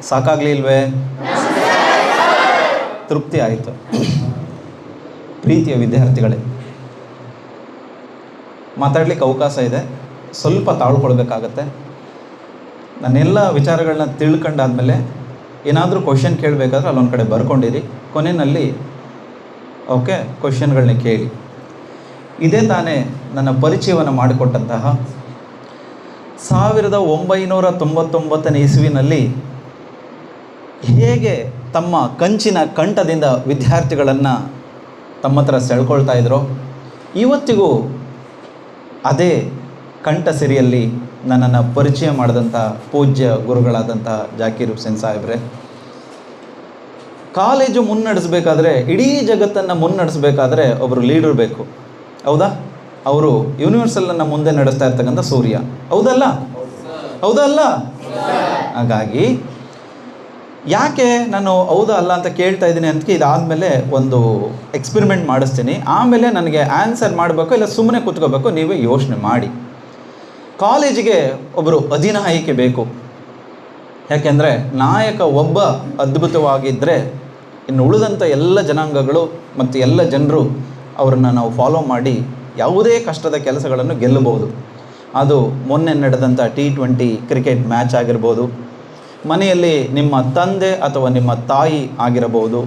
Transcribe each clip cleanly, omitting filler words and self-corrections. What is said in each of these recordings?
ಸಾಕಾಗಲಿಲ್ವೇ? ತೃಪ್ತಿ ಆಯಿತು. ಪ್ರೀತಿಯ ವಿದ್ಯಾರ್ಥಿಗಳೇ, ಮಾತಾಡಲಿಕ್ಕೆ ಅವಕಾಶ ಇದೆ, ಸ್ವಲ್ಪ ತಾಳ್ಕೊಳ್ಬೇಕಾಗತ್ತೆ. ನಾನೆಲ್ಲ ವಿಚಾರಗಳನ್ನ ತಿಳ್ಕೊಂಡಾದ್ಮೇಲೆ ಏನಾದರೂ ಕ್ವಶನ್ ಕೇಳಬೇಕಾದ್ರೆ ಅಲ್ಲೊಂದು ಕಡೆ ಬರ್ಕೊಂಡಿರಿ, ಕೊನೆಯಲ್ಲಿ ಓಕೆ ಕ್ವಶನ್ಗಳನ್ನ ಕೇಳಿ. ಇದೇ ತಾನೇ ನನ್ನ ಪರಿಚಯವನ್ನು ಮಾಡಿಕೊಟ್ಟಂತಹ 1999 ಇಸ್ವಿನಲ್ಲಿ ಹೇಗೆ ತಮ್ಮ ಕಂಚಿನ ಕಂಠದಿಂದ ವಿದ್ಯಾರ್ಥಿಗಳನ್ನು ತಮ್ಮ ಹತ್ರ ಸೆಳ್ಕೊಳ್ತಾ ಇದ್ರೋ, ಇವತ್ತಿಗೂ ಅದೇ ಕಂಠ ಸಿರಿಯಲ್ಲಿ ನನ್ನನ್ನು ಪರಿಚಯ ಮಾಡಿದಂಥ ಪೂಜ್ಯ ಗುರುಗಳಾದಂಥ ಜಾಕೀರ್ ಹುಸೇನ್ ಸಾಹೇಬ್ರೆ, ಕಾಲೇಜು ಮುನ್ನಡೆಸಬೇಕಾದ್ರೆ, ಇಡೀ ಜಗತ್ತನ್ನು ಮುನ್ನಡೆಸಬೇಕಾದ್ರೆ ಒಬ್ಬರು ಲೀಡರ್ ಬೇಕು, ಹೌದಾ? ಅವರು ಯೂನಿವರ್ಸಲನ್ನು ಮುಂದೆ ನಡೆಸ್ತಾ ಇರ್ತಕ್ಕಂಥ ಸೂರ್ಯ, ಹೌದಲ್ಲ? ಹೌದಲ್ಲ? ಹಾಗಾಗಿ ಯಾಕೆ ನಾನು ಹೌದಾ ಅಲ್ಲ ಅಂತ ಕೇಳ್ತಾ ಇದ್ದೀನಿ ಅಂತ ಇದಾದಮೇಲೆ ಒಂದು ಎಕ್ಸ್ಪೆರಿಮೆಂಟ್ ಮಾಡಿಸ್ತೀನಿ. ಆಮೇಲೆ ನನಗೆ ಆನ್ಸರ್ ಮಾಡಬೇಕು ಇಲ್ಲ ಸುಮ್ಮನೆ ಕೂತ್ಕೋಬೇಕು, ನೀವೇ ಯೋಚನೆ ಮಾಡಿ. ಕಾಲೇಜಿಗೆ ಒಬ್ಬರು ಅಧಿನಾಯಕಿ ಬೇಕು. ಯಾಕೆಂದರೆ ನಾಯಕ ಒಬ್ಬ ಅದ್ಭುತವಾಗಿದ್ದರೆ ಇನ್ನು ಉಳಿದಂಥ ಎಲ್ಲ ಜನಾಂಗಗಳು ಮತ್ತು ಎಲ್ಲ ಜನರು ಅವರನ್ನು ನಾವು ಫಾಲೋ ಮಾಡಿ ಯಾವುದೇ ಕಷ್ಟದ ಕೆಲಸಗಳನ್ನು ಗೆಲ್ಲಬಹುದು. ಅದು ಮೊನ್ನೆ ನಡೆದಂಥ T20 ಕ್ರಿಕೆಟ್ ಮ್ಯಾಚ್ ಆಗಿರ್ಬೋದು, ಮನೆಯಲ್ಲಿ ನಿಮ್ಮ ತಂದೆ ಅಥವಾ ನಿಮ್ಮ ತಾಯಿ ಆಗಿರಬಹುದು.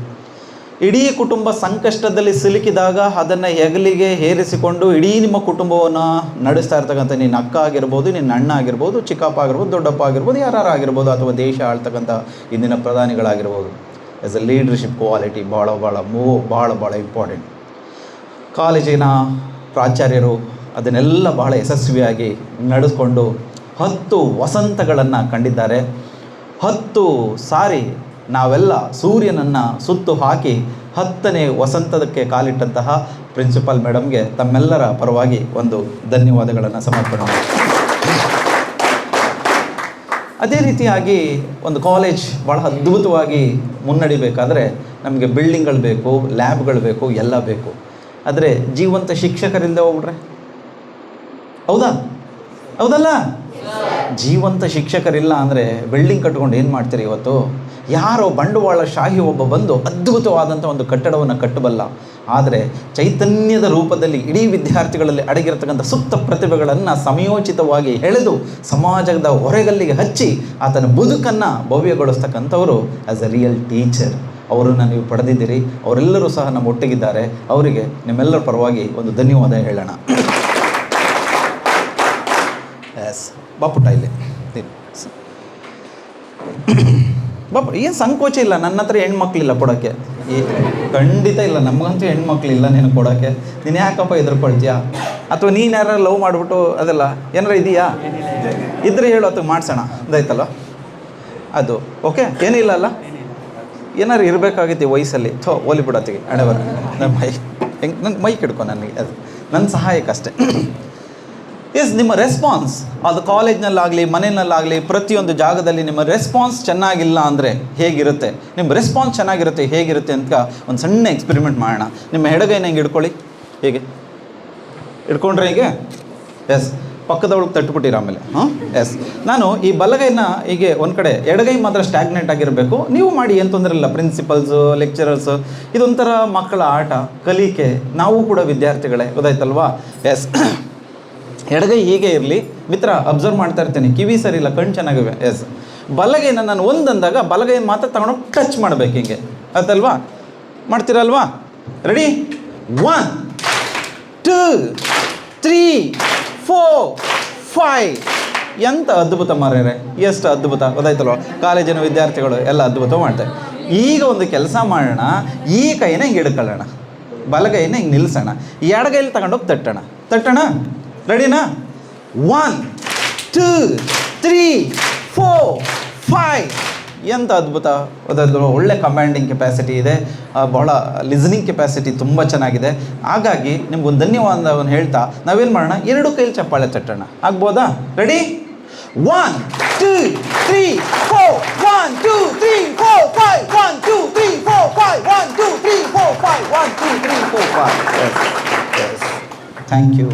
ಇಡೀ ಕುಟುಂಬ ಸಂಕಷ್ಟದಲ್ಲಿ ಸಿಲುಕಿದಾಗ ಅದನ್ನು ಹೆಗಲಿಗೆ ಹೇರಿಸಿಕೊಂಡು ಇಡೀ ನಿಮ್ಮ ಕುಟುಂಬವನ್ನು ನಡೆಸ್ತಾ ಇರ್ತಕ್ಕಂಥ ನಿನ್ನ ಅಕ್ಕ ಆಗಿರ್ಬೋದು, ನಿನ್ನ ಅಣ್ಣ ಆಗಿರ್ಬೋದು, ಚಿಕ್ಕಪ್ಪ ಆಗಿರ್ಬೋದು, ದೊಡ್ಡಪ್ಪ ಆಗಿರ್ಬೋದು, ಯಾರು ಆಗಿರ್ಬೋದು, ಅಥವಾ ದೇಶ ಆಳ್ತಕ್ಕಂಥ ಇಂದಿನ ಪ್ರಧಾನಿಗಳಾಗಿರ್ಬೋದು. ಆ್ಯಸ್ ಎ ಲೀಡರ್ಶಿಪ್ ಕ್ವಾಲಿಟಿ ಭಾಳ ಇಂಪಾರ್ಟೆಂಟ್. ಕಾಲೇಜಿನ ಪ್ರಾಚಾರ್ಯರು ಅದನ್ನೆಲ್ಲ ಬಹಳ ಯಶಸ್ವಿಯಾಗಿ ನಡೆಸ್ಕೊಂಡು 10 ವಸಂತಗಳನ್ನು ಕಂಡಿದ್ದಾರೆ. 10 ಸಾರಿ ನಾವೆಲ್ಲ ಸೂರ್ಯನನ್ನು ಸುತ್ತು ಹಾಕಿ 10ನೇ ವಸಂತಕ್ಕೆ ಕಾಲಿಟ್ಟಂತಹ ಪ್ರಿನ್ಸಿಪಾಲ್ ಮೇಡಮ್ಗೆ ತಮ್ಮೆಲ್ಲರ ಪರವಾಗಿ ಒಂದು ಧನ್ಯವಾದಗಳನ್ನು ಸಮರ್ಪಣೆ ಮಾಡಿ. ಅದೇ ರೀತಿಯಾಗಿ ಒಂದು ಕಾಲೇಜ್ ಭಾಳ ಅದ್ಭುತವಾಗಿ ಮುನ್ನಡಿಬೇಕಾದ್ರೆ ನಮಗೆ ಬಿಲ್ಡಿಂಗ್ಗಳು ಬೇಕು, ಲ್ಯಾಬ್ಗಳು ಬೇಕು, ಎಲ್ಲ ಬೇಕು. ಆದರೆ ಜೀವಂತ ಶಿಕ್ಷಕರಿಲ್ಲದೆ ಹೋಗ್ಬಿಟ್ರೆ, ಹೌದಲ್ಲ? ಜೀವಂತ ಶಿಕ್ಷಕರಿಲ್ಲ ಅಂದರೆ ಬಿಲ್ಡಿಂಗ್ ಕಟ್ಕೊಂಡು ಏನು ಮಾಡ್ತೀರಿ? ಇವತ್ತು ಯಾರೋ ಬಂಡವಾಳಶಾಹಿ ಒಬ್ಬ ಬಂದು ಅದ್ಭುತವಾದಂಥ ಒಂದು ಕಟ್ಟಡವನ್ನು ಕಟ್ಟಬಲ್ಲ, ಆದರೆ ಚೈತನ್ಯದ ರೂಪದಲ್ಲಿ ಇಡೀ ವಿದ್ಯಾರ್ಥಿಗಳಲ್ಲಿ ಅಡಗಿರತಕ್ಕಂಥ ಸುಪ್ತ ಪ್ರತಿಭೆಗಳನ್ನು ಸಮಯೋಚಿತವಾಗಿ ಎಳೆದು ಸಮಾಜದ ಹೊರೆಗಲ್ಲಿಗೆ ಹಚ್ಚಿ ಆತನ ಬದುಕನ್ನು ಭವ್ಯಗೊಳಿಸ್ತಕ್ಕಂಥವರು ಆ್ಯಸ್ ಎ ರಿಯಲ್ ಟೀಚರ್. ಅವರನ್ನು ನೀವು ಪಡೆದಿದ್ದೀರಿ. ಅವರೆಲ್ಲರೂ ಸಹ ನಮ್ಮ ಒಟ್ಟಿಗಿದ್ದಾರೆ. ಅವರಿಗೆ ನಿಮ್ಮೆಲ್ಲರ ಪರವಾಗಿ ಒಂದು ಧನ್ಯವಾದ ಹೇಳೋಣ. ಎಸ್ ಬಾಪುಟ ಇಲ್ಲಿ ಬಾಪು, ಏನು ಸಂಕೋಚ ಇಲ್ಲ, ನನ್ನ ಹತ್ರ ಹೆಣ್ಮಕ್ಳಿಲ್ಲ ಕೊಡೋಕ್ಕೆ, ಖಂಡಿತ ಇಲ್ಲ. ನಮಗಂತೂ ಹೆಣ್ಮಕ್ಳಿಲ್ಲ ನೀನು ಕೊಡೋಕ್ಕೆ. ನೀನು ಯಾಕಪ್ಪ ಹೆದರ್ಕೊಳ್ತೀಯಾ? ಅಥವಾ ನೀನು ಯಾರು ಲವ್ ಮಾಡಿಬಿಟ್ಟು ಅದೆಲ್ಲ ಏನಾರ ಇದೆಯಾ? ಇದ್ರೆ ಹೇಳು, ಅಥವಾ ಮಾಡಿಸೋಣ, ಇದಾಯ್ತಲ್ವ ಅದು. ಓಕೆ, ಏನಿಲ್ಲ ಅಲ್ಲ, ಏನಾರು ಇರಬೇಕಾಗಿತ್ತು ವಯಸ್ಸಲ್ಲಿ. ಓಲಿ ಬಿಡತ್ತಿಗೆ ಹಣೆ ಬರ ನನ್ನ ಮೈಕ್ ಹಿಡ್ಕೊ, ನನಗೆ ಅದು ನನ್ನ ಸಹಾಯಕ್ಕಷ್ಟೇ. ಎಸ್, ನಿಮ್ಮ ರೆಸ್ಪಾನ್ಸ್ ಅದು ಕಾಲೇಜ್ನಲ್ಲಾಗಲಿ ಮನೆಯಲ್ಲಾಗಲಿ ಪ್ರತಿಯೊಂದು ಜಾಗದಲ್ಲಿ ನಿಮ್ಮ ರೆಸ್ಪಾನ್ಸ್ ಚೆನ್ನಾಗಿಲ್ಲ ಅಂದರೆ ಹೇಗಿರುತ್ತೆ? ನಿಮ್ಮ ರೆಸ್ಪಾನ್ಸ್ ಚೆನ್ನಾಗಿರುತ್ತೆ ಹೇಗಿರುತ್ತೆ ಅಂತ ಒಂದು ಸಣ್ಣ ಎಕ್ಸ್ಪೆರಿಮೆಂಟ್ ಮಾಡೋಣ. ನಿಮ್ಮ ಎಡಗೈನ ಹಿಂಗೆ ಹಿಡ್ಕೊಳ್ಳಿ. ಹೇಗೆ ಹಿಡ್ಕೊಂಡ್ರೆ ಹೀಗೆ? ಎಸ್, ಪಕ್ಕದೊಳಗೆ ತಟ್ಬಿಟ್ಟಿರ ಆಮೇಲೆ. ಎಸ್, ನಾನು ಈ ಬಲಗೈನ ಹೀಗೆ ಒಂದು ಕಡೆ, ಎಡಗೈ ಮಾತ್ರ ಸ್ಟ್ಯಾಗ್ನೆಂಟ್ ಆಗಿರಬೇಕು. ನೀವು ಮಾಡಿ, ಏನು ತೊಂದರೆ ಇಲ್ಲ. ಪ್ರಿನ್ಸಿಪಲ್ಸು, ಲೆಕ್ಚರರ್ಸು, ಇದೊಂಥರ ಮಕ್ಕಳ ಆಟ, ಕಲಿಕೆ. ನಾವು ಕೂಡ ವಿದ್ಯಾರ್ಥಿಗಳೇ, ಗೊತ್ತಾಯ್ತಲ್ವಾ? ಎಸ್, ಎಡಗೈ ಹೀಗೆ ಇರಲಿ. ಮಿತ್ರ ಅಬ್ಸರ್ವ್ ಮಾಡ್ತಾ ಇರ್ತೀನಿ, ಕಿವಿ ಸರಿ ಇಲ್ಲ, ಕಣ್ಣು ಚೆನ್ನಾಗಿವೆ. ಎಸ್, ಬಲಗೈನ ನಾನು ಒಂದಂದಾಗ ಬಲಗೈನ ಮಾತ್ರ ತಗೊಂಡೋಗಿ ಟಚ್ ಮಾಡಬೇಕು, ಹಿಂಗೆ ಅದಲ್ವಾ? ಮಾಡ್ತೀರಲ್ವಾ? ರೆಡಿ? 1 2 3 4 5. ಎಂಥ ಅದ್ಭುತ ಮಾರ್ಯಾರೆ, ಎಷ್ಟು ಅದ್ಭುತ, ಗೊತ್ತಾಯ್ತಲ್ವ? ಕಾಲೇಜಿನ ವಿದ್ಯಾರ್ಥಿಗಳು ಎಲ್ಲ ಅದ್ಭುತ ಮಾಡ್ತಾರೆ. ಈಗ ಒಂದು ಕೆಲಸ ಮಾಡೋಣ, ಈ ಕೈನ ಹಿಂಗೆ ಹಿಡ್ಕೊಳ್ಳೋಣ, ಬಲಗೈನ ಹಿಂಗೆ ನಿಲ್ಲಿಸೋಣ, ಎಡಗೈಲಿ ತಗೊಂಡೋಗಿ ತಟ್ಟೋಣ. ರೆಡಿನಾ? 1 2 3 4 5. ಎಂಥ ಅದ್ಭುತ, ಅದರದ್ದು ಒಳ್ಳೆ ಕಮಾಂಡಿಂಗ್ ಕೆಪಾಸಿಟಿ ಇದೆ, ಭಾಳ ಲಿಸನಿಂಗ್ ಕೆಪಾಸಿಟಿ ತುಂಬ ಚೆನ್ನಾಗಿದೆ. ಹಾಗಾಗಿ ನಿಮ್ಗೊಂದು ಧನ್ಯವಾದವನ್ನು ಹೇಳ್ತಾ ನಾವೇನು ಮಾಡೋಣ, 2 ಕೈಲಿ ಚಪ್ಪಾಳೆ ತಟ್ಟೋಣ. ಆಗ್ಬೋದಾ? ರೆಡಿ? 1 2 3 4 1 2 3 4 5 1 2 3 4 5 1 2 3 4 5 1 2 3 4 5. Thank you.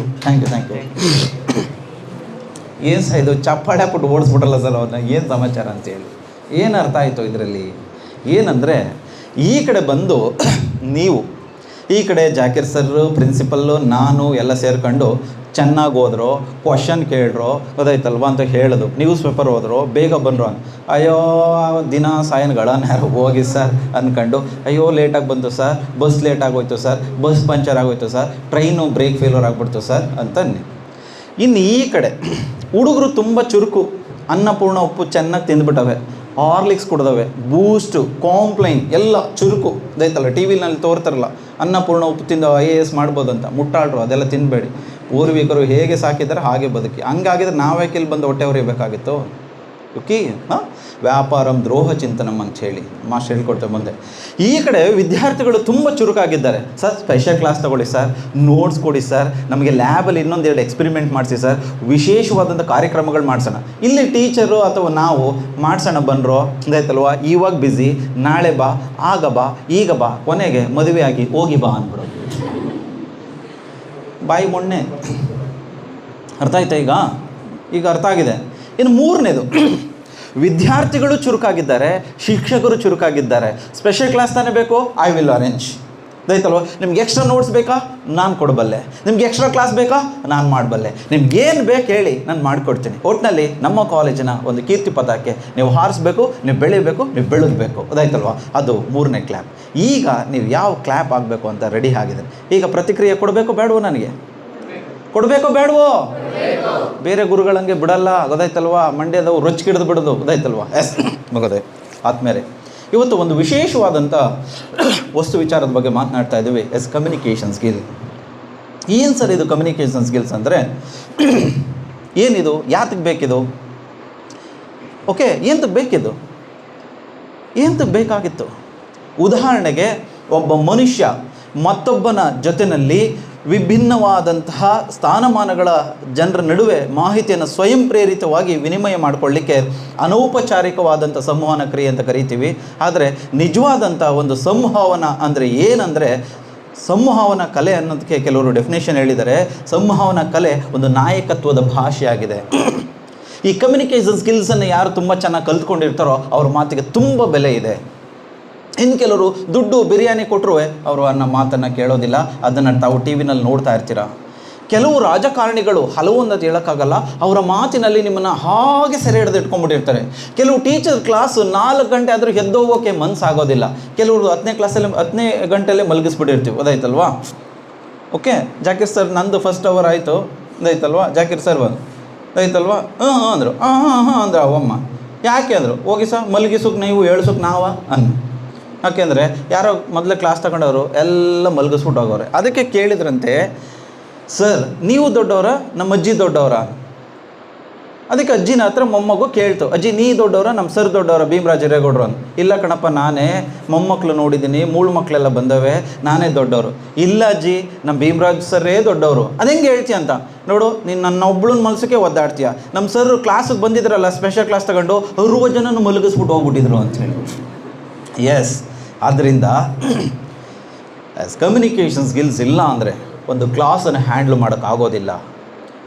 ಏನು ಸಹ ಇದು ಚಪ್ಪಾಳೆ ಹಾಕ್ಬಿಟ್ಟು ಓಡಿಸ್ಬಿಟ್ರಲ್ಲ ಸರ್ ಅವ್ರನ್ನ, ಏನು ಸಮಾಚಾರ ಅಂತೇಳಿ. ಏನು ಅರ್ಥ ಆಯಿತು ಇದರಲ್ಲಿ? ಏನಂದರೆ ಈ ಕಡೆ ಬಂದು ನೀವು ಈ ಕಡೆ ಜಾಕಿರ್ ಸರ್, ಪ್ರಿನ್ಸಿಪಲ್ಲು, ನಾನು ಎಲ್ಲ ಸೇರ್ಕೊಂಡು ಚೆನ್ನಾಗಿ ಹೋದ್ರೋ, ಕ್ವಶನ್ ಕೇಳ್ರೋ, ಗೊತ್ತಾಯ್ತಲ್ವ ಅಂತ ಹೇಳೋದು, ನ್ಯೂಸ್ ಪೇಪರ್ ಹೋದ್ರು, ಬೇಗ ಬಂದರು ಅಂತ. ಅಯ್ಯೋ ದಿನ ಸಾಯನ್ಗಳನ್ನಾರು ಹೋಗಿ ಸರ್ ಅಂದ್ಕೊಂಡು, ಅಯ್ಯೋ ಲೇಟಾಗಿ ಬಂತು ಸರ್, ಬಸ್ ಲೇಟಾಗೋಯ್ತು ಸರ್, ಬಸ್ ಪಂಚರ್ ಆಗೋಯ್ತು ಸರ್, ಟ್ರೈನು ಬ್ರೇಕ್ ಫೇಲ್ಯೂರ್ ಆಗಿಬಿಡ್ತು ಸರ್ ಅಂತನ್ನಿ. ಇನ್ನು ಈ ಕಡೆ ಹುಡುಗರು ತುಂಬ ಚುರುಕು, ಅನ್ನಪೂರ್ಣ ಉಪ್ಪು ಚೆನ್ನಾಗಿ ತಿಂದ್ಬಿಟ್ಟವೆ, ಹಾರ್ಲಿಕ್ಸ್ ಕುಡ್ದವೆ, ಬೂಸ್ಟು, ಕಾಂಪ್ಲೈನ್ ಎಲ್ಲ ಚುರುಕು ಇದೈತಲ್ಲ, ಟಿ ವಿನಲ್ಲಿ ತೋರ್ತಾರಲ್ಲ ಅನ್ನಪೂರ್ಣ ಉಪ್ಪು ತಿಂದು IAS ಮಾಡ್ಬೋದು ಅಂತ. ಮುಟ್ಟಾಳ್ರು ಅದೆಲ್ಲ ತಿನ್ನಬೇಡಿ, ಪೂರ್ವಿಕರು ಹೇಗೆ ಸಾಕಿದ್ದಾರೆ ಹಾಗೆ ಬದುಕಿ. ಹಂಗಾಗಿದ್ರೆ ನಾವ್ಯಾಕೆ ಇಲ್ಲಿ ಬಂದು ಹೊಟ್ಟೆ ಹೊರಿಬೇಕಾಗಿತ್ತು? ಓಕೆ, ಹಾಂ, ವ್ಯಾಪಾರಂ ದ್ರೋಹ ಚಿಂತನಂ ಅಂತ ಹೇಳಿ ಮಾಸ್ಟರ್ ಹೇಳ್ಕೊಡ್ತೇವೆ ಮುಂದೆ. ಈ ಕಡೆ ವಿದ್ಯಾರ್ಥಿಗಳು ತುಂಬ ಚುರುಕಾಗಿದ್ದಾರೆ. ಸರ್ ಸ್ಪೆಷಲ್ ಕ್ಲಾಸ್ ತಗೊಳ್ಳಿ ಸರ್, ನೋಟ್ಸ್ ಕೊಡಿ ಸರ್, ನಮಗೆ ಲ್ಯಾಬಲ್ಲಿ ಇನ್ನೊಂದೆರಡು ಎಕ್ಸ್ಪೆರಿಮೆಂಟ್ ಮಾಡಿಸಿ ಸರ್, ವಿಶೇಷವಾದಂಥ ಕಾರ್ಯಕ್ರಮಗಳು ಮಾಡಿಸೋಣ. ಇಲ್ಲಿ ಟೀಚರು ಅಥವಾ ನಾವು ಮಾಡಿಸೋಣ ಬನ್ರೋ ಅಂದಾಯ್ತಲ್ವ, ಇವಾಗ ಬ್ಯುಸಿ, ನಾಳೆ ಬಾ, ಆಗ ಬಾ, ಈಗ ಬಾ, ಕೊನೆಗೆ ಮದುವೆ ಆಗಿ ಹೋಗಿ ಬಾ ಅಂದ್ಬಿಡೋದು. ಬಾಯಿ ಮೊನ್ನೆ ಅರ್ಥ ಆಯ್ತಾ? ಈಗ ಅರ್ಥ ಆಗಿದೆ. ಇನ್ನು ಮೂರನೇದು, ವಿದ್ಯಾರ್ಥಿಗಳು ಚುರುಕಾಗಿದ್ದಾರೆ, ಶಿಕ್ಷಕರು ಚುರುಕಾಗಿದ್ದಾರೆ. ಸ್ಪೆಷಲ್ ಕ್ಲಾಸ್ ತಾನೇ ಬೇಕು, ಐ ವಿಲ್ ಅರೇಂಜ್. ಆಯ್ತಲ್ವ? ನಿಮ್ಗೆ ಎಕ್ಸ್ಟ್ರಾ ನೋಟ್ಸ್ ಬೇಕಾ, ನಾನು ಕೊಡಬಲ್ಲೆ. ನಿಮ್ಗೆ ಎಕ್ಸ್ಟ್ರಾ ಕ್ಲಾಸ್ ಬೇಕಾ, ನಾನು ಮಾಡಬಲ್ಲೆ. ನಿಮ್ಗೇನು ಬೇಕು ಹೇಳಿ, ನಾನು ಮಾಡಿಕೊಡ್ತೀನಿ. ಒಟ್ಟಿನಲ್ಲಿ ನಮ್ಮ ಕಾಲೇಜಿನ ಒಂದು ಕೀರ್ತಿ ಪತಾಕೆ ನೀವು ಹಾರಿಸ್ಬೇಕು, ನೀವು ಬೆಳಿಬೇಕು, ನೀವು ಬೆಳಗಬೇಕು. ಅದಾಯ್ತಲ್ವ? ಅದು ಮೂರನೇ ಕ್ಲ್ಯಾಪ್. ಈಗ ನೀವು ಯಾವ ಕ್ಲ್ಯಾಪ್ ಆಗಬೇಕು ಅಂತ ರೆಡಿ ಆಗಿದ್ದೀನಿ. ಈಗ ಪ್ರತಿಕ್ರಿಯೆ ಕೊಡಬೇಕು ಬೇಡವೋ? ನನಗೆ ಕೊಡಬೇಕೋ ಬೇಡವೋ? ಬೇರೆ ಗುರುಗಳಂಗೆ ಬಿಡಲ್ಲ, ಗೊತ್ತಾಯ್ತಲ್ವ? ಮಂಡ್ಯದವು ರೊಚ್ಚಿಗಿಡ್ದು ಬಿಡೋದು, ಗೊತ್ತಾಯ್ತಲ್ವ? ಎಸ್ ಮಗದೆ ಆದ್ಮೇಲೆ ಇವತ್ತು ಒಂದು ವಿಶೇಷವಾದಂಥ ವಸ್ತು ವಿಚಾರದ ಬಗ್ಗೆ ಮಾತನಾಡ್ತಾ ಇದ್ದೀವಿ. Communication skill. ಏನು ಸರ್ ಇದು ಕಮ್ಯುನಿಕೇಷನ್ ಸ್ಕಿಲ್ಸ್ ಅಂದರೆ? ಏನಿದು? ಯಾತಕ್ಕೆ ಬೇಕಿದು? ಓಕೆ, ಏನಕ್ಕೆ ಬೇಕಿದು? ಏನಕ್ಕೆ ಬೇಕಾಗಿತ್ತು? ಉದಾಹರಣೆಗೆ, ಒಬ್ಬ ಮನುಷ್ಯ ಮತ್ತೊಬ್ಬನ ಜೊತೆಯಲ್ಲಿ ವಿಭಿನ್ನವಾದಂತಹ ಸ್ಥಾನಮಾನಗಳ ಜನರ ನಡುವೆ ಮಾಹಿತಿಯನ್ನು ಸ್ವಯಂ ಪ್ರೇರಿತವಾಗಿ ವಿನಿಮಯ ಮಾಡಿಕೊಳ್ಳಿಕ್ಕೆ ಅನೌಪಚಾರಿಕವಾದಂಥ ಸಂವಹನ ಕ್ರಿಯೆ ಅಂತ ಕರಿತೀವಿ. ಆದರೆ ನಿಜವಾದಂಥ ಒಂದು ಸಂವಹನ ಅಂದರೆ ಏನಂದರೆ, ಸಂವಹನ ಕಲೆ ಅನ್ನೋದಕ್ಕೆ ಕೆಲವರು ಡೆಫಿನೇಷನ್ ಹೇಳಿದ್ದಾರೆ. ಸಂವಹನ ಕಲೆ ಒಂದು ನಾಯಕತ್ವದ ಭಾಷೆಯಾಗಿದೆ. ಈ ಕಮ್ಯುನಿಕೇಷನ್ ಸ್ಕಿಲ್ಸನ್ನು ಯಾರು ತುಂಬ ಚೆನ್ನಾಗಿ ಕಲ್ತ್ಕೊಂಡಿರ್ತಾರೋ ಅವ್ರ ಮಾತಿಗೆ ತುಂಬ ಬೆಲೆ ಇದೆ. ಇನ್ನು ಕೆಲವರು ದುಡ್ಡು ಬಿರಿಯಾನಿ ಕೊಟ್ಟರು ಅವರು ಅನ್ನೋ ಮಾತನ್ನು ಕೇಳೋದಿಲ್ಲ, ಅದನ್ನು ತಾವು ಟಿ ವಿನಲ್ಲಿ ನೋಡ್ತಾ ಇರ್ತೀರ. ಕೆಲವು ರಾಜಕಾರಣಿಗಳು ಹಲವೊಂದು ಹೇಳೋಕ್ಕಾಗಲ್ಲ, ಅವರ ಮಾತಿನಲ್ಲಿ ನಿಮ್ಮನ್ನು ಹಾಗೆ ಸೆರೆ ಹಿಡಿದು ಇಟ್ಕೊಂಡ್ಬಿಟ್ಟಿರ್ತಾರೆ. ಕೆಲವು ಟೀಚರ್ ಕ್ಲಾಸು 4 ಗಂಟೆ ಆದರೂ ಎದ್ದೋಗೋಕ್ಕೆ ಮನಸ್ಸಾಗೋದಿಲ್ಲ. ಕೆಲವರು 10ನೇ ಗಂಟೆಯಲ್ಲೇ ಮಲಗಿಸ್ಬಿಟ್ಟಿರ್ತೀವಿ. ಅದಾಯ್ತಲ್ವಾ? ಓಕೆ, ಜಾಕಿರ್ ಸರ್ ನಂದು ಫಸ್ಟ್ ಅವರ್ ಆಯಿತು, ಅದಾಯ್ತಲ್ವಾ? ಜಾಕಿರ್ ಸರ್ ಬಂದು ಅದಾಯ್ತಲ್ವಾ? ಹಾಂ ಅಂದರು. ಹಾಂ ಅಂದರು ಅವಮ್ಮ. ಯಾಕೆ ಅಂದರು? ಹೋಗಿ ಸರ್ ಮಲಗಿಸೋಕೆ ನೀವು ಹೇಳ್ಸೋಕೆ ನಾವ ಅನ್ನ. ಯಾಕೆಂದರೆ ಯಾರೋ ಮೊದಲೇ ಕ್ಲಾಸ್ ತಗೊಂಡವರು ಎಲ್ಲ ಮಲಗಿಸ್ಬಿಟ್ಟು ಹೋಗೋರೆ. ಅದಕ್ಕೆ ಕೇಳಿದ್ರಂತೆ, ಸರ್ ನೀವು ದೊಡ್ಡವರ, ನಮ್ಮ ಅಜ್ಜಿ ದೊಡ್ಡವರ? ಅದಕ್ಕೆ ಅಜ್ಜಿನ ಹತ್ರ ಮೊಮ್ಮಗು ಕೇಳ್ತು, ಅಜ್ಜಿ ನೀ ದೊಡ್ಡವರ, ನಮ್ಮ ಸರ್ ದೊಡ್ಡವರ, ಭೀಮರಾಜ್ ಹಿರೇಗೌಡರು ಅಂತ. ಇಲ್ಲ ಕಣಪ್ಪ, ನಾನೇ ಮೊಮ್ಮಕ್ಕಳು ನೋಡಿದ್ದೀನಿ, ಮೂಳು ಮಕ್ಕಳೆಲ್ಲ ಬಂದವೆ, ನಾನೇ ದೊಡ್ಡವರು. ಇಲ್ಲ ಅಜ್ಜಿ, ನಮ್ಮ ಭೀಮರಾಜ್ ಸರ್ರೇ ದೊಡ್ಡವರು. ಅದೆಂಗೆ ಹೇಳ್ತೀಯ ಅಂತ. ನೋಡು, ನೀನು ನನ್ನ ಒಬ್ಬಳನ್ನ ಮಲ್ಸೋಕ್ಕೆ ಒದ್ದಾಡ್ತೀಯ. ನಮ್ಮ ಸರ್ ಕ್ಲಾಸಿಗೆ ಬಂದಿದ್ರಲ್ಲ, ಸ್ಪೆಷಲ್ ಕ್ಲಾಸ್ ತಗೊಂಡು 60 ಜನನು ಮಲಗಿಸ್ಬಿಟ್ಟು ಹೋಗ್ಬಿಟ್ಟಿದ್ರು ಅಂತೇಳಿ. ಎಸ್, ಆದ್ದರಿಂದ ಕಮ್ಯುನಿಕೇಷನ್ ಸ್ಕಿಲ್ಸ್ ಇಲ್ಲ ಅಂದರೆ ಒಂದು ಕ್ಲಾಸನ್ನು ಹ್ಯಾಂಡ್ಲ್ ಮಾಡೋಕ್ಕಾಗೋದಿಲ್ಲ.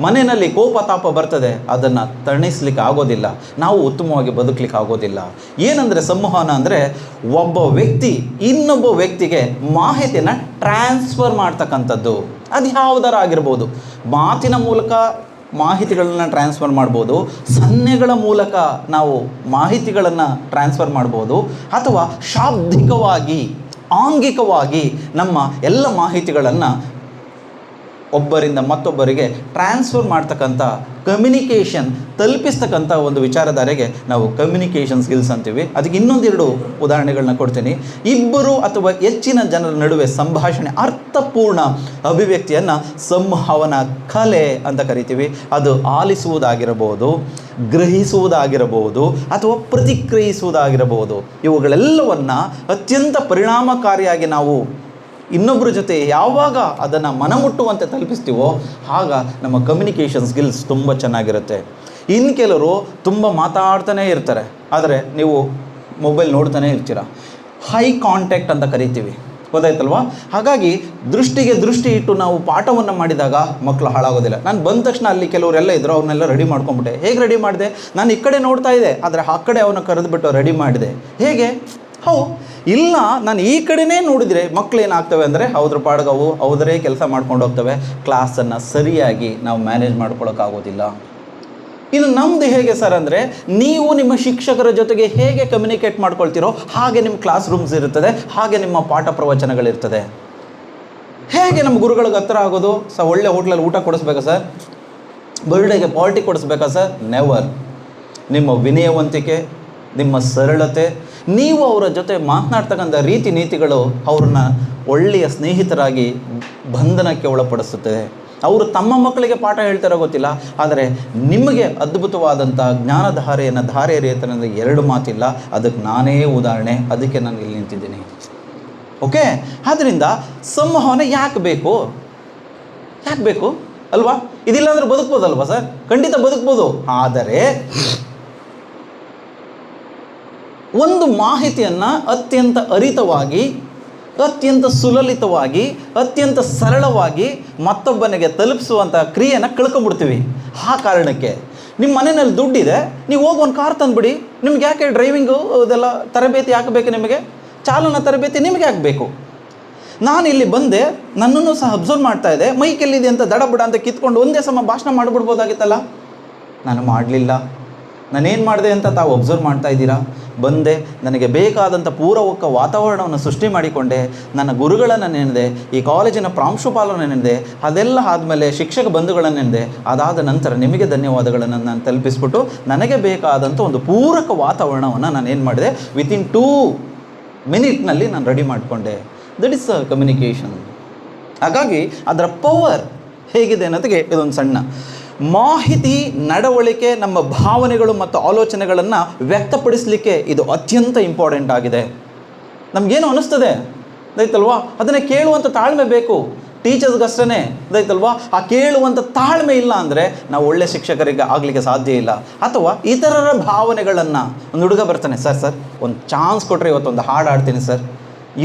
ಮನೆಯಲ್ಲಿ ಕೋಪ ತಾಪ ಬರ್ತದೆ, ಅದನ್ನು ತಣಿಸ್ಲಿಕ್ಕೆ ಆಗೋದಿಲ್ಲ. ನಾವು ಉತ್ತಮವಾಗಿ ಬದುಕಲಿಕ್ಕೆ ಆಗೋದಿಲ್ಲ. ಏನಂದರೆ ಸಂವಹನ ಅಂದರೆ ಒಬ್ಬ ವ್ಯಕ್ತಿ ಇನ್ನೊಬ್ಬ ವ್ಯಕ್ತಿಗೆ ಮಾಹಿತಿಯನ್ನು ಟ್ರಾನ್ಸ್ಫರ್ ಮಾಡ್ತಕ್ಕಂಥದ್ದು. ಅದು ಯಾವುದರ ಆಗಿರ್ಬೋದು. ಮಾತಿನ ಮೂಲಕ ಮಾಹಿತಿಗಳನ್ನು ಟ್ರಾನ್ಸ್ಫರ್ ಮಾಡ್ಬೋದು, ಸನ್ನೆಗಳ ಮೂಲಕ ನಾವು ಮಾಹಿತಿಗಳನ್ನು ಟ್ರಾನ್ಸ್ಫರ್ ಮಾಡ್ಬೋದು, ಅಥವಾ ಶಾಬ್ದಿಕವಾಗಿ ಆಂಗಿಕವಾಗಿ ನಮ್ಮ ಎಲ್ಲ ಮಾಹಿತಿಗಳನ್ನು ಒಬ್ಬರಿಂದ ಮತ್ತೊಬ್ಬರಿಗೆ ಟ್ರಾನ್ಸ್ಫರ್ ಮಾಡ್ತಕ್ಕಂಥ ಕಮ್ಯುನಿಕೇಷನ್ ತಲುಪಿಸ್ತಕ್ಕಂಥ ಒಂದು ವಿಚಾರಧಾರೆಗೆ ನಾವು ಕಮ್ಯುನಿಕೇಷನ್ ಸ್ಕಿಲ್ಸ್ ಅಂತೀವಿ. ಅದಕ್ಕೆ ಇನ್ನೊಂದೆರಡು ಉದಾಹರಣೆಗಳನ್ನ ಕೊಡ್ತೀನಿ. ಇಬ್ಬರು ಅಥವಾ ಹೆಚ್ಚಿನ ಜನರ ನಡುವೆ ಸಂಭಾಷಣೆ ಅರ್ಥಪೂರ್ಣ ಅಭಿವ್ಯಕ್ತಿಯನ್ನು ಸಂವಹನ ಕಲೆ ಅಂತ ಕರಿತೀವಿ. ಅದು ಆಲಿಸುವುದಾಗಿರಬಹುದು, ಗ್ರಹಿಸುವುದಾಗಿರಬಹುದು, ಅಥವಾ ಪ್ರತಿಕ್ರಿಯಿಸುವುದಾಗಿರಬಹುದು. ಇವುಗಳೆಲ್ಲವನ್ನು ಅತ್ಯಂತ ಪರಿಣಾಮಕಾರಿಯಾಗಿ ನಾವು ಇನ್ನೊಬ್ಬರ ಜೊತೆ ಯಾವಾಗ ಅದನ್ನು ಮನಮುಟ್ಟುವಂತೆ ತಲುಪಿಸ್ತೀವೋ ಆಗ ನಮ್ಮ ಕಮ್ಯುನಿಕೇಷನ್ ಸ್ಕಿಲ್ಸ್ ತುಂಬ ಚೆನ್ನಾಗಿರುತ್ತೆ. ಇನ್ನು ಕೆಲವರು ತುಂಬ ಮಾತಾಡ್ತಾನೇ ಇರ್ತಾರೆ, ಆದರೆ ನೀವು ಮೊಬೈಲ್ ನೋಡ್ತಾನೆ ಇರ್ತೀರ. ಹೈ ಕಾಂಟ್ಯಾಕ್ಟ್ ಅಂತ ಕರಿತೀವಿ. ಗೊತ್ತಾಯ್ತಲ್ವಾ? ಹಾಗಾಗಿ ದೃಷ್ಟಿಗೆ ದೃಷ್ಟಿ ಇಟ್ಟು ನಾವು ಪಾಠವನ್ನು ಮಾಡಿದಾಗ ಮಕ್ಕಳು ಹಾಳಾಗೋದಿಲ್ಲ. ನಾನು ಬಂದ ತಕ್ಷಣ ಅಲ್ಲಿ ಕೆಲವರೆಲ್ಲ ಇದ್ದರು, ಅವ್ರನ್ನೆಲ್ಲ ರೆಡಿ ಮಾಡ್ಕೊಂಬಿಟ್ಟೆ. ಹೇಗೆ ರೆಡಿ ಮಾಡಿದೆ? ನಾನು ಈ ಕಡೆ ನೋಡ್ತಾ ಇದ್ದೆ, ಆದರೆ ಆ ಕಡೆ ಅವನ್ನ ಕರೆದುಬಿಟ್ಟು ರೆಡಿ ಮಾಡಿದೆ. ಹೇಗೆ? ಇಲ್ಲ, ನಾನು ಈ ಕಡೆನೇ ನೋಡಿದರೆ ಮಕ್ಕಳು ಏನಾಗ್ತವೆ ಅಂದರೆ ಅವ್ರ ಪಾಡ್ಗವು ಅವರೇ ಕೆಲಸ ಮಾಡ್ಕೊಂಡು ಹೋಗ್ತವೆ. ಕ್ಲಾಸನ್ನು ಸರಿಯಾಗಿ ನಾವು ಮ್ಯಾನೇಜ್ ಮಾಡ್ಕೊಳ್ಳೋಕ್ಕಾಗೋದಿಲ್ಲ. ಇನ್ನು ನಮ್ಮದು ಹೇಗೆ ಸರ್ ಅಂದರೆ, ನೀವು ನಿಮ್ಮ ಶಿಕ್ಷಕರ ಜೊತೆಗೆ ಹೇಗೆ ಕಮ್ಯುನಿಕೇಟ್ ಮಾಡ್ಕೊಳ್ತೀರೋ ಹಾಗೆ ನಿಮ್ಮ ಕ್ಲಾಸ್ ರೂಮ್ಸ್ ಇರುತ್ತದೆ, ಹಾಗೆ ನಿಮ್ಮ ಪಾಠ ಪ್ರವಚನಗಳಿರ್ತದೆ. ಹೇಗೆ ನಮ್ಮ ಗುರುಗಳಿಗೆ ಹತ್ರ ಆಗೋದು? ಒಳ್ಳೆ ಹೋಟ್ಲಲ್ಲಿ ಊಟ ಕೊಡಿಸ್ಬೇಕಾ ಸರ್? ಬರ್ಡೇಗೆ ಪಾರ್ಟಿ ಕೊಡಿಸ್ಬೇಕಾ ಸರ್? ನೆವರ್. ನಿಮ್ಮ ವಿನಯವಂತಿಕೆ, ನಿಮ್ಮ ಸರಳತೆ, ನೀವು ಅವರ ಜೊತೆ ಮಾತನಾಡ್ತಕ್ಕಂಥ ರೀತಿ ನೀತಿಗಳು ಅವ್ರನ್ನ ಒಳ್ಳೆಯ ಸ್ನೇಹಿತರಾಗಿ ಬಂಧನಕ್ಕೆ ಒಳಪಡಿಸುತ್ತದೆ. ಅವರು ತಮ್ಮ ಮಕ್ಕಳಿಗೆ ಪಾಠ ಹೇಳ್ತಾರೋ ಗೊತ್ತಿಲ್ಲ, ಆದರೆ ನಿಮಗೆ ಅದ್ಭುತವಾದಂಥ ಜ್ಞಾನಧಾರೆಯನ್ನು ಧಾರೆ ಎರೆಯುತ್ತೆ. ಎರಡು ಮಾತಿಲ್ಲ, ಅದಕ್ಕೆ ನಾನೇ ಉದಾಹರಣೆ. ಅದಕ್ಕೆ ನಾನು ಇಲ್ಲಿ ನಿಂತಿದ್ದೀನಿ. ಓಕೆ, ಆದ್ದರಿಂದ ಸಂವಹನ ಯಾಕೆ ಬೇಕು ಅಲ್ವಾ? ಇದಿಲ್ಲ ಅಂದರೆ ಬದುಕ್ಬೋದಲ್ವಾ ಸರ್? ಖಂಡಿತ ಬದುಕ್ಬೋದು. ಆದರೆ ಒಂದು ಮಾಹಿತಿಯನ್ನು ಅತ್ಯಂತ ಅರಿತವಾಗಿ, ಅತ್ಯಂತ ಸುಲಲಿತವಾಗಿ, ಅತ್ಯಂತ ಸರಳವಾಗಿ ಮತ್ತೊಬ್ಬನಿಗೆ ತಲುಪಿಸುವಂಥ ಕ್ರಿಯೆಯನ್ನು ಕಳ್ಕೊಂಬಿಡ್ತೀವಿ. ಆ ಕಾರಣಕ್ಕೆ ನಿಮ್ಮ ಮನೆಯಲ್ಲಿ ದುಡ್ಡಿದೆ, ನೀವು ಹೋಗಿ ಒಂದು ಕಾರ್ ತಂದುಬಿಡಿ. ನಿಮ್ಗೆ ಯಾಕೆ ಡ್ರೈವಿಂಗು ಅದೆಲ್ಲ ತರಬೇತಿ ಯಾಕೆ ಬೇಕು? ನಿಮಗೆ ಚಾಲನಾ ತರಬೇತಿ ನಿಮಗೆ ಯಾಕೆ ಬೇಕು? ನಾನು ಇಲ್ಲಿ ಬಂದೆ, ನನ್ನನ್ನು ಸಹ ಅಬ್ಸರ್ವ್ ಮಾಡ್ತಾ ಇದ್ದೆ, ಮೈಕೆಲ್ಲಿದೆ ಅಂತ ದಡಬಡ ಅಂತ ಕಿತ್ಕೊಂಡು ಒಂದೇ ಸಮ ಭಾಷಣ ಮಾಡಿಬಿಡ್ಬೋದಾಗಿತ್ತಲ್ಲ. ನಾನು ಮಾಡಲಿಲ್ಲ. ನಾನೇನು ಮಾಡಿದೆ ಅಂತ ತಾವು ಅಬ್ಸರ್ವ್ ಮಾಡ್ತಾ ಇದ್ದೀರಾ. ಬಂದೆ, ನನಗೆ ಬೇಕಾದಂಥ ಪೂರಕ ವಾತಾವರಣವನ್ನು ಸೃಷ್ಟಿ ಮಾಡಿಕೊಂಡೆ, ನನ್ನ ಗುರುಗಳನ್ನು ನೆನೆದೆ, ಈ ಕಾಲೇಜಿನ ಪ್ರಾಂಶುಪಾಲನ್ನು ನೆನೆದೆ, ಅದೆಲ್ಲ ಆದಮೇಲೆ ಶಿಕ್ಷಕ ಬಂಧುಗಳನ್ನು ನೆನೆದೆ. ಅದಾದ ನಂತರ ನಿಮಗೆ ಧನ್ಯವಾದಗಳನ್ನು ನಾನು ತಲುಪಿಸ್ಬಿಟ್ಟು ನನಗೆ ಬೇಕಾದಂಥ ಒಂದು ಪೂರಕ ವಾತಾವರಣವನ್ನು ನಾನು ಏನು ಮಾಡಿದೆ, ವಿತಿನ್ 2 ಮಿನಿಟ್ನಲ್ಲಿ ನಾನು ರೆಡಿ ಮಾಡಿಕೊಂಡೆ. That is communication. ಹಾಗಾಗಿ ಅದರ ಪವರ್ ಹೇಗಿದೆ ಅನ್ನೋದಕ್ಕೆ ಇದೊಂದು ಸಣ್ಣ ಮಾಹಿತಿ, ನಡವಳಿಕೆ, ನಮ್ಮ ಭಾವನೆಗಳು ಮತ್ತು ಆಲೋಚನೆಗಳನ್ನು ವ್ಯಕ್ತಪಡಿಸಲಿಕ್ಕೆ ಇದು ಅತ್ಯಂತ ಇಂಪಾರ್ಟೆಂಟ್ ಆಗಿದೆ. ನಮಗೇನು ಅನ್ನಿಸ್ತದೆ ಅದೈತಲ್ವಾ, ಅದನ್ನೇ ಕೇಳುವಂಥ ತಾಳ್ಮೆ ಬೇಕು. ಟೀಚರ್ಸ್ಗಷ್ಟೇ ಅದೈತಲ್ವಾ, ಆ ಕೇಳುವಂಥ ತಾಳ್ಮೆ ಇಲ್ಲ ಅಂದರೆ ನಾವು ಒಳ್ಳೆ ಶಿಕ್ಷಕರಿಗೆ ಆಗಲಿಕ್ಕೆ ಸಾಧ್ಯ ಇಲ್ಲ. ಅಥವಾ ಇತರರ ಭಾವನೆಗಳನ್ನು, ಒಂದು ಹುಡುಗ ಬರ್ತಾನೆ, ಸರ್ ಒಂದು ಚಾನ್ಸ್ ಕೊಟ್ಟರೆ ಇವತ್ತೊಂದು ಹಾಡು ಆಡ್ತೀನಿ ಸರ್.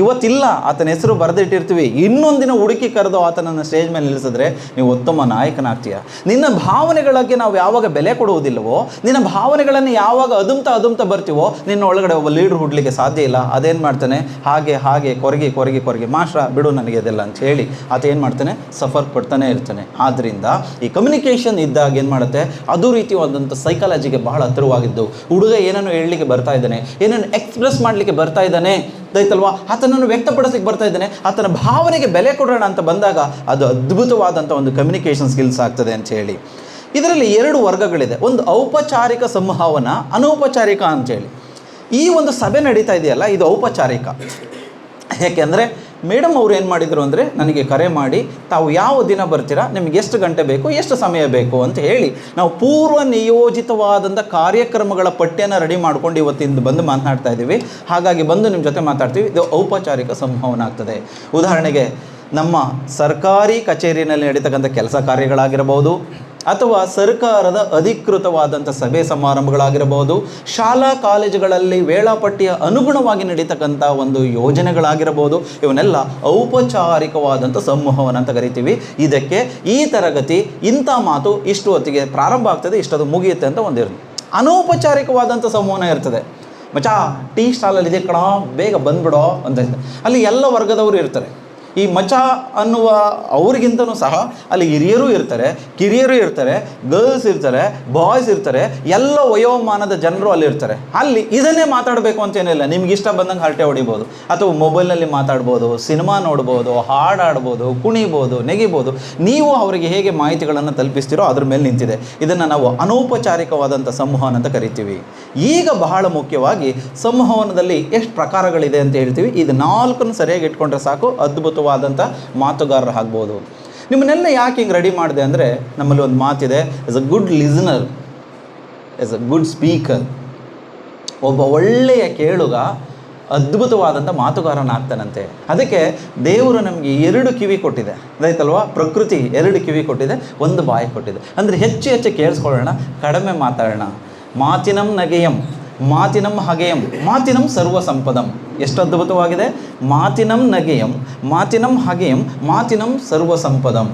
ಇವತ್ತಿಲ್ಲ, ಆತನ ಹೆಸರು ಬರೆದಿಟ್ಟಿರ್ತೀವಿ, ಇನ್ನೊಂದಿನ ಹುಡುಕಿ ಕರೆದು ಆತನನ್ನು ಸ್ಟೇಜ್ ಮೇಲೆ ನಿಲ್ಲಿಸಿದ್ರೆ ನೀವು ಉತ್ತಮ ನಾಯಕನಾಗ್ತೀಯ. ನಿನ್ನ ಭಾವನೆಗಳಿಗೆ ನಾವು ಯಾವಾಗ ಬೆಲೆ ಕೊಡುವುದಿಲ್ಲವೋ, ನಿನ್ನ ಭಾವನೆಗಳನ್ನು ಯಾವಾಗ ಅದುಮ್ತಾ ಬರ್ತೀವೋ, ನಿನ್ನ ಒಳಗಡೆ ಒಬ್ಬ ಲೀಡ್ರ್ ಹುಡ್ಲಿಕ್ಕೆ ಸಾಧ್ಯ ಇಲ್ಲ. ಅದೇನು ಮಾಡ್ತಾನೆ, ಹಾಗೆ ಕೊರಗಿ ಮಾಸ್ಟ್ರ ಬಿಡು ನನಗೆ ಅದೆಲ್ಲ ಅಂತ ಹೇಳಿ ಆತ ಏನು ಮಾಡ್ತಾನೆ, ಸಫರ್ ಪಡ್ತಾನೆ ಇರ್ತಾನೆ. ಆದ್ದರಿಂದ ಈ ಕಮ್ಯುನಿಕೇಷನ್ ಇದ್ದಾಗ ಏನು ಮಾಡುತ್ತೆ, ಅದು ರೀತಿಯಾದಂಥ ಸೈಕಾಲಜಿಗೆ ಬಹಳ ಹತ್ತಿರವಾಗಿದ್ದು, ಹುಡುಗ ಏನನ್ನು ಹೇಳಲಿಕ್ಕೆ ಬರ್ತಾ ಇದ್ದಾನೆ, ಏನನ್ನು ಎಕ್ಸ್ಪ್ರೆಸ್ ಮಾಡಲಿಕ್ಕೆ ಬರ್ತಾ ಇದ್ದಾನೆ ಅದೈತಲ್ವಾ, ಆತನನ್ನು ವ್ಯಕ್ತಪಡಿಸಲಿಕ್ಕೆ ಬರ್ತಾ ಇದ್ದಾನೆ, ಆತನ ಭಾವನೆಗೆ ಬೆಲೆ ಕೊಡೋಣ ಅಂತ ಬಂದಾಗ ಅದು ಅದ್ಭುತವಾದಂಥ ಒಂದು ಕಮ್ಯುನಿಕೇಷನ್ ಸ್ಕಿಲ್ಸ್ ಆಗ್ತದೆ ಅಂತ ಹೇಳಿ. ಇದರಲ್ಲಿ 2 ವರ್ಗಗಳಿದೆ. ಒಂದು ಔಪಚಾರಿಕ ಸಂವಹನ, ಅನೌಪಚಾರಿಕ ಅಂತೇಳಿ. ಈ ಒಂದು ಸಭೆ ನಡೀತಾ ಇದೆಯಲ್ಲ, ಇದು ಔಪಚಾರಿಕ. ಯಾಕೆಂದರೆ ಮೇಡಮ್ ಅವ್ರು ಏನು ಮಾಡಿದರು ಅಂದರೆ, ನನಗೆ ಕರೆ ಮಾಡಿ ತಾವು ಯಾವ ದಿನ ಬರ್ತೀರಾ, ನಿಮಗೆ ಎಷ್ಟು ಗಂಟೆ ಬೇಕು, ಎಷ್ಟು ಸಮಯ ಬೇಕು ಅಂತ ಹೇಳಿ ನಾವು ಪೂರ್ವ ನಿಯೋಜಿತವಾದಂಥ ಕಾರ್ಯಕ್ರಮಗಳ ಪಟ್ಟಿಯನ್ನು ರೆಡಿ ಮಾಡ್ಕೊಂಡು ಇವತ್ತಿಂದ ಬಂದು ಮಾತನಾಡ್ತಾ ಇದ್ದೀವಿ. ಹಾಗಾಗಿ ಬಂದು ನಿಮ್ಮ ಜೊತೆ ಮಾತಾಡ್ತೀವಿ. ಇದು ಔಪಚಾರಿಕ ಸಂವಹನ ಆಗ್ತದೆ. ಉದಾಹರಣೆಗೆ ನಮ್ಮ ಸರ್ಕಾರಿ ಕಚೇರಿಯಲ್ಲಿ ನಡೀತಕ್ಕಂಥ ಕೆಲಸ ಕಾರ್ಯಗಳಾಗಿರಬಹುದು, ಅಥವಾ ಸರ್ಕಾರದ ಅಧಿಕೃತವಾದಂಥ ಸಭೆ ಸಮಾರಂಭಗಳಾಗಿರಬಹುದು, ಶಾಲಾ ಕಾಲೇಜುಗಳಲ್ಲಿ ವೇಳಾಪಟ್ಟಿಯ ಅನುಗುಣವಾಗಿ ನಡೀತಕ್ಕಂಥ ಒಂದು ಯೋಜನೆಗಳಾಗಿರಬಹುದು. ಇವನ್ನೆಲ್ಲ ಔಪಚಾರಿಕವಾದಂಥ ಸಂವಹನ ಅಂತ ಕರಿತೀವಿ. ಇದಕ್ಕೆ ಈ ತರಗತಿ, ಇಂಥ ಮಾತು ಇಷ್ಟು ಹೊತ್ತಿಗೆ ಪ್ರಾರಂಭ ಆಗ್ತದೆ, ಇಷ್ಟದು ಮುಗಿಯುತ್ತೆ ಅಂತ ಒಂದಿರುತ್ತೆ. ಅನೌಪಚಾರಿಕವಾದಂಥ ಸಂವಹನ ಇರ್ತದೆ. ಮಚಾ ಟೀ ಸ್ಟಾಲಲ್ಲಿ ಇದೆ ಕಣ, ಬೇಗ ಬಂದ್ಬಿಡೋ ಅಂತ. ಅಲ್ಲಿ ಎಲ್ಲ ವರ್ಗದವರು ಇರ್ತಾರೆ. ಈ ಮಚ ಅನ್ನುವ ಅವ್ರಿಗಿಂತನೂ ಸಹ ಅಲ್ಲಿ ಹಿರಿಯರು ಇರ್ತಾರೆ, ಕಿರಿಯರು ಇರ್ತಾರೆ, ಗರ್ಲ್ಸ್ ಇರ್ತಾರೆ, ಬಾಯ್ಸ್ ಇರ್ತಾರೆ, ಎಲ್ಲ ವಯೋಮಾನದ ಜನರು ಅಲ್ಲಿ ಇರ್ತಾರೆ. ಅಲ್ಲಿ ಇದನ್ನೇ ಮಾತಾಡಬೇಕು ಅಂತೇನಿಲ್ಲ, ನಿಮ್ಗೆ ಇಷ್ಟ ಬಂದಂಗೆ ಹರಟೆ ಹೊಡಿಬೋದು, ಅಥವಾ ಮೊಬೈಲ್ನಲ್ಲಿ ಮಾತಾಡ್ಬೋದು, ಸಿನಿಮಾ ನೋಡ್ಬೋದು, ಹಾಡಾಡ್ಬೋದು, ಕುಣಿಬೋದು, ನೆಗಿಬೋದು. ನೀವು ಅವರಿಗೆ ಹೇಗೆ ಮಾಹಿತಿಗಳನ್ನು ತಲುಪಿಸ್ತೀರೋ ಅದ್ರ ಮೇಲೆ ನಿಂತಿದೆ. ಇದನ್ನು ನಾವು ಅನೌಪಚಾರಿಕವಾದಂಥ ಸಂವಹನ ಅಂತ ಕರಿತೀವಿ. ಈಗ ಬಹಳ ಮುಖ್ಯವಾಗಿ ಸಂವಹನದಲ್ಲಿ ಎಷ್ಟು ಪ್ರಕಾರಗಳಿದೆ ಅಂತ ಹೇಳ್ತೀವಿ. ಇದು 4 ಸರಿಯಾಗಿ ಇಟ್ಕೊಂಡ್ರೆ ಸಾಕು, ಅದ್ಭುತವಾದಂಥ ಮಾತುಗಾರರು ಆಗ್ಬೋದು. ನಿಮ್ಮನ್ನೆಲ್ಲ ಯಾಕೆ ಹಿಂಗೆ ರೆಡಿ ಮಾಡಿದೆ ಅಂದರೆ, ನಮ್ಮಲ್ಲಿ ಒಂದು ಮಾತಿದೆ, as a good listener as a good speaker. ಒಬ್ಬ ಒಳ್ಳೆಯ ಕೇಳುಗ ಅದ್ಭುತವಾದಂಥ ಮಾತುಗಾರನಾಗ್ತಾನಂತೆ. ಅದಕ್ಕೆ ದೇವರು ನಮಗೆ 2 ಕಿವಿ ಕೊಟ್ಟಿದೆ, ಅದಾಯ್ತಲ್ವಾ. ಪ್ರಕೃತಿ 2 ಕಿವಿ ಕೊಟ್ಟಿದೆ, 1 ಬಾಯಿ ಕೊಟ್ಟಿದೆ. ಅಂದರೆ ಹೆಚ್ಚು ಕೇಳಿಸ್ಕೊಳ್ಳೋಣ, ಕಡಿಮೆ ಮಾತಾಡೋಣ. ಮಾತಿನಂ ನಗೆಯಂ ಮಾತಿನಂ ಹಗೆಯಂ ಮಾತಿನಂ ಸರ್ವ ಸಂಪದಂ. ಎಷ್ಟು ಅದ್ಭುತವಾಗಿದೆ. ಮಾತಿನಂ ನಗೆಯಂ ಮಾತಿನಂ ಹಗೆಯಂ ಮಾತಿನಂ ಸರ್ವ ಸಂಪದಂ.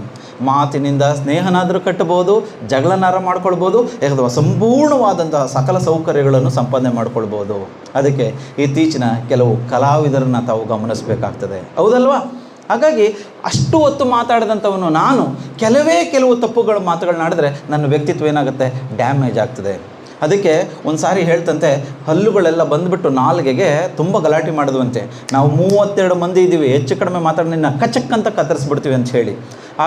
ಮಾತಿನಿಂದ ಸ್ನೇಹನಾದರೂ ಕಟ್ಟಬೋದು, ಜಗಳನಾರ ಮಾಡ್ಕೊಳ್ಬೋದು, ಅಥವಾ ಸಂಪೂರ್ಣವಾದಂತಹ ಸಕಲ ಸೌಕರ್ಯಗಳನ್ನು ಸಂಪಾದನೆ ಮಾಡ್ಕೊಳ್ಬೋದು. ಅದಕ್ಕೆ ಇತ್ತೀಚಿನ ಕೆಲವು ಕಲಾವಿದರನ್ನು ತಾವು ಗಮನಿಸಬೇಕಾಗ್ತದೆ, ಹೌದಲ್ವಾ? ಹಾಗಾಗಿ ಅಷ್ಟು ಹೊತ್ತು ಮಾತಾಡಿದಂಥವನು ನಾನು ಕೆಲವು ತಪ್ಪುಗಳ ಮಾತುಗಳನ್ನಾಡಿದ್ರೆ ನನ್ನ ವ್ಯಕ್ತಿತ್ವ ಏನಾಗುತ್ತೆ, ಡ್ಯಾಮೇಜ್ ಆಗ್ತದೆ. ಅದಕ್ಕೆ ಒಂದು ಸಾರಿ ಹೇಳ್ತಂತೆ, ಹಲ್ಲುಗಳೆಲ್ಲ ಬಂದುಬಿಟ್ಟು ನಾಲ್ಗೆಗೆ ತುಂಬ ಗಲಾಟೆ ಮಾಡಿದ್ವಂತೆ. ನಾವು 32 ಮಂದಿ ಇದ್ದೀವಿ, ಹೆಚ್ಚು ಕಡಿಮೆ ಮಾತಾಡಿ ನಿನ್ನ ಕಚಕ್ಕಂತ ಕತ್ತರಿಸ್ಬಿಡ್ತೀವಿ ಅಂತ ಹೇಳಿ.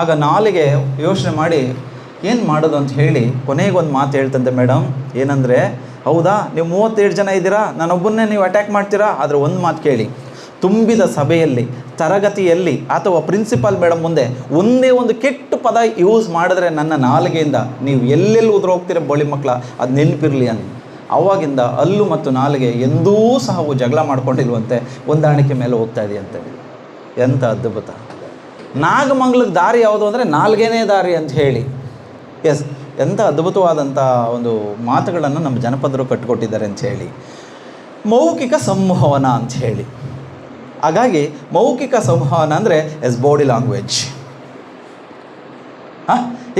ಆಗ ನಾಲಿಗೆ ಯೋಚನೆ ಮಾಡಿ ಏನು ಮಾಡೋದು ಅಂತ ಹೇಳಿ ಕೊನೆಗೊಂದು ಮಾತು ಹೇಳ್ತಂತೆ, ಮೇಡಮ್ ಏನಂದರೆ, ಹೌದಾ ನೀವು 37 ಜನ ಇದ್ದೀರಾ, ನಾನೊಬ್ಬನ್ನೇ ನೀವು ಅಟ್ಯಾಕ್ ಮಾಡ್ತೀರಾ, ಆದರೆ ಒಂದು ಮಾತು ಕೇಳಿ, ತುಂಬಿದ ಸಭೆಯಲ್ಲಿ, ತರಗತಿಯಲ್ಲಿ ಅಥವಾ ಪ್ರಿನ್ಸಿಪಾಲ್ ಮೇಡಮ್ ಮುಂದೆ ಒಂದೇ ಒಂದು ಕೆಟ್ಟ ಪದ ಯೂಸ್ ಮಾಡಿದ್ರೆ ನನ್ನ ನಾಲಿಗೆಯಿಂದ ನೀವು ಎಲ್ಲೆಲ್ಲಿ ಉದುರೋಗ್ತೀರ ಬೋಳಿ ಮಕ್ಕಳ, ಅದು ನೆನಪಿರಲಿ ಅಂತ. ಆವಾಗಿಂದ ಹಲ್ಲು ಮತ್ತು ನಾಲಿಗೆ ಎಂದೂ ಸಹ ಅವು ಜಗಳ ಮಾಡ್ಕೊಂಡಿಲ್ವಂತೆ, ಹೊಂದಾಣಿಕೆ ಮೇಲೆ ಹೋಗ್ತಾ ಇದೆಯಂತೆ. ಎಂಥ ಅದ್ಭುತ. ನಾಗಮಂಗಲಕ್ಕೆ ದಾರಿ ಯಾವುದು ಅಂದರೆ ನಾಲ್ಗೇನೇ ದಾರಿ ಅಂತ ಹೇಳಿ. ಎಸ್, ಎಂಥ ಅದ್ಭುತವಾದಂಥ ಒಂದು ಮಾತುಗಳನ್ನು ನಮ್ಮ ಜನಪದರು ಕಟ್ಟಿಕೊಟ್ಟಿದ್ದಾರೆ ಅಂತ ಹೇಳಿ. ಮೌಖಿಕ ಸಂವಹನ ಅಂತ ಹೇಳಿ. ಹಾಗಾಗಿ ಮೌಖಿಕ ಸಂವಹನ ಅಂದರೆ ಬಾಡಿ ಲ್ಯಾಂಗ್ವೇಜ್.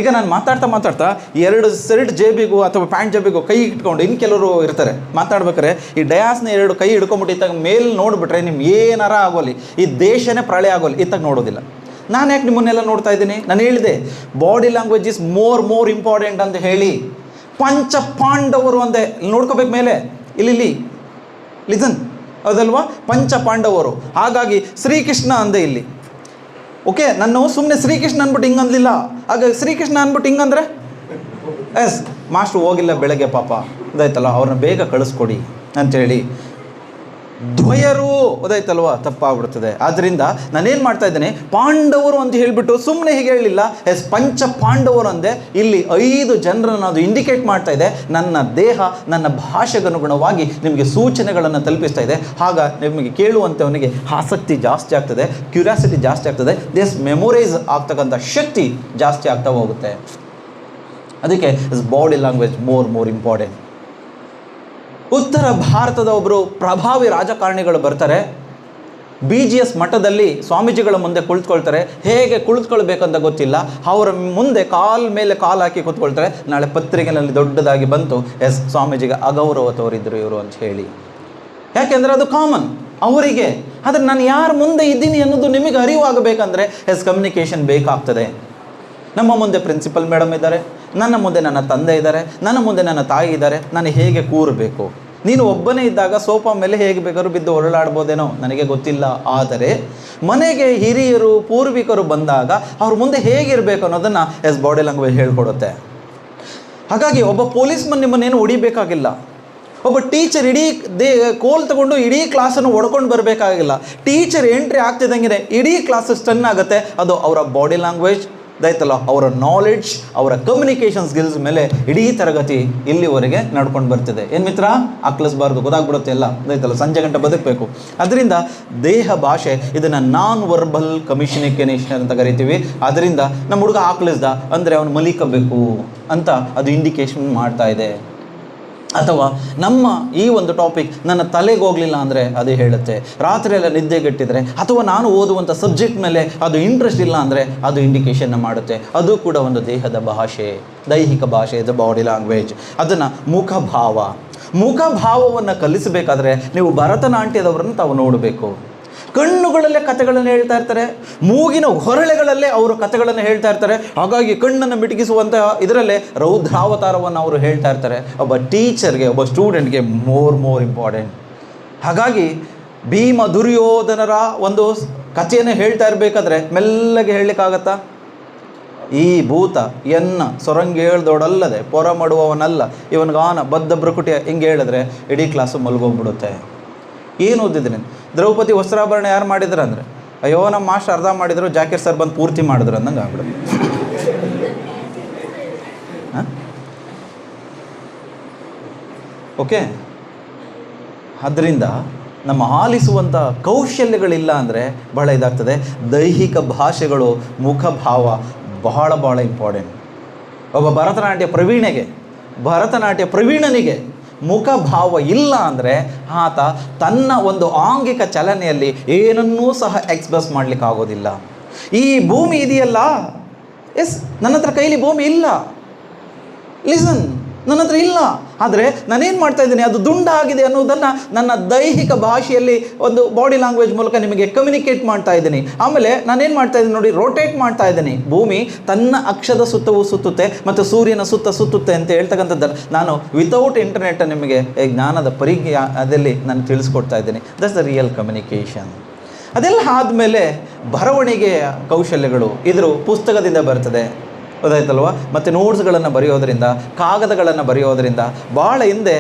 ಈಗ ನಾನು ಮಾತಾಡ್ತಾ ಎರಡು ಶರ್ಟ್ ಜೇಬಿಗೂ ಅಥವಾ ಪ್ಯಾಂಟ್ ಜೇಬಿಗೂ ಕೈ ಇಟ್ಕೊಂಡು, ಇನ್ನು ಕೆಲವರು ಇರ್ತಾರೆ ಮಾತಾಡ್ಬೇಕಾರೆ ಈ ಡಯಾಸ್ನ 2 ಕೈ ಹಿಡ್ಕೊಂಬಿಟ್ಟು ಇತ್ತಾಗ ಮೇಲೆ ನೋಡಿಬಿಟ್ರೆ ನಿಮ್ಗೆ ಏನಾರ ಆಗೋಲಿ, ಈ ದೇಶನೇ ಪ್ರಳಯ ಆಗೋಲಿ, ಇತ್ತಾಗ ನೋಡೋದಿಲ್ಲ. ನಾನು ಯಾಕೆ ನಿಮ್ಮನ್ನೆಲ್ಲ ನೋಡ್ತಾ ಇದ್ದೀನಿ? ನಾನು ಹೇಳಿದೆ body language is more important ಅಂತ ಹೇಳಿ. ಪಂಚ ಪಾಂಡವರು ಅಂದೆ, ನೋಡ್ಕೋಬೇಕು ಮೇಲೆ, ಇಲ್ಲಿ ಲಿಸನ್, ಹೌದಲ್ವಾ? ಪಂಚ ಪಾಂಡವರು. ಹಾಗಾಗಿ ಶ್ರೀಕೃಷ್ಣ ಅಂದೆ ಇಲ್ಲಿ. ಓಕೆ, ನಾನು ಸುಮ್ಮನೆ ಶ್ರೀಕೃಷ್ಣ ಅಂದ್ಬಿಟ್ಟು ಹಿಂಗೆ ಅಂದಿಲ್ಲ. ಹಾಗಾಗಿ ಶ್ರೀಕೃಷ್ಣ ಅಂದ್ಬಿಟ್ಟು ಹಿಂಗಂದ್ರೆ ಎಸ್ ಮಾಸ್ಟ್ರು ಹೋಗಿಲ್ಲ ಬೆಳಗ್ಗೆ ಪಾಪ, ಅದಾಯ್ತಲ್ಲ, ಅವ್ರನ್ನ ಬೇಗ ಕಳಿಸ್ಕೊಡಿ ಅಂಥೇಳಿ ದ್ವಯರು ಅದಾಯ್ತಲ್ವ, ತಪ್ಪಾಗ್ಬಿಡ್ತದೆ. ಆದ್ದರಿಂದ ನಾನೇನು ಮಾಡ್ತಾ ಇದ್ದೇನೆ, ಪಾಂಡವರು ಅಂತ ಹೇಳಿಬಿಟ್ಟು ಸುಮ್ಮನೆ ಹೀಗೆ ಹೇಳಲಿಲ್ಲ, ಎಸ್ ಪಂಚ ಪಾಂಡವರು ಅಂದೆ. ಇಲ್ಲಿ 5 ಜನರನ್ನು ಅದು ಇಂಡಿಕೇಟ್ ಮಾಡ್ತಾ ಇದೆ. ನನ್ನ ದೇಹ ನನ್ನ ಭಾಷೆಗನುಗುಣವಾಗಿ ನಿಮಗೆ ಸೂಚನೆಗಳನ್ನು ತಲುಪಿಸ್ತಾ ಇದೆ. ಆಗ ನಿಮಗೆ ಕೇಳುವಂಥವನಿಗೆ ಆಸಕ್ತಿ ಜಾಸ್ತಿ ಆಗ್ತದೆ, ಕ್ಯೂರಿಯಾಸಿಟಿ ಜಾಸ್ತಿ ಆಗ್ತದೆ, ಮೆಮೊರೈಸ್ ಆಗ್ತಕ್ಕಂಥ ಶಕ್ತಿ ಜಾಸ್ತಿ ಆಗ್ತಾ ಹೋಗುತ್ತೆ. ಅದಕ್ಕೆ ಬಾಡಿ ಲ್ಯಾಂಗ್ವೇಜ್ ಮೋರ್ ಇಂಪಾರ್ಟೆಂಟ್. ಉತ್ತರ ಭಾರತದ ಒಬ್ಬರು ಪ್ರಭಾವಿ ರಾಜಕಾರಣಿಗಳು ಬರ್ತಾರೆ, BGS ಮಠದಲ್ಲಿ ಸ್ವಾಮೀಜಿಗಳ ಮುಂದೆ ಕುಳಿತುಕೊಳ್ತಾರೆ. ಹೇಗೆ ಕುಳಿತುಕೊಳ್ಬೇಕಂತ ಗೊತ್ತಿಲ್ಲ, ಅವರ ಮುಂದೆ ಮೇಲೆ ಕಾಲು ಹಾಕಿ ಕೂತ್ಕೊಳ್ತಾರೆ. ನಾಳೆ ಪತ್ರಿಕೆಯಲ್ಲಿ ದೊಡ್ಡದಾಗಿ ಬಂತು, ಎಸ್ ಸ್ವಾಮೀಜಿಗೆ ಅಗೌರವ ತೋರಿದ್ರು ಇವರು ಅಂತ ಹೇಳಿ. ಯಾಕೆಂದರೆ ಅದು ಕಾಮನ್ ಅವರಿಗೆ. ಆದರೆ ನಾನು ಯಾರ ಮುಂದೆ ಇದ್ದೀನಿ ಅನ್ನೋದು ನಿಮಗೆ ಅರಿವಾಗಬೇಕಂದ್ರೆ ಎಸ್ ಕಮ್ಯುನಿಕೇಷನ್ ಬೇಕಾಗ್ತದೆ. ನಮ್ಮ ಮುಂದೆ ಪ್ರಿನ್ಸಿಪಲ್ ಮೇಡಮ್ ಇದ್ದಾರೆ, ನನ್ನ ಮುಂದೆ ನನ್ನ ತಂದೆ ಇದ್ದಾರೆ, ನನ್ನ ಮುಂದೆ ನನ್ನ ತಾಯಿ ಇದ್ದಾರೆ. ನಾನು ಹೇಗೆ ಕೂರಬೇಕು? ನೀನು ಒಬ್ಬನೇ ಇದ್ದಾಗ ಸೋಫಾ ಮೇಲೆ ಹೇಗೆ ಬೇಕಾದ್ರೂ ಬಿದ್ದು ಹೊರಳಾಡ್ಬೋದೇನೋ ನನಗೆ ಗೊತ್ತಿಲ್ಲ. ಆದರೆ ಮನೆಗೆ ಹಿರಿಯರು ಪೂರ್ವಿಕರು ಬಂದಾಗ ಅವ್ರ ಮುಂದೆ ಹೇಗಿರಬೇಕು ಅನ್ನೋದನ್ನು ಬಾಡಿ ಲ್ಯಾಂಗ್ವೇಜ್ ಹೇಳ್ಕೊಡುತ್ತೆ. ಹಾಗಾಗಿ ಒಬ್ಬ ಪೊಲೀಸ್ಮನ್ ನಿಮ್ಮನ್ನೇನು ಹೊಡಿಬೇಕಾಗಿಲ್ಲ. ಒಬ್ಬ ಟೀಚರ್ ಕೋಲ್ ತಗೊಂಡು ಇಡೀ ಕ್ಲಾಸನ್ನು ಹೊಡ್ಕೊಂಡು ಬರಬೇಕಾಗಿಲ್ಲ. ಟೀಚರ್ ಎಂಟ್ರಿ ಆಗ್ತಿದ್ದಂಗೆ ಇಡೀ ಕ್ಲಾಸ್ ಸ್ಟನ್ ಆಗುತ್ತೆ. ಅದು ಅವರ ಬಾಡಿ ಲ್ಯಾಂಗ್ವೇಜ್ ಅದಾಯ್ತಲ್ಲ, ಅವರ ನಾಲೆಡ್ಜ್, ಅವರ ಕಮ್ಯುನಿಕೇಷನ್ ಸ್ಕಿಲ್ಸ್ ಮೇಲೆ ಇಡೀ ತರಗತಿ ಇಲ್ಲಿವರೆಗೆ ನಡ್ಕೊಂಡು ಬರ್ತಿದೆ. ಏನು ಮಿತ್ರ, ಆಕ್ಲಿಸ್ಬಾರ್ದು, ಗೊತ್ತಾಗ್ಬಿಡುತ್ತೆ ಎಲ್ಲ, ಅದಾಯ್ತಲ್ಲ, ಸಂಜೆ ಗಂಟೆ ಬದುಕಬೇಕು. ಅದರಿಂದ ದೇಹ ಭಾಷೆ ಇದನ್ನು ನಾನ್ ವರ್ಬಲ್ ಕಮ್ಯುನಿಕೇಷನ್ ಅಂತ ಕರಿತೀವಿ. ಅದರಿಂದ ನಮ್ಮ ಹುಡುಗ ಆಕ್ಲಿಸ್ದ ಅಂದರೆ ಅವನು ಮಲಿಕಬೇಕು ಅಂತ ಅದು ಇಂಡಿಕೇಶನ್ ಮಾಡ್ತಾ ಇದೆ. ಅಥವಾ ನಮ್ಮ ಈ ಒಂದು ಟಾಪಿಕ್ ನನ್ನ ತಲೆಗೆ ಹೋಗಲಿಲ್ಲ ಅಂದರೆ ಅದು ಹೇಳುತ್ತೆ. ರಾತ್ರಿ ಎಲ್ಲ ನಿದ್ದೆಗೆಟ್ಟಿದ್ರೆ ಅಥವಾ ನಾನು ಓದುವಂಥ ಸಬ್ಜೆಕ್ಟ್ ಮೇಲೆ ಅದು ಇಂಟ್ರೆಸ್ಟ್ ಇಲ್ಲ ಅಂದರೆ ಅದು ಇಂಡಿಕೇಷನ್ನ ಮಾಡುತ್ತೆ. ಅದು ಕೂಡ ಒಂದು ದೇಹದ ಭಾಷೆ, ದೈಹಿಕ ಭಾಷೆ, ದ ಬಾಡಿ ಲ್ಯಾಂಗ್ವೇಜ್. ಅದನ್ನು ಮುಖಭಾವವನ್ನು ಕಲಿಸಬೇಕಾದ್ರೆ ನೀವು ಭರತನಾಟ್ಯದವರನ್ನು ತಾವು ನೋಡಬೇಕು. ಕಣ್ಣುಗಳಲ್ಲೇ ಕಥೆಗಳನ್ನು ಹೇಳ್ತಾ ಇರ್ತಾರೆ, ಮೂಗಿನ ಹೊರಳೆಗಳಲ್ಲೇ ಅವರು ಕಥೆಗಳನ್ನು ಹೇಳ್ತಾ ಇರ್ತಾರೆ. ಹಾಗಾಗಿ ಕಣ್ಣನ್ನು ಮಿಟುಕಿಸುವಂತಹ ಇದರಲ್ಲೇ ರೌದ್ರಾವತಾರವನ್ನು ಅವರು ಹೇಳ್ತಾ ಇರ್ತಾರೆ. ಒಬ್ಬ ಟೀಚರ್ಗೆ, ಒಬ್ಬ ಸ್ಟೂಡೆಂಟ್ಗೆ ಮೋರ್ ಇಂಪಾರ್ಟೆಂಟ್. ಹಾಗಾಗಿ ಭೀಮ ದುರ್ಯೋಧನರ ಒಂದು ಕಥೆಯನ್ನು ಹೇಳ್ತಾ ಇರಬೇಕಾದ್ರೆ ಮೆಲ್ಲಗೆ ಹೇಳಲಿಕ್ಕಾಗತ್ತಾ? ಈ ಭೂತ ಎನ್ನ ಸೊರಂಗಿ ಹೇಳ್ದೋಡಲ್ಲದೆ ಪೊರ ಮಾಡುವವನಲ್ಲ, ಇವನಿಗಾನ ಬದ್ಧ ಬ್ರಕುಟಿಯ ಹಿಂಗೆ ಹೇಳಿದ್ರೆ ಇಡೀ ಕ್ಲಾಸು ಮಲ್ಗೋಗ್ಬಿಡುತ್ತೆ. ಏನು ಓದಿದ್ದೀನಿ? ದ್ರೌಪದಿ ವಸ್ತ್ರಾಭರಣ ಯಾರು ಮಾಡಿದ್ರು ಅಂದರೆ, ಅಯ್ಯೋ ನಮ್ಮ ಮಾಸ್ಟರ್ ಅರ್ಧ ಮಾಡಿದ್ರು, ಜಾಕೀರ್ ಸರ್ ಬಂದು ಪೂರ್ತಿ ಮಾಡಿದ್ರು ಅಂದಂಗೆ ಆಗ್ಬಿಡುತ್ತೆ. ಓಕೆ, ಆದ್ದರಿಂದ ನಮ್ಮ ಆಲಿಸುವಂಥ ಕೌಶಲ್ಯಗಳಿಲ್ಲ ಅಂದರೆ ಬಹಳ ಇದಾಗ್ತದೆ. ದೈಹಿಕ ಭಾಷೆಗಳು, ಮುಖಭಾವ ಬಹಳ ಇಂಪಾರ್ಟೆಂಟ್. ಒಬ್ಬ ಭರತನಾಟ್ಯ ಪ್ರವೀಣನಿಗೆ ಮುಖಭಾವ ಇಲ್ಲ ಅಂದರೆ ಆತ ತನ್ನ ಒಂದು ಆಂಗಿಕ ಚಲನೆಯಲ್ಲಿ ಏನನ್ನೂ ಸಹ ಎಕ್ಸ್ಪ್ರೆಸ್ ಮಾಡಲಿಕ್ಕೆ ಆಗೋದಿಲ್ಲ. ಈ ಭೂಮಿ ಇದೆಯಲ್ಲ, ಎಸ್, ನನ್ನ ಹತ್ರ ಕೈಲಿ ಭೂಮಿ ಇಲ್ಲ, ಲಿಸನ್, ನನ್ನ ಹತ್ರ ಇಲ್ಲ. ಆದರೆ ನಾನೇನು ಮಾಡ್ತಾ ಇದ್ದೀನಿ, ಅದು ದುಂಡಾಗಿದೆ ಅನ್ನೋದನ್ನು ನನ್ನ ದೈಹಿಕ ಭಾಷೆಯಲ್ಲಿ ಒಂದು ಬಾಡಿ ಲ್ಯಾಂಗ್ವೇಜ್ ಮೂಲಕ ನಿಮಗೆ ಕಮ್ಯುನಿಕೇಟ್ ಮಾಡ್ತಾ ಇದ್ದೀನಿ. ಆಮೇಲೆ ನಾನೇನು ಮಾಡ್ತಾ ಇದ್ದೀನಿ ನೋಡಿ, ರೋಟೇಟ್ ಮಾಡ್ತಾ ಇದ್ದೀನಿ. ಭೂಮಿ ತನ್ನ ಅಕ್ಷದ ಸುತ್ತವೂ ಸುತ್ತುತ್ತೆ ಮತ್ತು ಸೂರ್ಯನ ಸುತ್ತುತ್ತೆ ಅಂತ ಹೇಳ್ತಕ್ಕಂಥದ್ದಲ್ಲ. ನಾನು ವಿತೌಟ್ ಇಂಟರ್ನೆಟ್ ನಿಮಗೆ ಜ್ಞಾನದ ಪರಿಜ್ಞಾನದಲ್ಲಿ ನಾನು ತಿಳಿಸ್ಕೊಡ್ತಾ ಇದ್ದೀನಿ. That's the real communication. ಅದೆಲ್ಲ ಆದಮೇಲೆ ಬರವಣಿಗೆಯ ಕೌಶಲ್ಯಗಳು ಇದ್ರ ಪುಸ್ತಕದಿಂದ ಬರ್ತದೆ, ಗೊತ್ತಾಯ್ತಲ್ವ? ಮತ್ತು ನೋಟ್ಸ್ಗಳನ್ನು ಬರೆಯೋದರಿಂದ, ಕಾಗದಗಳನ್ನು ಬರೆಯೋದರಿಂದ. ಭಾಳ ಹಿಂದೆ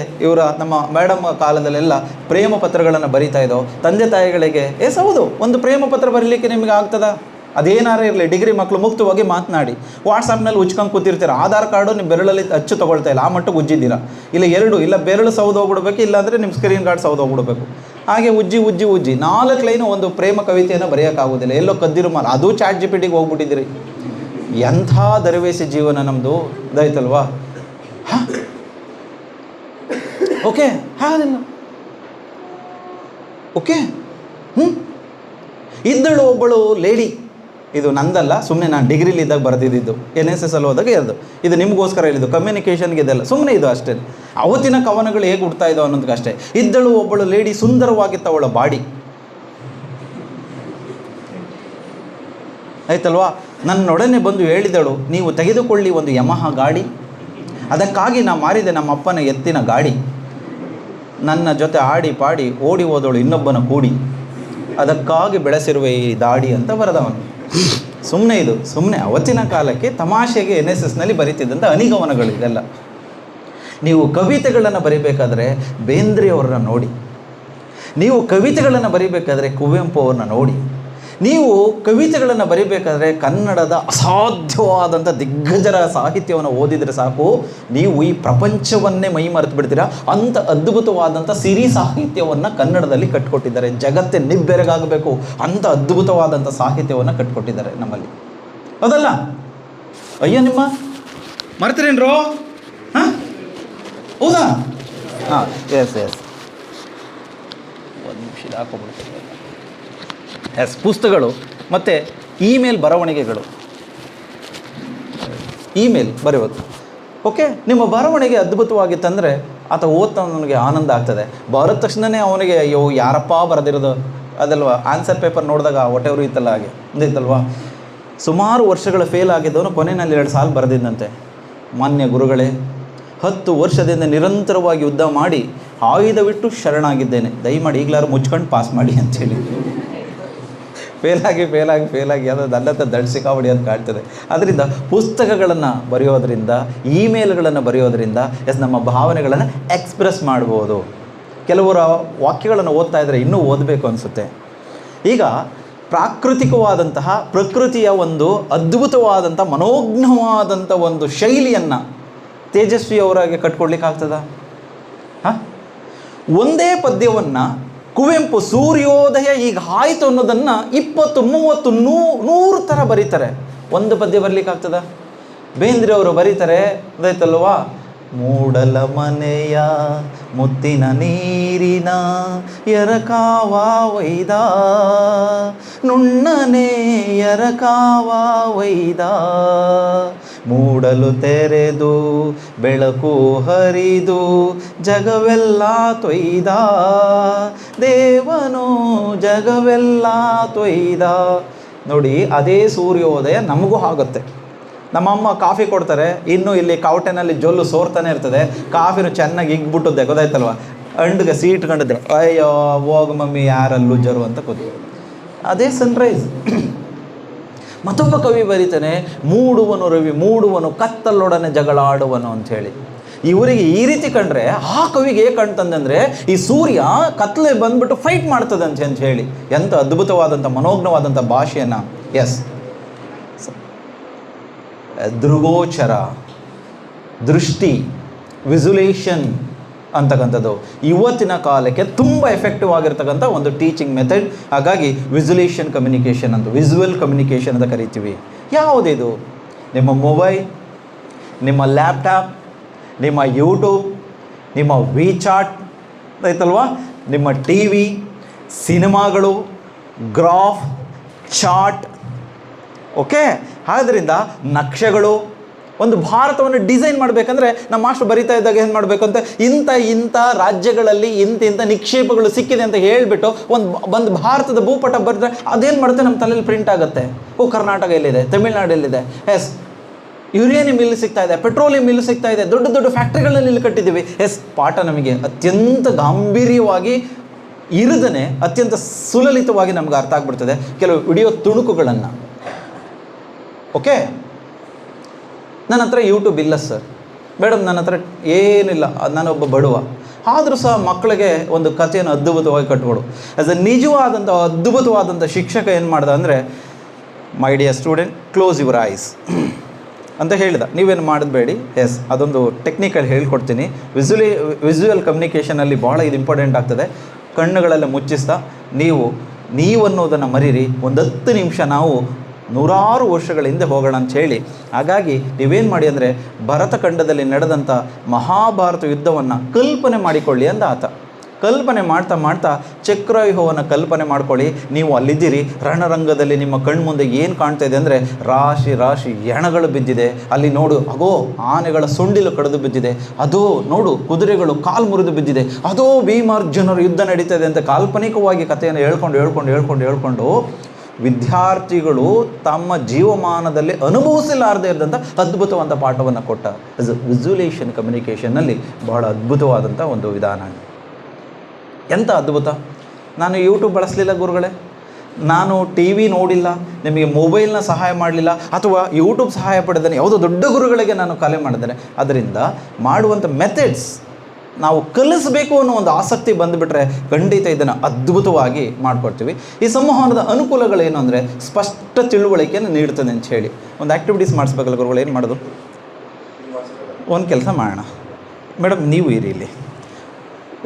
ನಮ್ಮ ಮೇಡಮ್ ಕಾಲದಲ್ಲೆಲ್ಲ ಪ್ರೇಮ ಪತ್ರಗಳನ್ನು ಬರಿತಾ ಇದ್ದೋ ತಂದೆ ತಾಯಿಗಳಿಗೆ. ಹೌದು, ಒಂದು ಪ್ರೇಮ ಪತ್ರ ಬರೀಲಿಕ್ಕೆ ನಿಮಗೆ ಆಗ್ತದ? ಅದೇನಾರು ಇರಲಿ, ಡಿಗ್ರಿ ಮಕ್ಕಳು ಮುಕ್ತವಾಗಿ ಮಾತನಾಡಿ. ವಾಟ್ಸಪ್ನಲ್ಲಿ ಉಚ್ಕೊಂಡು ಕೂತಿರ್ತೀರ, ಆಧಾರ್ ಕಾರ್ಡು ನಿಮ್ಮ ಬೆರಳಲ್ಲಿ ಅಚ್ಚು ತೊಗೊಳ್ತಾ ಇಲ್ಲ, ಆ ಮಟ್ಟಿಗೆ ಉಜ್ಜಿದ್ದೀರಾ. ಇಲ್ಲ ಬೆರಳು ಸೌದೋಗ್ಬಿಡ್ಬೇಕು, ಇಲ್ಲಾಂದರೆ ನಿಮ್ಮ ಸ್ಕ್ರೀನ್ ಗಾರ್ಡ್ ಸೌದೋಗ್ಬಿಡ್ಬೇಕು. ಹಾಗೆ ಉಜ್ಜಿ 4 ಲೈನು ಒಂದು ಪ್ರೇಮ ಕವಿತೆಯನ್ನು ಬರೆಯೋಕ್ಕಾಗೋದಿಲ್ಲ. ಎಲ್ಲೋ ಕದ್ದಿರು ಮಾಲ್, ಅದು ಚಾಟ್ ಜಿಪಿಟಿಗೆ ಹೋಗ್ಬಿಟ್ಟಿದ್ದೀರಿ. ಎಂಥ ದರವೇಸಿ ಜೀವನ ನಮ್ಮದು, ಇದಾಯ್ತಲ್ವಾ? ಓಕೆ, ಹಾಗಲ್ಲ, ಓಕೆ. ಇದ್ದಳು ಒಬ್ಬಳು ಲೇಡಿ, ಇದು ನಂದಲ್ಲ, ಸುಮ್ಮನೆ ನಾನು ಡಿಗ್ರಿಲಿದ್ದಾಗ ಬರೆದಿದ್ದು, NSS ಅಲ್ಲಿ ಹೋದಾಗ ಇರೋದು. ಇದು ನಿಮಗೋಸ್ಕರ ಹೇಳಿದ್ದು, ಕಮ್ಯುನಿಕೇಷನ್ಗೆ ಇದೆಲ್ಲ ಸುಮ್ಮನೆ ಇದು ಅಷ್ಟೇ. ಅವತ್ತಿನ ಕವನಗಳು ಹೇಗೆ ಹುಡ್ತಾ ಇದ್ದೋ ಅನ್ನೋದಕ್ಕಷ್ಟೇ. ಇದ್ದಳು ಒಬ್ಬಳು ಲೇಡಿ, ಸುಂದರವಾಗಿತ್ತು ಅವಳ ಬಾಡಿ, ಆಯ್ತಲ್ವಾ? ನನ್ನೊಡನೆ ಬಂದು ಹೇಳಿದಳು, ನೀವು ತೆಗೆದುಕೊಳ್ಳಿ ಒಂದು ಯಮಹ ಗಾಡಿ, ಅದಕ್ಕಾಗಿ ನಾ ಮಾರಿದೆ ನಮ್ಮ ಅಪ್ಪನ ಎತ್ತಿನ ಗಾಡಿ. ನನ್ನ ಜೊತೆ ಆಡಿ ಪಾಡಿ ಓಡಿ ಹೋದಳು ಇನ್ನೊಬ್ಬನ ಕೂಡಿ, ಅದಕ್ಕಾಗಿ ಬೆಳೆಸಿರುವೆ ಈ ದಾಡಿ ಅಂತ ಬರೆದವನು. ಸುಮ್ಮನೆ ಅವತ್ತಿನ ಕಾಲಕ್ಕೆ ತಮಾಷೆಗೆ NSSನಲ್ಲಿ ಬರೀತಿದ್ದಂಥ ಅನಿಗಮನಗಳು ಇದೆಲ್ಲ. ನೀವು ಕವಿತೆಗಳನ್ನು ಬರಿಬೇಕಾದ್ರೆ ಬೇಂದ್ರೆಯವ್ರನ್ನ ನೋಡಿ, ನೀವು ಕವಿತೆಗಳನ್ನು ಬರಿಬೇಕಾದ್ರೆ ಕುವೆಂಪು ಅವ್ರನ್ನ ನೋಡಿ, ನೀವು ಕವಿತೆಗಳನ್ನು ಬರಿಬೇಕಾದ್ರೆ ಕನ್ನಡದ ಅಸಾಧ್ಯವಾದಂಥ ದಿಗ್ಗಜರ ಸಾಹಿತ್ಯವನ್ನು ಓದಿದರೆ ಸಾಕು, ನೀವು ಈ ಪ್ರಪಂಚವನ್ನೇ ಮೈ ಮರೆತು ಬಿಡ್ತೀರಾ. ಅಂಥ ಅದ್ಭುತವಾದಂಥ ಸಿರಿ ಸಾಹಿತ್ಯವನ್ನು ಕನ್ನಡದಲ್ಲಿ ಕಟ್ಟಿಕೊಟ್ಟಿದ್ದಾರೆ. ಜಗತ್ತೇ ನಿಬ್ಬೆರಗಾಗಬೇಕು ಅಂಥ ಅದ್ಭುತವಾದಂಥ ಸಾಹಿತ್ಯವನ್ನು ಕಟ್ಟಿಕೊಟ್ಟಿದ್ದಾರೆ ನಮ್ಮಲ್ಲಿ, ಹೌದಲ್ಲ? ಅಯ್ಯ, ನಿಮ್ಮ ಮರ್ತೀರೇನ್ರೋ? ಹೌದಾ? ಎಸ್ ಒಂದು ನಿಮಿಷ ಹಾಕೋಬಿಡ್ತೀನಿ. ಪುಸ್ತಕಗಳು ಮತ್ತು ಇಮೇಲ್ ಬರವಣಿಗೆಗಳು. ಇಮೇಲ್ ಬರೆಯೋದು, ಓಕೆ. ನಿಮ್ಮ ಬರವಣಿಗೆ ಅದ್ಭುತವಾಗಿತ್ತಂದರೆ ಆತ ಓದ್ತಾ ನನಗೆ ಆನಂದ ಆಗ್ತದೆ. ಬರೆದ ತಕ್ಷಣವೇ ಅವನಿಗೆ ಅಯ್ಯೋ ಯಾರಪ್ಪ ಬರೆದಿರೋದು ಅದಲ್ವ, ಆನ್ಸರ್ ಪೇಪರ್ ನೋಡಿದಾಗ ಹೊಟ್ಟೆವರು ಇತ್ತಲ್ಲ, ಹಾಗೆ ಇತ್ತಲ್ವ. ಸುಮಾರು ವರ್ಷಗಳ ಫೇಲ್ ಆಗಿದ್ದವನು ಕೊನೆಯಲ್ಲಿ 2 ಸಾಲು ಬರೆದಿದ್ದಂತೆ. ಮಾನ್ಯ ಗುರುಗಳೇ, 10 ವರ್ಷದಿಂದ ನಿರಂತರವಾಗಿ ಯುದ್ಧ ಮಾಡಿ ಆಯುಧವಿಟ್ಟು ಶರಣಾಗಿದ್ದೇನೆ, ದಯಮಾಡಿ ಈಗಲಾರು ಮುಚ್ಕೊಂಡು ಪಾಸ್ ಮಾಡಿ ಅಂಥೇಳಿ. ಫೇಲಾಗಿ ಅದು ನನ್ನತ್ತ ದಡ್ಸಿಕಾವಡಿ ಅಂತ ಕಾಣ್ತದೆ. ಅದರಿಂದ ಪುಸ್ತಕಗಳನ್ನು ಬರೆಯೋದ್ರಿಂದ, ಇಮೇಲ್ಗಳನ್ನು ಬರೆಯೋದ್ರಿಂದ ನಮ್ಮ ಭಾವನೆಗಳನ್ನು ಎಕ್ಸ್ಪ್ರೆಸ್ ಮಾಡ್ಬೋದು. ಕೆಲವರ ವಾಕ್ಯಗಳನ್ನು ಓದ್ತಾ ಇದ್ದರೆ ಇನ್ನೂ ಓದಬೇಕು ಅನಿಸುತ್ತೆ. ಈಗ ಪ್ರಾಕೃತಿಕವಾದಂತಹ ಪ್ರಕೃತಿಯ ಒಂದು ಅದ್ಭುತವಾದಂಥ ಮನೋಜ್ಞವಾದಂಥ ಒಂದು ಶೈಲಿಯನ್ನು ತೇಜಸ್ವಿಯವರಾಗೆ ಕಟ್ಕೊಡ್ಲಿಕ್ಕಾಗ್ತದ? ಒಂದೇ ಪದ್ಯವನ್ನು ಕುವೆಂಪು ಸೂರ್ಯೋದಯ ಈಗ ಆಯಿತು ಅನ್ನೋದನ್ನು 20, 30, 100 ಥರ ಬರೀತಾರೆ. ಒಂದು ಪದ್ಯ ಬರಲಿಕ್ಕಾಗ್ತದ? ಬೇಂದ್ರೆ ಅವರು ಬರೀತಾರೆ, ಅದಾಯ್ತಲ್ವಾ? ಮೂಡಲ ಮನೆಯ ಮುತ್ತಿನ ನೀರಿನ ಎರಕಾವ ವೈದ, ನುಣ್ಣನೆ ಎರಕಾವ ವೈದ, ಮೂಡಲು ತೆರೆದು ಬೆಳಕು ಹರಿದು ಜಗವೆಲ್ಲ ತೊಯ್ದ, ದೇವನು ಜಗವೆಲ್ಲ ತೊಯ್ದ. ನೋಡಿ, ಅದೇ ಸೂರ್ಯೋದಯ ನಮಗೂ ಆಗುತ್ತೆ. ನಮ್ಮಮ್ಮ ಕಾಫಿ ಕೊಡ್ತಾರೆ, ಇನ್ನೂ ಇಲ್ಲಿ ಕೌಟೆನಲ್ಲಿ ಜೊಲ್ಲು ಸೋರ್ತಾನೆ ಇರ್ತದೆ. ಕಾಫಿನೂ ಚೆನ್ನಾಗಿ ಇಗ್ಬಿಟ್ಟುತ್ತೆ, ಗೊತ್ತಾಯ್ತಲ್ವ? ಅಂಡ್ಗೆ ಸೀಟ್ ಕಂಡಿದ್ರೆ ಅಯ್ಯೋ ಹೋಗು ಮಮ್ಮಿ ಯಾರಲ್ಲೂ ಜರು ಅಂತ ಕೂತು, ಅದೇ ಸನ್ರೈಸ್. ಮತ್ತೊಬ್ಬ ಕವಿ ಬರೀತಾನೆ, ಮೂಡುವನು ರವಿ ಮೂಡುವನು ಕತ್ತಲೊಡನೆ ಜಗಳಾಡುವನು ಅಂಥೇಳಿ. ಇವರಿಗೆ ಈ ರೀತಿ ಕಂಡ್ರೆ ಆ ಕವಿಗೆ ಹೇಗೆ ಕಾಣ್ತಂದರೆ ಈ ಸೂರ್ಯ ಕತ್ತಲೆ ಬಂದ್ಬಿಟ್ಟು ಫೈಟ್ ಮಾಡ್ತದೆ ಅಂತ ಹೇಳಿ. ಎಂಥ ಅದ್ಭುತವಾದಂಥ ಮನೋಜ್ಞವಾದಂಥ ಭಾಷೆಯನ್ನು. ಎಸ್, ದೃಗೋಚರ, ದೃಷ್ಟಿ, ವಿಸುಲೇಷನ್ ಅಂತಕ್ಕಂಥದ್ದು ಇವತ್ತಿನ ಕಾಲಕ್ಕೆ ತುಂಬ ಎಫೆಕ್ಟಿವ್ ಆಗಿರ್ತಕ್ಕಂಥ ಒಂದು ಟೀಚಿಂಗ್ ಮೆಥಡ್. ಹಾಗಾಗಿ ವಿಸುಲೇಷನ್ ಕಮ್ಯುನಿಕೇಷನ್ ಅಂತ, ವಿಸುವಲ್ ಕಮ್ಯುನಿಕೇಷನ್ ಅಂತ ಕರಿತೀವಿ. ಯಾವುದಿದು? ನಿಮ್ಮ ಮೊಬೈಲ್, ನಿಮ್ಮ ಲ್ಯಾಪ್ಟಾಪ್, ನಿಮ್ಮ ಯೂಟ್ಯೂಬ್, ನಿಮ್ಮ ವಿಚಾಟ್ ಆಯ್ತಲ್ವಾ, ನಿಮ್ಮ ಟಿ ವಿ, ಸಿನಿಮಾಗಳು, ಗ್ರಾಫ್, ಚಾರ್ಟ್. ಓಕೆ, ಆದ್ದರಿಂದ ನಕ್ಷೆಗಳು. ಒಂದು ಭಾರತವನ್ನು ಡಿಸೈನ್ ಮಾಡಬೇಕಂದ್ರೆ ನಮ್ಮ ಮಾಸ್ಟರ್ ಬರಿತಾ ಇದ್ದಾಗ ಏನು ಮಾಡಬೇಕು ಅಂತ, ಇಂಥ ರಾಜ್ಯಗಳಲ್ಲಿ ಇಂಥ ನಿಕ್ಷೇಪಗಳು ಸಿಕ್ಕಿದೆ ಅಂತ ಹೇಳಿಬಿಟ್ಟು ಒಂದು ಭಾರತದ ಭೂಪಟ ಬರೆದ್ರೆ ಅದೇನು ಮಾಡುತ್ತೆ, ನಮ್ಮ ತಲೆಯಲ್ಲಿ ಪ್ರಿಂಟ್ ಆಗುತ್ತೆ. ಓ, ಕರ್ನಾಟಕ ಎಲ್ಲಿದೆ, ತಮಿಳ್ನಾಡು ಎಲ್ಲಿದೆ, ಎಸ್ ಯುರೇನಿಯಂ ಇಲ್ಲಿ ಸಿಗ್ತಾ ಇದೆ, ಪೆಟ್ರೋಲಿಯಂ ಇಲ್ಲಿ ಸಿಗ್ತಾ ಇದೆ, ದೊಡ್ಡ ದೊಡ್ಡ ಫ್ಯಾಕ್ಟ್ರಿಗಳಲ್ಲಿ ಇಲ್ಲಿ ಕಟ್ಟಿದ್ದೀವಿ. ಎಸ್, ಪಾಠ ನಮಗೆ ಅತ್ಯಂತ ಗಾಂಭೀರ್ಯವಾಗಿ ಇರದೇ ಅತ್ಯಂತ ಸುಲಲಿತವಾಗಿ ನಮ್ಗೆ ಅರ್ಥ ಆಗ್ಬಿಡ್ತದೆ ಕೆಲವು ವಿಡಿಯೋ ತುಣುಕುಗಳನ್ನು. ಓಕೆ, ನನ್ನ ಹತ್ರ ಯೂಟ್ಯೂಬ್ ಇಲ್ಲ ಸರ್, ಮೇಡಮ್ ನನ್ನ ಹತ್ರ ಏನಿಲ್ಲ, ನಾನೊಬ್ಬ ಬಡವ, ಆದರೂ ಸಹ ಮಕ್ಕಳಿಗೆ ಒಂದು ಕಥೆಯನ್ನು ಅದ್ಭುತವಾಗಿ ಕಟ್ಕೊಡು. ಆ್ಯಸ್ ಎ ನಿಜವಾದಂಥ ಅದ್ಭುತವಾದಂಥ ಶಿಕ್ಷಕ ಏನು ಮಾಡ್ದ ಅಂದರೆ, my dear student, close your eyes ಅಂತ ಹೇಳಿದ. ನೀವೇನು ಮಾಡಬೇಡಿ. ಎಸ್, ಅದೊಂದು ಟೆಕ್ನಿಕಲ್ ಹೇಳ್ಕೊಡ್ತೀನಿ. ವಿಸುವಲ್ ಕಮ್ಯುನಿಕೇಷನಲ್ಲಿ ಭಾಳ ಇದು ಇಂಪಾರ್ಟೆಂಟ್ ಆಗ್ತದೆ. ಕಣ್ಣುಗಳೆಲ್ಲ ಮುಚ್ಚಿಸ್ತಾ ನೀವು ಅನ್ನೋದನ್ನು ಮರೀರಿ. ಒಂದು 10 ನಿಮಿಷ ನಾವು ನೂರಾರು ವರ್ಷಗಳ ಹಿಂದೆ ಹೋಗೋಣ ಅಂತ ಹೇಳಿ. ಹಾಗಾಗಿ ನೀವೇನು ಮಾಡಿ ಅಂದರೆ, ಭರತಖಂಡದಲ್ಲಿ ನಡೆದಂಥ ಮಹಾಭಾರತ ಯುದ್ಧವನ್ನು ಕಲ್ಪನೆ ಮಾಡಿಕೊಳ್ಳಿ ಅಂದ ಆತ. ಕಲ್ಪನೆ ಮಾಡ್ತಾ ಚಕ್ರವ್ಯೂಹವನ್ನು ಕಲ್ಪನೆ ಮಾಡ್ಕೊಳ್ಳಿ. ನೀವು ಅಲ್ಲಿದ್ದೀರಿ, ರಣರಂಗದಲ್ಲಿ ನಿಮ್ಮ ಕಣ್ಮುಂದೆ ಏನು ಕಾಣ್ತಾ ಇದೆ ಅಂದರೆ, ರಾಶಿ ಹೆಣಗಳು ಬಿದ್ದಿದೆ. ಅಲ್ಲಿ ನೋಡು, ಅಗೋ ಆನೆಗಳ ಸೊಂಡಿಲು ಕಡಿದು ಬಿದ್ದಿದೆ, ಅದೋ ನೋಡು ಕುದುರೆಗಳು ಕಾಲು ಮುರಿದು ಬಿದ್ದಿದೆ, ಅದೋ ಭೀಮಾರ್ಜುನರು ಯುದ್ಧ ನಡೀತಾ ಇದೆ ಅಂತ ಕಾಲ್ಪನಿಕವಾಗಿ ಕಥೆಯನ್ನು ಹೇಳ್ಕೊಂಡು ವಿದ್ಯಾರ್ಥಿಗಳು ತಮ್ಮ ಜೀವಮಾನದಲ್ಲಿ ಅನುಭವಿಸಲಾರದೇ ಇದ್ದಂಥ ಅದ್ಭುತವಾದ ಪಾಠವನ್ನು ಕೊಟ್ಟ. ವಿಸುವಲೇಷನ್ ಕಮ್ಯುನಿಕೇಷನ್ನಲ್ಲಿ ಬಹಳ ಅದ್ಭುತವಾದಂಥ ಒಂದು ವಿಧಾನ. ಎಂಥ ಅದ್ಭುತ! ನಾನು ಯೂಟ್ಯೂಬ್ ಬಳಸಲಿಲ್ಲ ಗುರುಗಳೇ, ನಾನು ಟಿ ವಿ ನೋಡಿಲ್ಲ, ನಿಮಗೆ ಮೊಬೈಲ್ನ ಸಹಾಯ ಮಾಡಲಿಲ್ಲ, ಅಥವಾ ಯೂಟ್ಯೂಬ್ ಸಹಾಯ ಪಡೆದೇನೆ ಯಾವುದೋ ದೊಡ್ಡ ಗುರುಗಳಿಗೆ ನಾನು ಕಲೆ ಮಾಡಿದ್ದೇನೆ. ಅದರಿಂದ ಮಾಡುವಂಥ ಮೆಥಡ್ಸ್ ನಾವು ಕಲಿಸಬೇಕು ಅನ್ನೋ ಒಂದು ಆಸಕ್ತಿ ಬಂದುಬಿಟ್ರೆ ಖಂಡಿತ ಇದನ್ನು ಅದ್ಭುತವಾಗಿ ಮಾಡಿಕೊಡ್ತೀವಿ. ಈ ಸಂವಹನದ ಅನುಕೂಲಗಳೇನು ಅಂದರೆ, ಸ್ಪಷ್ಟ ತಿಳುವಳಿಕೆಯನ್ನು ನೀಡ್ತದೆ ಅಂತ ಹೇಳಿ. ಒಂದು ಆ್ಯಕ್ಟಿವಿಟೀಸ್ ಮಾಡಿಸ್ಬೇಕಲ್ಲ ಗುರುಗಳು, ಏನು ಮಾಡೋದು? ಒಂದು ಕೆಲಸ ಮಾಡೋಣ ಮೇಡಮ್, ನೀವು ಇರಿ ಇಲ್ಲಿ,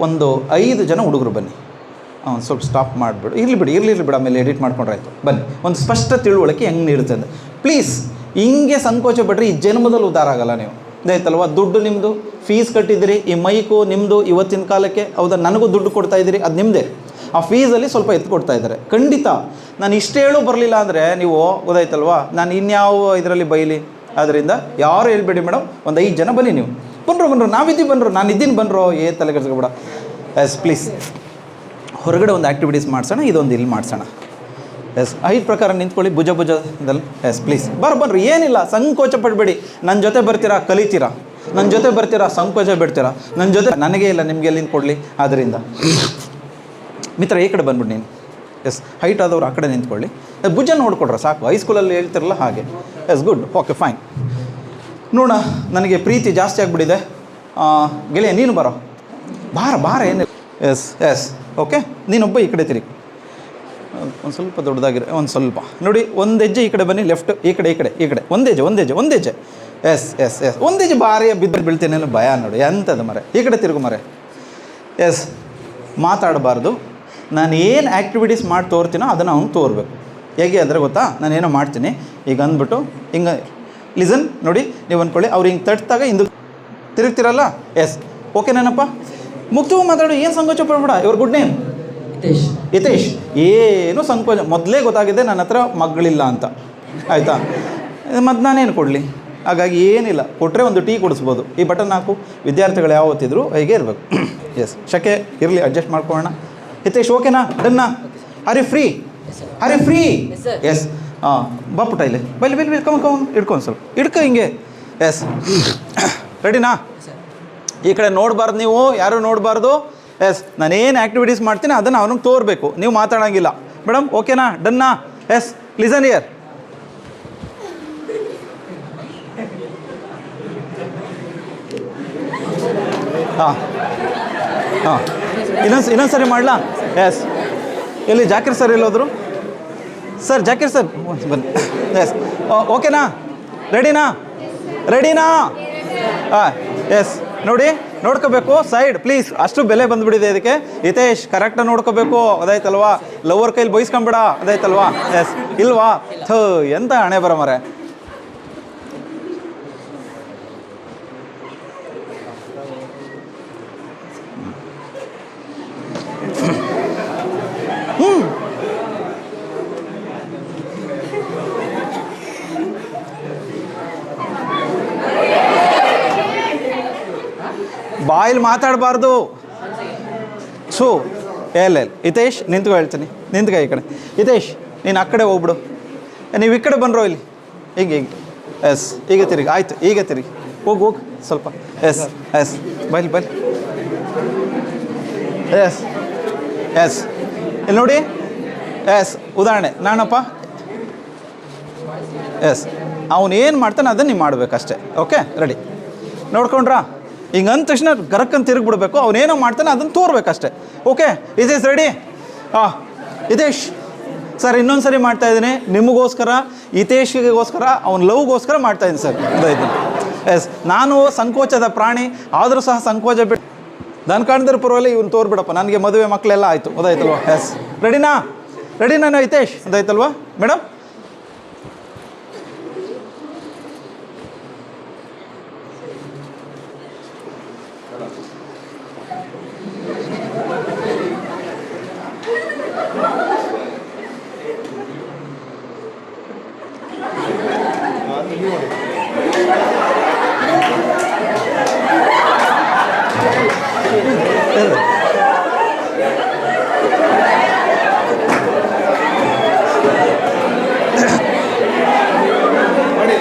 ಒಂದು 5 ಜನ ಹುಡುಗರು ಬನ್ನಿ. ಸ್ವಲ್ಪ ಸ್ಟಾಪ್ ಮಾಡಿಬಿಡು, ಇರಲಿ ಬಿಡಿ, ಆಮೇಲೆ ಎಡಿಟ್ ಮಾಡ್ಕೊಂಡ್ರಾಯ್ತು. ಬನ್ನಿ, ಒಂದು ಸ್ಪಷ್ಟ ತಿಳುವಳಿಕೆ ಹೆಂಗೆ ನೀಡುತ್ತದೆ ಪ್ಲೀಸ್. ಹಿಂಗೆ ಸಂಕೋಚ ಬಿಡ್ರಿ, ಈ ಜನ್ಮದಲ್ಲಿ ಉದ್ಧಾರ ಆಗಲ್ಲ ನೀವು. ಇದಾಯ್ತಲ್ವ, ದುಡ್ಡು ನಿಮ್ಮದು, ಫೀಸ್ ಕಟ್ಟಿದ್ದೀರಿ, ಈ ಮೈಕು ನಿಮ್ಮದು ಇವತ್ತಿನ ಕಾಲಕ್ಕೆ, ಹೌದಾ? ನನಗೂ ದುಡ್ಡು ಕೊಡ್ತಾ ಇದ್ದೀರಿ, ಅದು ನಿಮ್ಮದೇ. ಆ ಫೀಸಲ್ಲಿ ಸ್ವಲ್ಪ ಎತ್ತು ಕೊಡ್ತಾ ಇದ್ದಾರೆ. ಖಂಡಿತ ನಾನು ಇಷ್ಟೇಳು ಬರಲಿಲ್ಲ ಅಂದರೆ ನೀವು, ಗೊತ್ತಾಯ್ತಲ್ವಾ, ನಾನು ಇನ್ಯಾವ ಇದರಲ್ಲಿ ಬೈಲಿ. ಆದ್ದರಿಂದ ಯಾರು ಹೇಳ್ಬೇಡಿ ಮೇಡಮ್, ಒಂದು 5 ಜನ ಬನ್ನಿ. ನೀವು ಬನ್ರೋ, ನಾನು ಇದ್ದೀನಿ ಬನ್ರೋ, ತಲೆ ಕೆಡಿಸ್ಕೊಬೇಡ. ಎಸ್ ಪ್ಲೀಸ್, ಹೊರಗಡೆ ಒಂದು ಆ್ಯಕ್ಟಿವಿಟೀಸ್ ಮಾಡಿಸೋಣ, ಇದೊಂದು ಇಲ್ಲಿ ಮಾಡಿಸೋಣ. ಎಸ್, 5 ಪ್ರಕಾರ ನಿಂತ್ಕೊಳ್ಳಿ, ಭುಜದಲ್ಲಿ. ಎಸ್ ಪ್ಲೀಸ್, ಬನ್ರಿ, ಏನಿಲ್ಲ, ಸಂಕೋಚ ಪಡಬೇಡಿ. ನನ್ನ ಜೊತೆ ಬರ್ತೀರಾ, ಕಲಿತೀರಾ, ನನ್ನ ಜೊತೆ ಬರ್ತೀರಾ, ಸಂಕೋಚ ಬಿಡ್ತೀರಾ, ನನ್ನ ಜೊತೆ ನನಗೇ ಇಲ್ಲ, ನಿಮಗೆ ಎಲ್ಲಿಂದ ಕೊಡಲಿ. ಆದ್ದರಿಂದ ಮಿತ್ರ ಈ ಕಡೆ ಬಂದ್ಬಿಟ್ಟು ನೀನು. ಎಸ್, ಹೈಟ್ ಆದವ್ರು ಆ ಕಡೆ ನಿಂತ್ಕೊಳ್ಳಿ. ಭುಜ ನೋಡ್ಕೊಡ್ರ ಸಾಕು, ಹೈಸ್ಕೂಲಲ್ಲಿ ಹೇಳ್ತಿರಲ್ಲ ಹಾಗೆ. Yes, good, okay fine. ನೋಡ, ನನಗೆ ಪ್ರೀತಿ ಜಾಸ್ತಿ ಆಗಿಬಿಟ್ಟಿದೆ. ಗೆಳೆಯ ನೀನು ಬಾರ ಏನಿಲ್ಲ. ಎಸ್ ಓಕೆ, ನೀನೊಬ್ಬ ಈ ಕಡೆ ತಿರುಗಿ, ಒಂದು ಸ್ವಲ್ಪ ದೊಡ್ಡದಾಗಿರೋ, ಒಂದು ಸ್ವಲ್ಪ ನೋಡಿ, ಒಂದು ಹೆಜ್ಜೆ ಈ ಕಡೆ ಬನ್ನಿ, ಲೆಫ್ಟ್, ಈ ಕಡೆ ಒಂದು ಹೆಜ್ಜೆ. ಎಸ್ ಒಂದು ಹೆಜ್ಜೆ ಭಾರಿ ಬೀಳ್ತೇನೆ ಭಯ ನೋಡಿ, ಎಂಥದ್ದು ಮರೆ, ಈ ಕಡೆ ತಿರುಗು ಮರೆ. ಎಸ್, ಮಾತಾಡಬಾರ್ದು. ನಾನು ಏನು ಆ್ಯಕ್ಟಿವಿಟೀಸ್ ಮಾಡಿ ತೋರ್ತೀನೋ ಅದನ್ನು ಅವ್ನು ತೋರ್ಬೇಕು. ಹೇಗೆ ಅಂದರೆ ಗೊತ್ತಾ, ನಾನೇನೋ ಮಾಡ್ತೀನಿ, ಈಗ ಅಂದ್ಬಿಟ್ಟು ಹಿಂಗೆ ಲಿಸನ್ ನೋಡಿ, ನೀವು ಅಂದ್ಕೊಳ್ಳಿ, ಅವ್ರು ಹಿಂಗೆ ತಟ್ಟಾಗ ಹಿಂದೆ ತಿರುಗ್ತಿರಲ್ಲ. ಎಸ್, ಓಕೆನೇನಪ್ಪ, ಮುಕ್ತವಾಗಿ ಮಾತಾಡು, ಏನು ಸಂಕೋಚ ಪಡ್ಬೇಡ. ಇವ್ರ ಗುಡ್ ನೇಮ್ ಹಿತೇಶ್. ಏನು ಸಂಕೋಚ, ಮೊದಲೇ ಗೊತ್ತಾಗಿದೆ ನನ್ನ ಹತ್ರ ಮಗಳಿಲ್ಲ ಅಂತ, ಆಯಿತಾ? ಮತ್ತು ನಾನೇನು ಕೊಡಲಿ? ಹಾಗಾಗಿ ಏನಿಲ್ಲ, ಕೊಟ್ಟರೆ ಒಂದು ಟೀ ಕೊಡಿಸ್ಬೋದು. ಈ ಬಟನ್ ಹಾಕು. ವಿದ್ಯಾರ್ಥಿಗಳು ಯಾವತ್ತಿದ್ರು ಹೀಗೆ ಇರಬೇಕು. ಎಸ್, ಶಕೆ ಇರಲಿ, ಅಡ್ಜಸ್ಟ್ ಮಾಡ್ಕೊಳ್ಳೋಣ. ಹಿತೇಶ್ ಓಕೆನಾ, ಡನ್ನಾ? Are you free? ಎಸ್, ಬಾಪುಟ ಇಲ್ಲಿ ಬೈಲಿ ಕಮ ಇಡ್ಕೊಂಡು ಸ್ವಲ್ಪ ಇಡ್ಕೊ ಹಿಂಗೆ. ಎಸ್, ರೆಡಿನಾ? ಈ ಕಡೆ ನೋಡಬಾರ್ದು, ನೀವು ಯಾರೂ ನೋಡಬಾರ್ದು. ಎಸ್, ನಾನೇನು ಆ್ಯಕ್ಟಿವಿಟೀಸ್ ಮಾಡ್ತೀನಿ ಅದನ್ನು ಅವನಿಗೆ ತೋರಬೇಕು, ನೀವು ಮಾತಾಡೋಂಗಿಲ್ಲ. ಮೇಡಮ್ ಓಕೆನಾ, ಡನ್ನಾ? S, listen year. ಹಾಂ, ಇನ್ನೊಂದು ಸರಿ ಮಾಡಲಾ? ಎಸ್, ಎಲ್ಲಿ ಜಾಕಿರ್ ಸರ್ ಎಲ್ಲೋದ್ರು? ಸರ್, ಜಾಕಿರ್ ಸರ್ ಬನ್ನಿ. ಎಸ್, ಓಕೆನಾ, ರೆಡಿನಾ? ಹಾಂ, ಎಸ್, ನೋಡ್ಕೋಬೇಕು ಸೈಡ್ ಪ್ಲೀಸ್. ಅಷ್ಟು ಬೆಲೆ ಬಂದುಬಿಟ್ಟಿದೆ ಇದಕ್ಕೆ. ಹಿತೇಶ್ ಕರೆಕ್ಟಾಗಿ ನೋಡ್ಕೋಬೇಕು, ಅದಾಯ್ತಲ್ವಾ? ಲವರ್ ಕೈಲಿ ಬೈಸ್ಕೊಂಬಿಡ, ಅದಾಯ್ತಲ್ವಾ? ಎಸ್, ಇಲ್ವಾ? ಎಂತ ಹಣೆ ಬರ ಮರೆ. ಬಾಯಲ್ಲಿ ಮಾತಾಡಬಾರ್ದು. ಸು ಎಲ್ ಹಿತೇಶ್ ನಿಂತ್ಕೊ, ಹೇಳ್ತೀನಿ ನಿಂತ್ಕೊ ಈ ಕಡೆ. ಹಿತೇಶ್ ನೀನು ಆ ಕಡೆ ಹೋಗ್ಬಿಡು, ನೀವು ಈ ಕಡೆ ಬಂದ್ರೋ ಇಲ್ಲಿ. ಹೀಗೆ ಎಸ್, ಈಗ ತಿರುಗಿ, ಆಯಿತು ಈಗ ತಿರುಗಿ, ಹೋಗು ಸ್ವಲ್ಪ. ಎಸ್ ಎಸ್, ಬೈಲಿ ಎಸ್ ಎಸ್, ಇಲ್ಲಿ ನೋಡಿ. ಎಸ್, ಉದಾಹರಣೆ ನಾನಪ್ಪ. ಎಸ್, ಅವನು ಏನು ಮಾಡ್ತಾನೆ ಅದನ್ನು ನೀವು ಮಾಡಬೇಕಷ್ಟೇ. Okay, ready? ನೋಡ್ಕೊಂಡ್ರಾ? ಹಿಂಗೆ ಅಂದ ತಕ್ಷಣ ಗರಕ್ಕಂತ ತಿರುಗಿಬಿಡ್ಬೇಕು. ಅವನೇನೋ ಮಾಡ್ತಾನೆ ಅದನ್ನು ತೋರ್ಬೇಕಷ್ಟೇ. Okay, Hitesh ready? Hitesh sir ಇನ್ನೊಂದು ಸರಿ ಮಾಡ್ತಾಯಿದ್ದೀನಿ ನಿಮಗೋಸ್ಕರ, ಹಿತೇಶ್ಗೋಸ್ಕರ, ಅವ್ನ ಲವ್ಗೋಸ್ಕರ ಮಾಡ್ತಾಯಿದ್ದೀನಿ ಸರ್. ಇದಾಯ್ತು. ಎಸ್, ನಾನು ಸಂಕೋಚದ ಪ್ರಾಣಿ, ಆದರೂ ಸಹ ಸಂಕೋಚ ಬಿಟ್ಟು ನನ್ನ ಕಾಣ್ದಿರೋ ಪರವಾಗಿ ಇವ್ನು ತೋರ್ಬಿಡಪ್ಪ, ನನಗೆ ಮದುವೆ ಮಕ್ಕಳೆಲ್ಲ ಆಯಿತು. ಅದಾಯ್ತಲ್ವ? ಎಸ್, ರೆಡಿನಾ? ರೆಡಿ ನಾನು ಹಿತೇಶ್? ಅದಾಯ್ತಲ್ವಾ ಮೇಡಮ್?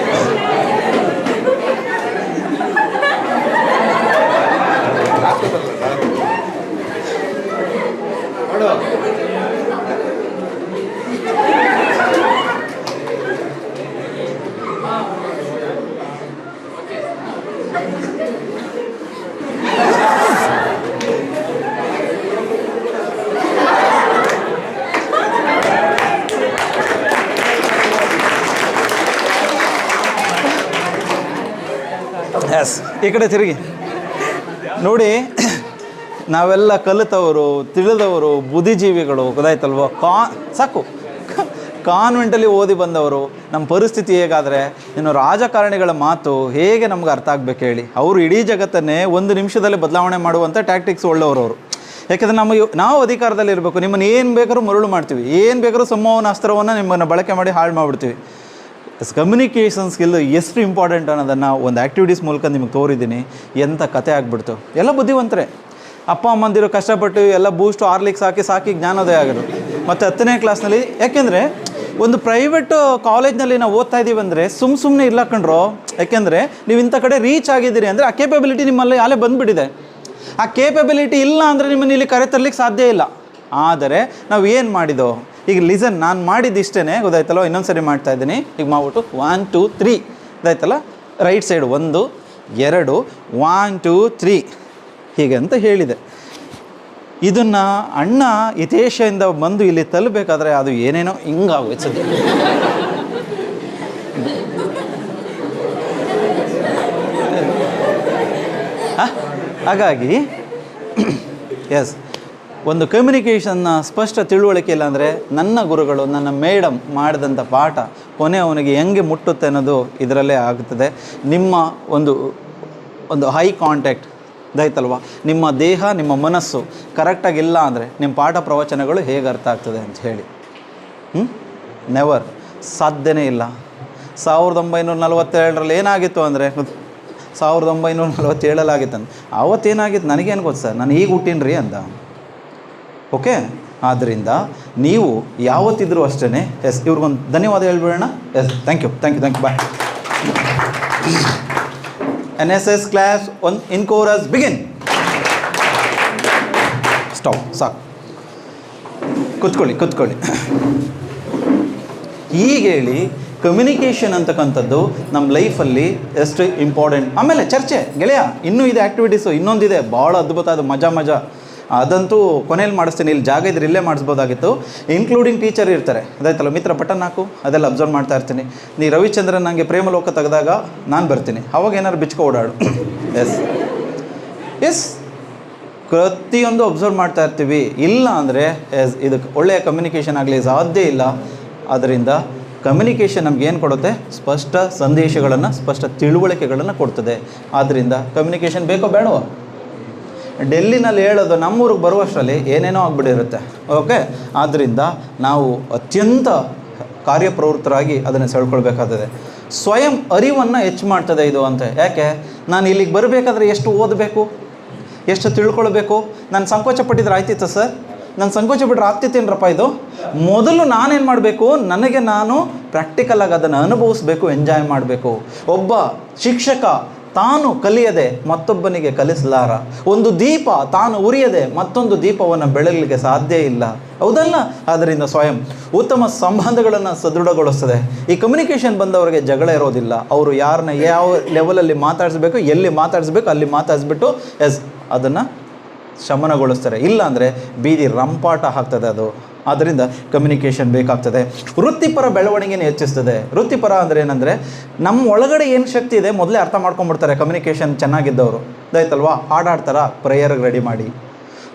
ಎಸ್, ಈ ಕಡೆ ತಿರುಗಿ ನೋಡಿ. ನಾವೆಲ್ಲ ಕಲಿತವರು, ತಿಳಿದವರು, ಬುದ್ಧಿಜೀವಿಗಳು, ಗೊತ್ತಾಯ್ತಲ್ವ? ಸಾಕು, ಕಾನ್ವೆಂಟಲ್ಲಿ ಓದಿ ಬಂದವರು. ನಮ್ಮ ಪರಿಸ್ಥಿತಿ ಹೇಗಾದರೆ ಇನ್ನು ರಾಜಕಾರಣಿಗಳ ಮಾತು ಹೇಗೆ ನಮ್ಗೆ ಅರ್ಥ ಆಗಬೇಕು ಹೇಳಿ? ಅವರು ಇಡೀ ಜಗತ್ತನ್ನೇ ಒಂದು ನಿಮಿಷದಲ್ಲಿ ಬದಲಾವಣೆ ಮಾಡುವಂಥ ಟ್ಯಾಕ್ಟಿಕ್ಸ್ ಒಳ್ಳೆಯವರು ಅವರು. ಯಾಕೆಂದರೆ ನಾವು ಅಧಿಕಾರದಲ್ಲಿ ಇರಬೇಕು. ನಿಮ್ಮನ್ನು ಏನು ಬೇಕಾದ್ರೂ ಮರುಳು ಮಾಡ್ತೀವಿ, ಏನು ಬೇಕಾದ್ರೂ ಸಂಮೋಹನ ಅಸ್ತ್ರವನ್ನು ನಿಮ್ಮನ್ನು ಬಳಕೆ ಮಾಡಿ ಹಾಳು ಮಾಡಿಬಿಡ್ತೀವಿ. ಕಮ್ಯುನಿಕೇಷನ್ ಸ್ಕಿಲ್ ಎಷ್ಟು ಇಂಪಾರ್ಟೆಂಟ್ ಅನ್ನೋದನ್ನು ಒಂದು ಆ್ಯಕ್ಟಿವಿಟೀಸ್ ಮೂಲಕ ನಿಮಗೆ ತೋರಿದ್ದೀನಿ. ಎಂಥ ಕತೆ ಆಗಿಬಿಡ್ತು. ಎಲ್ಲ ಬುದ್ಧಿವಂತರೇ, ಅಪ್ಪ ಅಮ್ಮಂದಿರು ಕಷ್ಟಪಟ್ಟು ಎಲ್ಲ ಬೂಸ್ಟು ಆರ್ಲಿಕ್ಸ್ ಸಾಕಿ ಜ್ಞಾನೋದಯ ಆಗೋದು. ಮತ್ತು 10ನೇ ಕ್ಲಾಸ್ನಲ್ಲಿ, ಯಾಕೆಂದರೆ ಒಂದು ಪ್ರೈವೇಟು ಕಾಲೇಜ್ನಲ್ಲಿ ನಾವು ಓದ್ತಾ ಇದ್ದೀವಿ ಅಂದರೆ ಸುಮ್ಮನೆ ಇಲ್ಲ ಕಣ್ರೋ. ಯಾಕೆಂದರೆ ನೀವು ಇಂಥ ಕಡೆ ರೀಚ್ ಆಗಿದ್ದೀರಿ ಅಂದರೆ ಆ ಕೇಪಬಿಲಿಟಿ ನಿಮ್ಮಲ್ಲಿ ಅಲ್ಲೇ ಬಂದುಬಿಟ್ಟಿದೆ. ಆ ಕೇಪಬಿಲಿಟಿ ಇಲ್ಲ ಅಂದರೆ ನಿಮ್ಮನ್ನು ಇಲ್ಲಿ ಕರೆ ತರಲಿಕ್ಕೆ ಸಾಧ್ಯ ಇಲ್ಲ. ಆದರೆ ನಾವು ಏನು ಮಾಡಿದೋ ಈಗ ಲಿಸನ್, ನಾನು ಮಾಡಿದ್ದಿಷ್ಟೇ, ಗೊತ್ತಾಯ್ತಲ್ಲ? ಇನ್ನೊಂದು ಸರಿ ಮಾಡ್ತಾಯಿದ್ದೀನಿ. ಈಗ ಮಾಡ್ಬಿಟ್ಟು 1 2 3 ಇದಾಯ್ತಲ್ಲ? ರೈಟ್ ಸೈಡ್ 1 2 1 2 3 ಹೀಗೆ ಅಂತ ಹೇಳಿದೆ. ಇದನ್ನು ಅಣ್ಣ ಹಿತೇಶದಿಂದ ಬಂದು ಇಲ್ಲಿ ತಲುಪಬೇಕಾದ್ರೆ ಅದು ಏನೇನೋ ಹಿಂಗಾಗೋಯ್ತು. ಹಾಗಾಗಿ ಎಸ್, ಒಂದು ಕಮ್ಯುನಿಕೇಷನ್ನ ಸ್ಪಷ್ಟ ತಿಳುವಳಿಕೆ ಇಲ್ಲ ಅಂದರೆ ನನ್ನ ಗುರುಗಳು, ನನ್ನ ಮೇಡಮ್ ಮಾಡಿದಂಥ ಪಾಠ ಕೊನೆ ಅವನಿಗೆ ಹೆಂಗೆ ಮುಟ್ಟುತ್ತೆ ಅನ್ನೋದು ಇದರಲ್ಲೇ ಆಗುತ್ತದೆ. ನಿಮ್ಮ ಒಂದು ಹೈ ಕಾಂಟ್ಯಾಕ್ಟ್ ಇದಾಯ್ತಲ್ವ? ನಿಮ್ಮ ದೇಹ, ನಿಮ್ಮ ಮನಸ್ಸು ಕರೆಕ್ಟಾಗಿಲ್ಲ ಅಂದರೆ ನಿಮ್ಮ ಪಾಠ ಪ್ರವಚನಗಳು ಹೇಗೆ ಅರ್ಥ ಆಗ್ತದೆ ಅಂತ ಹೇಳಿ. ನೆವರ್, ಸಾಧ್ಯನೇ ಇಲ್ಲ. 1947ರಲ್ಲಿ ಏನಾಗಿತ್ತು ಅಂದರೆ 1947 ಆಗಿತ್ತಂತ. ಆವತ್ತೇನಾಗಿತ್ತು ನನಗೇನು ಗೊತ್ತು ಸರ್, ನಾನು ಈಗ ಹುಟ್ಟೀನಿ ರೀ ಅಂತ. ಓಕೆ, ಆದ್ದರಿಂದ ನೀವು ಯಾವತ್ತಿದ್ರೂ ಅಷ್ಟೇ. ಎಸ್, ಇವ್ರಿಗೊಂದು ಧನ್ಯವಾದ ಹೇಳ್ಬಿಡೋಣ. Yes, thank you bye. NSS class in chorus begin. Stop, ಸಾಕು, ಕೂತ್ಕೊಳ್ಳಿ. ಹೀಗೆ ಹೇಳಿ ಕಮ್ಯುನಿಕೇಷನ್ ಅಂತಕ್ಕಂಥದ್ದು ನಮ್ಮ ಲೈಫಲ್ಲಿ ಎಷ್ಟು ಇಂಪಾರ್ಟೆಂಟ್. ಆಮೇಲೆ ಚರ್ಚೆ ಗೆಳೆಯ, ಇನ್ನೂ ಇದೆ ಆ್ಯಕ್ಟಿವಿಟೀಸು, ಇನ್ನೊಂದಿದೆ ಭಾಳ ಅದ್ಭುತ, ಅದು ಮಜಾ. ಅದಂತೂ ಕೊನೆಯಲ್ಲಿ ಮಾಡಿಸ್ತೀನಿ. ಇಲ್ಲಿ ಜಾಗ ಇದ್ರೆ ಇಲ್ಲೇ ಮಾಡಿಸ್ಬೋದಾಗಿತ್ತು. ಇನ್ಕ್ಲೂಡಿಂಗ್ ಟೀಚರ್ ಇರ್ತಾರೆ, ಅದಾಯ್ತಲ್ಲ? ಮಿತ್ರ ಬಟನ್ ಹಾಕು, ಅದೆಲ್ಲ ಅಬ್ಸರ್ವ್ ಮಾಡ್ತಾ ಇರ್ತೀನಿ. ನೀ ರವಿಚಂದ್ರನ್ ನನಗೆ ಪ್ರೇಮಲೋಕ ತೆಗೆದಾಗ ನಾನು ಬರ್ತೀನಿ, ಅವಾಗ ಏನಾದ್ರು ಬಿಚ್ಕೊ ಓಡಾಡು. ಎಸ್, ಪ್ರತಿಯೊಂದು ಅಬ್ಸರ್ವ್ ಮಾಡ್ತಾ ಇರ್ತೀವಿ. ಇಲ್ಲ ಅಂದರೆ ಇದಕ್ಕೆ ಒಳ್ಳೆಯ ಕಮ್ಯುನಿಕೇಷನ್ ಆಗಲಿ ಸಾಧ್ಯ ಇಲ್ಲ. ಆದ್ದರಿಂದ ಕಮ್ಯುನಿಕೇಷನ್ ನಮ್ಗೆ ಏನು ಕೊಡುತ್ತೆ? ಸ್ಪಷ್ಟ ಸಂದೇಶಗಳನ್ನು, ಸ್ಪಷ್ಟ ತಿಳುವಳಿಕೆಗಳನ್ನು ಕೊಡ್ತದೆ. ಆದ್ದರಿಂದ ಕಮ್ಯುನಿಕೇಷನ್ ಬೇಕೋ ಬೇಡವೋ? ಡೆಲ್ಲಿನಲ್ಲಿ ಹೇಳೋದು ನಮ್ಮೂರಿಗೆ ಬರುವಷ್ಟರಲ್ಲಿ ಏನೇನೋ ಆಗಿಬಿಟ್ಟಿರುತ್ತೆ. ಓಕೆ, ಆದ್ದರಿಂದ ನಾವು ಅತ್ಯಂತ ಕಾರ್ಯಪ್ರವೃತ್ತರಾಗಿ ಅದನ್ನು ಸೆಳ್ಕೊಳ್ಬೇಕಾಗ್ತದೆ. ಸ್ವಯಂ ಅರಿವನ್ನು ಹೆಚ್ಚು ಮಾಡ್ತದೆ ಇದು ಅಂತ. ಯಾಕೆ? ನಾನು ಇಲ್ಲಿಗೆ ಬರಬೇಕಾದ್ರೆ ಎಷ್ಟು ಓದಬೇಕು? ಎಷ್ಟು ತಿಳ್ಕೊಳ್ಬೇಕು. ನಾನು ಸಂಕೋಚ ಪಟ್ಟಿದ್ರೆ ಆಯ್ತಿತ್ತು ಸರ್, ನಾನು ಸಂಕೋಚ ಬಿಟ್ಟರೆ ಆಗ್ತಿತ್ತೇನ್ರಪ್ಪ ಇದು? ಮೊದಲು ನಾನೇನು ಮಾಡಬೇಕು, ನನಗೆ ನಾನು ಪ್ರಾಕ್ಟಿಕಲಾಗಿ ಅದನ್ನು ಅನುಭವಿಸ್ಬೇಕು, ಎಂಜಾಯ್ ಮಾಡಬೇಕು. ಒಬ್ಬ ಶಿಕ್ಷಕ ತಾನು ಕಲಿಯದೆ ಮತ್ತೊಬ್ಬನಿಗೆ ಕಲಿಸಲಾರ. ಒಂದು ದೀಪ ತಾನು ಉರಿಯದೆ ಮತ್ತೊಂದು ದೀಪವನ್ನು ಬೆಳಗಲಿಕ್ಕೆ ಸಾಧ್ಯ ಇಲ್ಲ, ಹೌದಲ್ಲ? ಆದ್ದರಿಂದ ಸ್ವಯಂ ಉತ್ತಮ ಸಂಬಂಧಗಳನ್ನು ಸದೃಢಗೊಳಿಸ್ತದೆ. ಈ ಕಮ್ಯುನಿಕೇಷನ್ ಬಂದವರಿಗೆ ಜಗಳ ಇರೋದಿಲ್ಲ. ಅವರು ಯಾರನ್ನ ಯಾವ ಲೆವೆಲಲ್ಲಿ ಮಾತಾಡಿಸ್ಬೇಕು, ಎಲ್ಲಿ ಮಾತಾಡಿಸ್ಬೇಕು ಅಲ್ಲಿ ಮಾತಾಡಿಸ್ಬಿಟ್ಟು ಅದನ್ನು ಶಮನಗೊಳಿಸ್ತಾರೆ. ಇಲ್ಲಾಂದರೆ ಬೀದಿ ರಂಪಾಟ ಆಗ್ತದೆ ಅದು. ಆದ್ದರಿಂದ ಕಮ್ಯುನಿಕೇಷನ್ ಬೇಕಾಗ್ತದೆ. ವೃತ್ತಿಪರ ಬೆಳವಣಿಗೆನ ಹೆಚ್ಚಿಸ್ತದೆ. ವೃತ್ತಿಪರ ಅಂದರೆ ಏನಂದರೆ ನಮ್ಮ ಒಳಗಡೆ ಏನು ಶಕ್ತಿ ಇದೆ ಮೊದಲೇ ಅರ್ಥ ಮಾಡ್ಕೊಂಡ್ಬಿಡ್ತಾರೆ ಕಮ್ಯುನಿಕೇಷನ್ ಚೆನ್ನಾಗಿದ್ದವರು. ಅದಾಯ್ತಲ್ವಾ? ಹಾಡಾಡ್ತಾರ, ಪ್ರೇಯರ್ಗೆ ರೆಡಿ ಮಾಡಿ.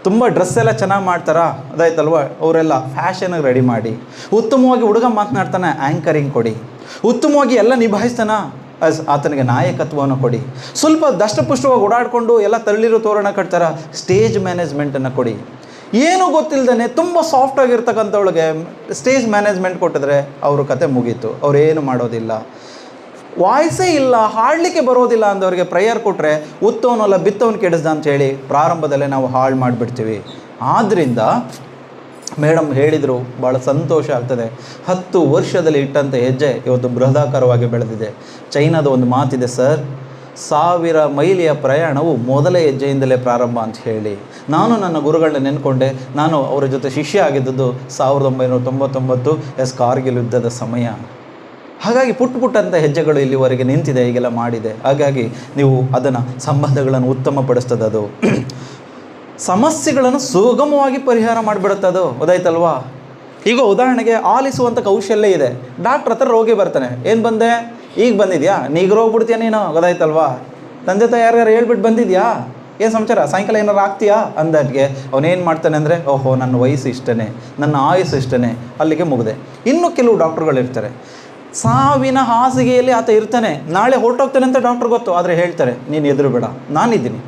ತುಂಬ ಡ್ರೆಸ್ ಎಲ್ಲ ಚೆನ್ನಾಗಿ ಮಾಡ್ತಾರಾ, ಅದಾಯ್ತಲ್ವ, ಅವರೆಲ್ಲ ಫ್ಯಾಷನ್ಗೆ ರೆಡಿ ಮಾಡಿ. ಉತ್ತಮವಾಗಿ ಹುಡುಗ ಮಾತನಾಡ್ತಾನೆ, ಆ್ಯಂಕರಿಂಗ್ ಕೊಡಿ. ಉತ್ತಮವಾಗಿ ಎಲ್ಲ ನಿಭಾಯಿಸ್ತಾನ, ಆತನಿಗೆ ನಾಯಕತ್ವವನ್ನು ಕೊಡಿ. ಸ್ವಲ್ಪ ದಷ್ಟಪುಷ್ಟವಾಗಿ ಓಡಾಡಿಕೊಂಡು ಎಲ್ಲ ತಳ್ಳಿರೋ ತೋರಣ ಕಟ್ತಾರ, ಸ್ಟೇಜ್ ಮ್ಯಾನೇಜ್ಮೆಂಟನ್ನು ಕೊಡಿ. ಏನೂ ಗೊತ್ತಿಲ್ಲದೇ ತುಂಬ ಸಾಫ್ಟಾಗಿರ್ತಕ್ಕಂಥವಳಿಗೆ ಸ್ಟೇಜ್ ಮ್ಯಾನೇಜ್ಮೆಂಟ್ ಕೊಟ್ಟಿದ್ರೆ ಅವ್ರ ಕತೆ ಮುಗೀತು. ಅವರೇನು ಮಾಡೋದಿಲ್ಲ, ವಾಯ್ಸೇ ಇಲ್ಲ, ಹಾಡಲಿಕ್ಕೆ ಬರೋದಿಲ್ಲ ಅಂದವ್ರಿಗೆ ಪ್ರೇಯರ್ ಕೊಟ್ಟರೆ ಉತ್ತವನಲ್ಲ ಬಿತ್ತವನು ಕೆಡಿಸ್ದ ಅಂಥೇಳಿ ಪ್ರಾರಂಭದಲ್ಲೇ ನಾವು ಹಾಳು ಮಾಡಿಬಿಡ್ತೀವಿ. ಆದ್ದರಿಂದ ಮೇಡಮ್ ಹೇಳಿದರು, ಭಾಳ ಸಂತೋಷ ಆಗ್ತದೆ. 10 ವರ್ಷದಲ್ಲಿ ಇಟ್ಟಂಥ ಹೆಜ್ಜೆ ಇವತ್ತು ಬೃಹದಾಕಾರವಾಗಿ ಬೆಳೆದಿದೆ. ಚೈನಾದ ಒಂದು ಮಾತಿದೆ ಸರ್, 1000 ಮೈಲಿಯ ಪ್ರಯಾಣವು ಮೊದಲ ಹೆಜ್ಜೆಯಿಂದಲೇ ಪ್ರಾರಂಭ ಅಂತ ಹೇಳಿ. ನಾನು ನನ್ನ ಗುರುಗಳನ್ನ ನೆನ್ಕೊಂಡೆ. ನಾನು ಅವರ ಜೊತೆ ಶಿಷ್ಯ ಆಗಿದ್ದದ್ದು 1999 ಕಾರ್ಗಿಲ್ ಯುದ್ಧದ ಸಮಯ. ಹಾಗಾಗಿ ಪುಟ್ಟಂಥ ಹೆಜ್ಜೆಗಳು ಇಲ್ಲಿವರೆಗೆ ನಿಂತಿದೆ, ಈಗೆಲ್ಲ ಮಾಡಿದೆ. ಹಾಗಾಗಿ ನೀವು ಅದನ್ನು ಸಂಬಂಧಗಳನ್ನು ಉತ್ತಮಪಡಿಸ್ತದೆ. ಅದು ಸಮಸ್ಯೆಗಳನ್ನು ಸುಗಮವಾಗಿ ಪರಿಹಾರ ಮಾಡಿಬಿಡುತ್ತೆ ಅದು, ಗೊತ್ತಾಯ್ತಲ್ವಾ? ಈಗ ಉದಾಹರಣೆಗೆ ಆಲಿಸುವಂಥ ಕೌಶಲ್ಯ ಇದೆ. ಡಾಕ್ಟ್ರ್ ಹತ್ರ ರೋಗಿ ಬರ್ತಾನೆ, ಏನು ಬಂದೆ, ಈಗ ಬಂದಿದ್ಯಾ, ನೀಗ ಹೋಗ್ಬಿಡ್ತೀಯ ನೀನು, ಗೊತ್ತಾಯ್ತಲ್ವಾ? ತಂದೆ ತಾಯಿ ಯಾರ್ಯಾರು ಹೇಳ್ಬಿಟ್ಟು ಬಂದಿದ್ಯಾ, ಏನು ಸಮಾಚಾರ, ಸಾಯಂಕಾಲ ಏನಾರು ಆಗ್ತೀಯಾ ಅಂದಾಟಿಗೆ ಅವನೇನು ಮಾಡ್ತಾನೆ ಅಂದರೆ, ಓಹೋ ನನ್ನ ವಯಸ್ಸು ಇಷ್ಟೇ, ನನ್ನ ಆಯುಸ್ಸು ಇಷ್ಟೇ, ಅಲ್ಲಿಗೆ ಮುಗಿದೆ. ಇನ್ನು ಕೆಲವು ಡಾಕ್ಟ್ರುಗಳಿರ್ತಾರೆ, ಸಾವಿನ ಹಾಸಿಗೆಯಲ್ಲಿ ಆತ ಇರ್ತಾನೆ, ನಾಳೆ ಹೊರಟೋಗ್ತಾನೆ ಅಂತ ಡಾಕ್ಟ್ರ್ ಗೊತ್ತು, ಆದರೆ ಹೇಳ್ತಾರೆ ನೀನು ಎದುರು ಬೇಡ, ನಾನಿದ್ದೀನಿ.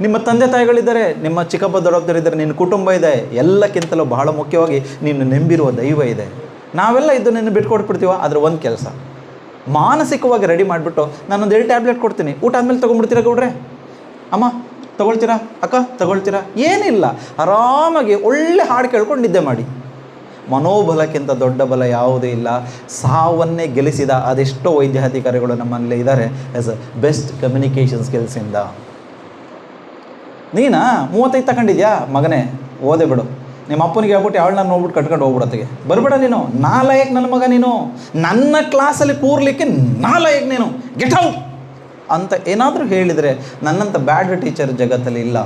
ನಿಮ್ಮ ತಂದೆ ತಾಯಿಗಳಿದ್ದಾರೆ, ನಿಮ್ಮ ಚಿಕ್ಕಪ್ಪ ದೊಡ್ಡಪ್ಪರಿದ್ದಾರೆ, ನಿನ್ನ ಕುಟುಂಬ ಇದೆ, ಎಲ್ಲಕ್ಕಿಂತಲೂ ಬಹಳ ಮುಖ್ಯವಾಗಿ ನೀನು ನಂಬಿರುವ ದೈವ ಇದೆ. ನಾವೆಲ್ಲ ಇದು ನಿನ್ನ ಬಿಟ್ಕೊಟ್ಬಿಡ್ತೀವ. ಆದರೆ ಒಂದು ಕೆಲಸ, ಮಾನಸಿಕವಾಗಿ ರೆಡಿ ಮಾಡಿಬಿಟ್ಟು ನಾನೊಂದು 2 ಟ್ಯಾಬ್ಲೆಟ್ ಕೊಡ್ತೀನಿ, ಊಟ ಆದಮೇಲೆ ತೊಗೊಂಡ್ಬಿಡ್ತೀರಾ ಗೌಡ್ರೆ, ಅಮ್ಮ ತೊಗೊಳ್ತೀರಾ, ಅಕ್ಕ ತೊಗೊಳ್ತೀರಾ, ಏನಿಲ್ಲ, ಆರಾಮಾಗಿ ಒಳ್ಳೆ ಹಾಡು ಕೇಳ್ಕೊಂಡು ನಿದ್ದೆ ಮಾಡಿ. ಮನೋಬಲಕ್ಕಿಂತ ದೊಡ್ಡ ಬಲ ಯಾವುದೂ ಇಲ್ಲ. ಸಾವನ್ನೇ ಗೆಲ್ಲಿಸಿದ ಅದೆಷ್ಟೋ ವೈದ್ಯಾಧಿಕಾರಿಗಳು ನಮ್ಮಲ್ಲಿ ಇದ್ದಾರೆ ಆ್ಯಸ್ ಅ ಬೆಸ್ಟ್ ಕಮ್ಯುನಿಕೇಷನ್ ಸ್ಕಿಲ್ಸಿಂದ. ನೀನಾ 35 ತಗೊಂಡಿದ್ಯಾ ಮಗನೇ, ಓದೇ ಬಿಡು. ನಿಮ್ಮ ಅಪ್ಪನಿಗೆ ಹೇಳ್ಬಿಟ್ಟು ಅವಳನ್ನ ನೋಡ್ಬಿಟ್ಟು ಕಟ್ಕೊಂಡು ಹೋಗ್ಬಿಡತ್ತಿಗೆ ಬರಬೇಡ ನೀನು. ನಾಲಾಯಕ್ ನನ್ನ ಮಗ ನೀನು, ನನ್ನ ಕ್ಲಾಸಲ್ಲಿ ಕೂರ್ಲಿಕ್ಕೆ ನಾಲಾಯಕ್ ನೀನು, ಗೆಟ್ ಔಟ್ ಅಂತ ಏನಾದರೂ ಹೇಳಿದರೆ ನನ್ನಂಥ ಬ್ಯಾಡ್ ಟೀಚರ್ ಜಗತ್ತಲ್ಲಿ ಇಲ್ಲ,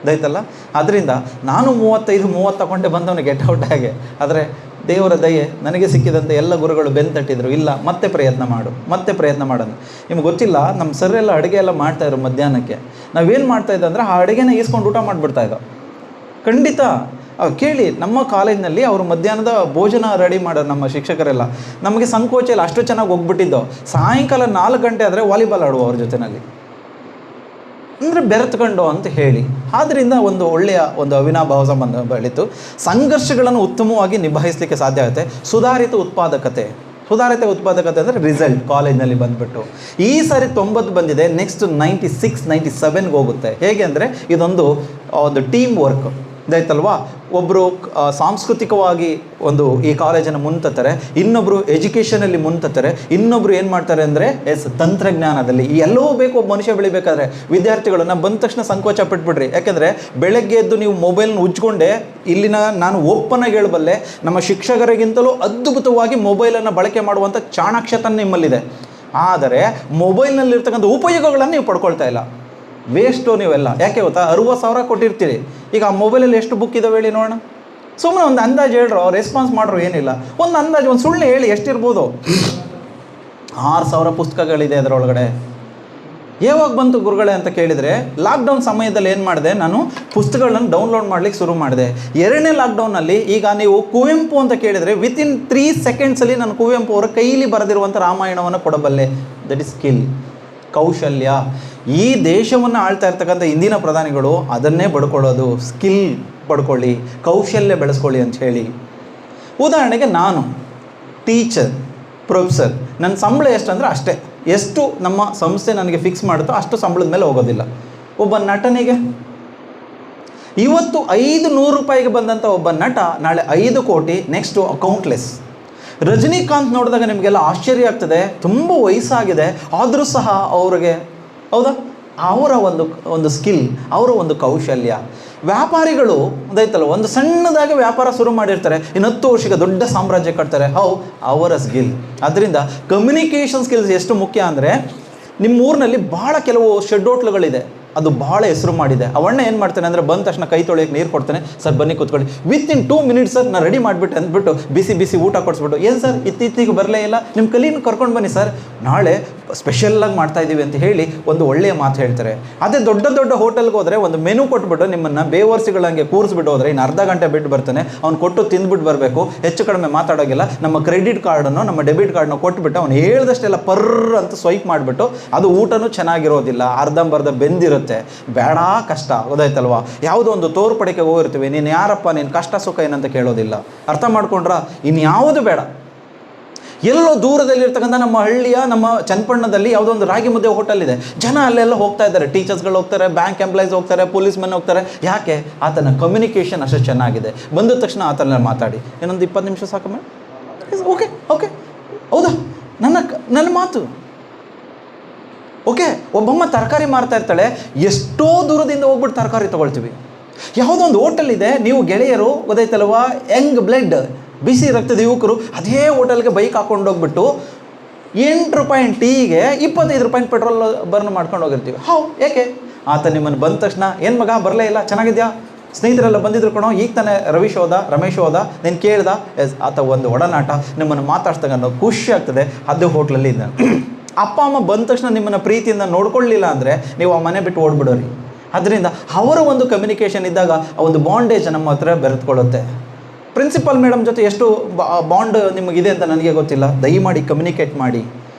ದಯತಲ್ಲ. ಅದರಿಂದ ನಾನು 35-30 ತಗೊಂಡೆ ಬಂದವನು ಗೆಟ್ ಔಟ್ ಹಾಗೆ. ಆದರೆ ದೇವರ ದಯೆ ನನಗೆ ಸಿಕ್ಕಿದಂತೆ ಎಲ್ಲ ಗುರುಗಳು ಬೆನ್ನು ತಟ್ಟಿದ್ರು, ಇಲ್ಲ ಮತ್ತೆ ಪ್ರಯತ್ನ ಮಾಡೋಣ. ನಿಮ್ಗೆ ಗೊತ್ತಿಲ್ಲ, ನಮ್ಮ ಸರ್ ಅಡುಗೆ ಎಲ್ಲ ಮಾಡ್ತಾಯಿದ್ರು ಮಧ್ಯಾಹ್ನಕ್ಕೆ. ನಾವೇನು ಮಾಡ್ತಾಯಿದ್ದೆ ಅಂದರೆ ಆ ಅಡುಗೆನ ಈಸ್ಕೊಂಡು ಊಟ ಮಾಡಿಬಿಡ್ತಾಯಿದ್ದೋ. ಖಂಡಿತ ಕೇಳಿ, ನಮ್ಮ ಕಾಲೇಜಿನಲ್ಲಿ ಅವರು ಮಧ್ಯಾಹ್ನದ ಭೋಜನ ರೆಡಿ ಮಾಡೋರು ನಮ್ಮ ಶಿಕ್ಷಕರೆಲ್ಲ. ನಮಗೆ ಸಂಕೋಚ ಇಲ್ಲ, ಅಷ್ಟು ಚೆನ್ನಾಗಿ ಹೋಗ್ಬಿಟ್ಟಿದ್ದೋ. ಸಾಯಂಕಾಲ 4 ಗಂಟೆ ಆದರೆ ವಾಲಿಬಾಲ್ ಆಡುವ ಅವ್ರ ಜೊತೆಯಲ್ಲಿ, ಅಂದರೆ ಬೆರೆತ್ಕೊಂಡು ಅಂತ ಹೇಳಿ. ಆದ್ದರಿಂದ ಒಂದು ಒಳ್ಳೆಯ ಒಂದು ಅವಿನಾಭಾವ ಸಂಬಂಧ ಬೆಳೀತು. ಸಂಘರ್ಷಗಳನ್ನು ಉತ್ತಮವಾಗಿ ನಿಭಾಯಿಸಲಿಕ್ಕೆ ಸಾಧ್ಯ ಆಗುತ್ತೆ. ಸುಧಾರಿತ ಉತ್ಪಾದಕತೆ ಅಂದರೆ ರಿಸಲ್ಟ್ ಕಾಲೇಜ್ನಲ್ಲಿ ಬಂದುಬಿಟ್ಟು ಈ ಸಾರಿ 90 ಬಂದಿದೆ, ನೆಕ್ಸ್ಟ್ 96-97ಗೆ ಹೋಗುತ್ತೆ. ಹೇಗೆ ಅಂದರೆ ಇದೊಂದು ಟೀಮ್ ವರ್ಕ್ ಇದಾಯ್ತಲ್ವಾ. ಒಬ್ಬರು ಸಾಂಸ್ಕೃತಿಕವಾಗಿ ಒಂದು ಈ ಕಾಲೇಜನ್ನು ಮುನ್ತತ್ತಾರೆ, ಇನ್ನೊಬ್ಬರು ಎಜುಕೇಷನಲ್ಲಿ ಮುನ್ತತ್ತಾರೆ, ಇನ್ನೊಬ್ಬರು ಏನು ಮಾಡ್ತಾರೆ ಅಂದರೆ ತಂತ್ರಜ್ಞಾನದಲ್ಲಿ. ಈ ಎಲ್ಲವೂ ಬೇಕು ಒಬ್ಬ ಮನುಷ್ಯ ಬೆಳಿಬೇಕಾದ್ರೆ. ವಿದ್ಯಾರ್ಥಿಗಳು ನಾವು ಬಂದ ತಕ್ಷಣ ಸಂಕೋಚ ಪಟ್ಬಿಡ್ರಿ, ಯಾಕೆಂದರೆ ಬೆಳಗ್ಗೆ ಎದ್ದು ನೀವು ಮೊಬೈಲ್ನ ಉಜ್ಕೊಂಡೆ, ಇಲ್ಲಿನ ನಾನು ಓಪನ್ನಾಗಿ ಹೇಳಬಲ್ಲೆ, ನಮ್ಮ ಶಿಕ್ಷಕರಿಗಿಂತಲೂ ಅದ್ಭುತವಾಗಿ ಮೊಬೈಲನ್ನು ಬಳಕೆ ಮಾಡುವಂಥ ಚಾಣಾಕ್ಷತನ ನಿಮ್ಮಲ್ಲಿದೆ. ಆದರೆ ಮೊಬೈಲ್ನಲ್ಲಿರ್ತಕ್ಕಂಥ ಉಪಯೋಗಗಳನ್ನು ನೀವು ಪಡ್ಕೊಳ್ತಾ ಇಲ್ಲ, ವೇಸ್ಟು ನೀವೆಲ್ಲ. ಯಾಕೆ ಗೊತ್ತಾ, 60,000 ಕೊಟ್ಟಿರ್ತೀರಿ. ಈಗ ಆ ಮೊಬೈಲಲ್ಲಿ ಎಷ್ಟು ಬುಕ್ ಇದಾವೆ ಹೇಳಿ ನೋಡೋಣ. ಸುಮ್ಮನೆ ಒಂದು ಅಂದಾಜು ಹೇಳ್ರೋ, ರೆಸ್ಪಾನ್ಸ್ ಮಾಡ್ರೋ, ಏನಿಲ್ಲ, ಒಂದು ಅಂದಾಜು, ಒಂದು ಸುಳ್ಳು ಹೇಳಿ ಎಷ್ಟಿರ್ಬೋದು. 6,000 ಪುಸ್ತಕಗಳಿದೆ ಅದರೊಳಗಡೆ. ಯಾವಾಗ ಬಂತು ಗುರುಗಳೇ ಅಂತ ಕೇಳಿದರೆ, ಲಾಕ್ಡೌನ್ ಸಮಯದಲ್ಲಿ ಏನು ಮಾಡಿದೆ, ನಾನು ಪುಸ್ತಕಗಳನ್ನು ಡೌನ್ಲೋಡ್ ಮಾಡಲಿಕ್ಕೆ ಶುರು ಮಾಡಿದೆ. 2ನೇ ಲಾಕ್ಡೌನಲ್ಲಿ ಈಗ ನೀವು ಕುವೆಂಪು ಅಂತ ಕೇಳಿದರೆ ವಿತಿನ್ 3 ಸೆಕೆಂಡ್ಸಲ್ಲಿ ನಾನು ಕುವೆಂಪು ಅವರ ಕೈಲಿ ಬರೆದಿರುವಂಥ ರಾಮಾಯಣವನ್ನು ಕೊಡಬಲ್ಲೆ. ದಟ್ ಇಸ್ ಸ್ಕಿಲ್, ಕೌಶಲ್ಯ. ಈ ದೇಶವನ್ನು ಆಳ್ತಾ ಇರ್ತಕ್ಕಂಥ ಇಂದಿನ ಪ್ರಧಾನಿಗಳು ಅದನ್ನೇ ಬಡ್ಕೊಳ್ಳೋದು. ಸ್ಕಿಲ್ ಪಡ್ಕೊಳ್ಳಿ, ಕೌಶಲ್ಯ ಬೆಳೆಸ್ಕೊಳ್ಳಿ ಅಂತ ಹೇಳಿ. ಉದಾಹರಣೆಗೆ ನಾನು ಟೀಚರ್, ಪ್ರೊಫೆಸರ್, ನನ್ನ ಸಂಬಳ ಎಷ್ಟು ಅಂದರೆ ಅಷ್ಟೇ, ಎಷ್ಟು ನಮ್ಮ ಸಂಸ್ಥೆ ನನಗೆ ಫಿಕ್ಸ್ ಮಾಡುತ್ತೋ ಅಷ್ಟು ಸಂಬಳದ ಮೇಲೆ ಹೋಗೋದಿಲ್ಲ. ಒಬ್ಬ ನಟನಿಗೆ ಇವತ್ತು 500 ರೂಪಾಯಿಗೆ ಬಂದಂಥ ಒಬ್ಬ ನಟ ನಾಳೆ 5 ಕೋಟಿ, ನೆಕ್ಸ್ಟು ಅಕೌಂಟ್ಲೆಸ್. ರಜನಿಕಾಂತ್ ನೋಡಿದಾಗ ನಿಮಗೆಲ್ಲ ಆಶ್ಚರ್ಯ ಆಗ್ತದೆ, ತುಂಬ ವಯಸ್ಸಾಗಿದೆ ಆದರೂ ಸಹ ಅವ್ರಿಗೆ, ಹೌದಾ, ಅವರ ಒಂದು ಸ್ಕಿಲ್, ಅವರ ಒಂದು ಕೌಶಲ್ಯ. ವ್ಯಾಪಾರಿಗಳು ಅದೈತಲ್ಲ, ಒಂದು ಸಣ್ಣದಾಗಿ ವ್ಯಾಪಾರ ಶುರು ಮಾಡಿರ್ತಾರೆ, ಇನ್ನು 10 ವರ್ಷಕ್ಕೆ ದೊಡ್ಡ ಸಾಮ್ರಾಜ್ಯ ಕಟ್ತಾರೆ. ಅವರ ಸ್ಕಿಲ್. ಅದರಿಂದ ಕಮ್ಯುನಿಕೇಷನ್ ಸ್ಕಿಲ್ಸ್ ಎಷ್ಟು ಮುಖ್ಯ ಅಂದರೆ, ನಿಮ್ಮ ಊರಿನಲ್ಲಿ ಭಾಳ ಕೆಲವು ಶೆಡ್ ಹೋಟ್ಲುಗಳಿದೆ, ಅದು ಭಾಳ ಹೆಸರು ಮಾಡಿದೆ. ಅವಣ್ಣ ಏನು ಮಾಡ್ತಾನೆ ಅಂದರೆ, ಬಂದ ತಕ್ಷಣ ಕೈ ತೊಳೆಯೋಕ್ಕೆ ನೀರು ಕೊಡ್ತಾನೆ, ಸರ್ ಬನ್ನಿ ಕೂತ್ಕೊಳ್ಳಿ, ವಿತಿನ್ 2 ಮಿನಿಟ್ಸ್ ಸರ್ ನಾನು ರೆಡಿ ಮಾಡಿಬಿಟ್ಟು ಅಂದ್ಬಿಟ್ಟು ಬಿಸಿ ಬಿಸಿ ಊಟ ಕೊಡಿಸ್ಬಿಟ್ಟು, ಏನು ಸರ್ ಇತ್ತೀಚೆಗೆ ಬರಲೇ ಇಲ್ಲ, ನಿಮ್ಮ ಕಲೀನ ಕರ್ಕೊಂಡು ಬನ್ನಿ ಸರ್, ನಾಳೆ ಸ್ಪೆಷಲ್ಲಾಗಿ ಮಾಡ್ತಾಯಿದ್ದೀವಿ ಅಂತ ಹೇಳಿ ಒಂದು ಒಳ್ಳೆಯ ಮಾತು ಹೇಳ್ತಾರೆ. ಅದೇ ದೊಡ್ಡ ದೊಡ್ಡ ಹೋಟೆಲ್ಗೆ ಹೋದರೆ ಒಂದು ಮೆನು ಕೊಟ್ಬಿಟ್ಟು ನಿಮ್ಮನ್ನು ಬೇವರ್ಸಿಗಳಂಗೆ ಕೂರಿಸ್ಬಿಟ್ಟು ಹೋದರೆ ಇನ್ನು ಅರ್ಧ ಗಂಟೆ ಬಿಟ್ಟು ಬರ್ತಾನೆ, ಅವ್ನು ಕೊಟ್ಟು ತಿಂದ್ಬಿಟ್ಟು ಬರಬೇಕು, ಹೆಚ್ಚು ಕಡಿಮೆ ಮಾತಾಡೋಗಿಲ್ಲ, ನಮ್ಮ ಕ್ರೆಡಿಟ್ ಕಾರ್ಡನ್ನು ನಮ್ಮ ಡೆಬಿಟ್ ಕಾರ್ಡನ್ನು ಕೊಟ್ಬಿಟ್ಟು ಅವ್ನು ಹೇಳ್ದಷ್ಟೆಲ್ಲ ಪರ್ರ್ ಅಂತ ಸ್ವೈಪ್ ಮಾಡಿಬಿಟ್ಟು, ಅದು ಊಟನೂ ಚೆನ್ನಾಗಿರೋದಿಲ್ಲ, ಅರ್ಧಂಬರ್ಧ ಬೆಂದಿರುತ್ತೆ, ಬೇಡ ಕಷ್ಟ, ಗೊತ್ತಾಯ್ತಲ್ವಾ. ಯಾವುದೋ ಒಂದು ತೋರ್ಪಡಿಕೆ ಹೋಗಿರ್ತೀವಿ, ನೀನು ಯಾರಪ್ಪ, ನೀನು ಕಷ್ಟ ಸುಖ ಏನಂತ ಕೇಳೋದಿಲ್ಲ, ಅರ್ಥ ಮಾಡ್ಕೊಂಡ್ರ, ಇನ್ಯಾವುದು ಬೇಡ. ಎಲ್ಲೋ ದೂರದಲ್ಲಿರ್ತಕ್ಕಂಥ ನಮ್ಮ ಹಳ್ಳಿಯ, ನಮ್ಮ ಚನ್ನಪಣ್ಣದಲ್ಲಿ ಯಾವುದೋ ಒಂದು ರಾಗಿ ಮುದ್ದೆ ಹೋಟೆಲ್ ಇದೆ, ಜನ ಅಲ್ಲೆಲ್ಲ ಹೋಗ್ತಾ ಇದ್ದಾರೆ, ಟೀಚರ್ಸ್ಗಳು ಹೋಗ್ತಾರೆ, ಬ್ಯಾಂಕ್ ಎಂಪ್ಲಾಯೀಸ್ ಹೋಗ್ತಾರೆ, ಪೊಲೀಸ್ ಮೆನ್ ಹೋಗ್ತಾರೆ. ಯಾಕೆ? ಆತನ ಕಮ್ಯುನಿಕೇಷನ್ ಅಷ್ಟು ಚೆನ್ನಾಗಿದೆ. ಬಂದ ತಕ್ಷಣ ಆತನ ಮಾತಾಡಿ, ಇನ್ನೊಂದು 20 ನಿಮಿಷ ಸಾಕಮ್ಮ, ಓಕೆ ಓಕೆ, ಹೌದಾ, ನನ್ನ ಮಾತು ಓಕೆ. ಒಬ್ಬಮ್ಮ ತರಕಾರಿ ಮಾರ್ತಾ ಇರ್ತಾಳೆ, ಎಷ್ಟೋ ದೂರದಿಂದ ಹೋಗ್ಬಿಟ್ಟು ತರಕಾರಿ ತೊಗೊಳ್ತೀವಿ. ಯಾವುದೋ ಒಂದು ಹೋಟೆಲ್ ಇದೆ, ನೀವು ಗೆಳೆಯರು ಗೊತ್ತಾಯ್ತಲ್ವಾ, ಯಂಗ್ ಬ್ಲಡ್, ಬಿಸಿ ರಕ್ತದ ಯುವಕರು, ಅದೇ ಹೋಟೆಲ್ಗೆ ಬೈಕ್ ಹಾಕೊಂಡು ಹೋಗ್ಬಿಟ್ಟು 8 ರೂಪಾಯಿ ಟೀಗೆ 25 ರೂಪಾಯಿ ಪೆಟ್ರೋಲ್ ಬರ್ನ್ ಮಾಡ್ಕೊಂಡು ಹೋಗಿರ್ತೀವಿ. ಏಕೆ? ಆತ ನಿಮ್ಮನ್ನು ಬಂದ ತಕ್ಷಣ, ಏನು ಮಗ ಬರಲೇ ಇಲ್ಲ, ಚೆನ್ನಾಗಿದೆಯಾ, ಸ್ನೇಹಿತರೆಲ್ಲ ಬಂದಿದ್ರು ಕಣೋ, ಈಗ ತಾನೇ ರಮೇಶ್ ಹೋದ, ನೀನು ಕೇಳ್ದ, ಎಸ್, ಆತ ಒಂದು ಒಡನಾಟ, ನಿಮ್ಮನ್ನು ಮಾತಾಡ್ಸ್ದಾಗ ಅನ್ನೋ ಖುಷಿ ಆಗ್ತದೆ. ಅದೇ ಹೋಟ್ಲಲ್ಲಿ ಇದ್ದ. ಅಪ್ಪ ಅಮ್ಮ ಬಂದ ತಕ್ಷಣ ನಿಮ್ಮನ್ನು ಪ್ರೀತಿಯಿಂದ ನೋಡ್ಕೊಳ್ಳಿಲ್ಲ ಅಂದರೆ ನೀವು ಆ ಮನೆ ಬಿಟ್ಟು ಓಡ್ಬಿಡೋರಿ. ಅದರಿಂದ ಅವರ ಒಂದು ಕಮ್ಯುನಿಕೇಷನ್ ಇದ್ದಾಗ ಆ ಒಂದು ಬಾಂಡೇಜ್ ನಮ್ಮ ಹತ್ರ ಬೆರೆತ್ಕೊಳ್ಳುತ್ತೆ. ಪ್ರಿನ್ಸಿಪಲ್ ಮೇಡಮ್ ಜೊತೆ ಎಷ್ಟು ಬಾಂಡ್ ನಿಮಗಿದೆ ಅಂತ ನನಗೆ ಗೊತ್ತಿಲ್ಲ, ದಯಮಾಡಿ ಕಮ್ಯುನಿಕೇಟ್ ಮಾಡಿ,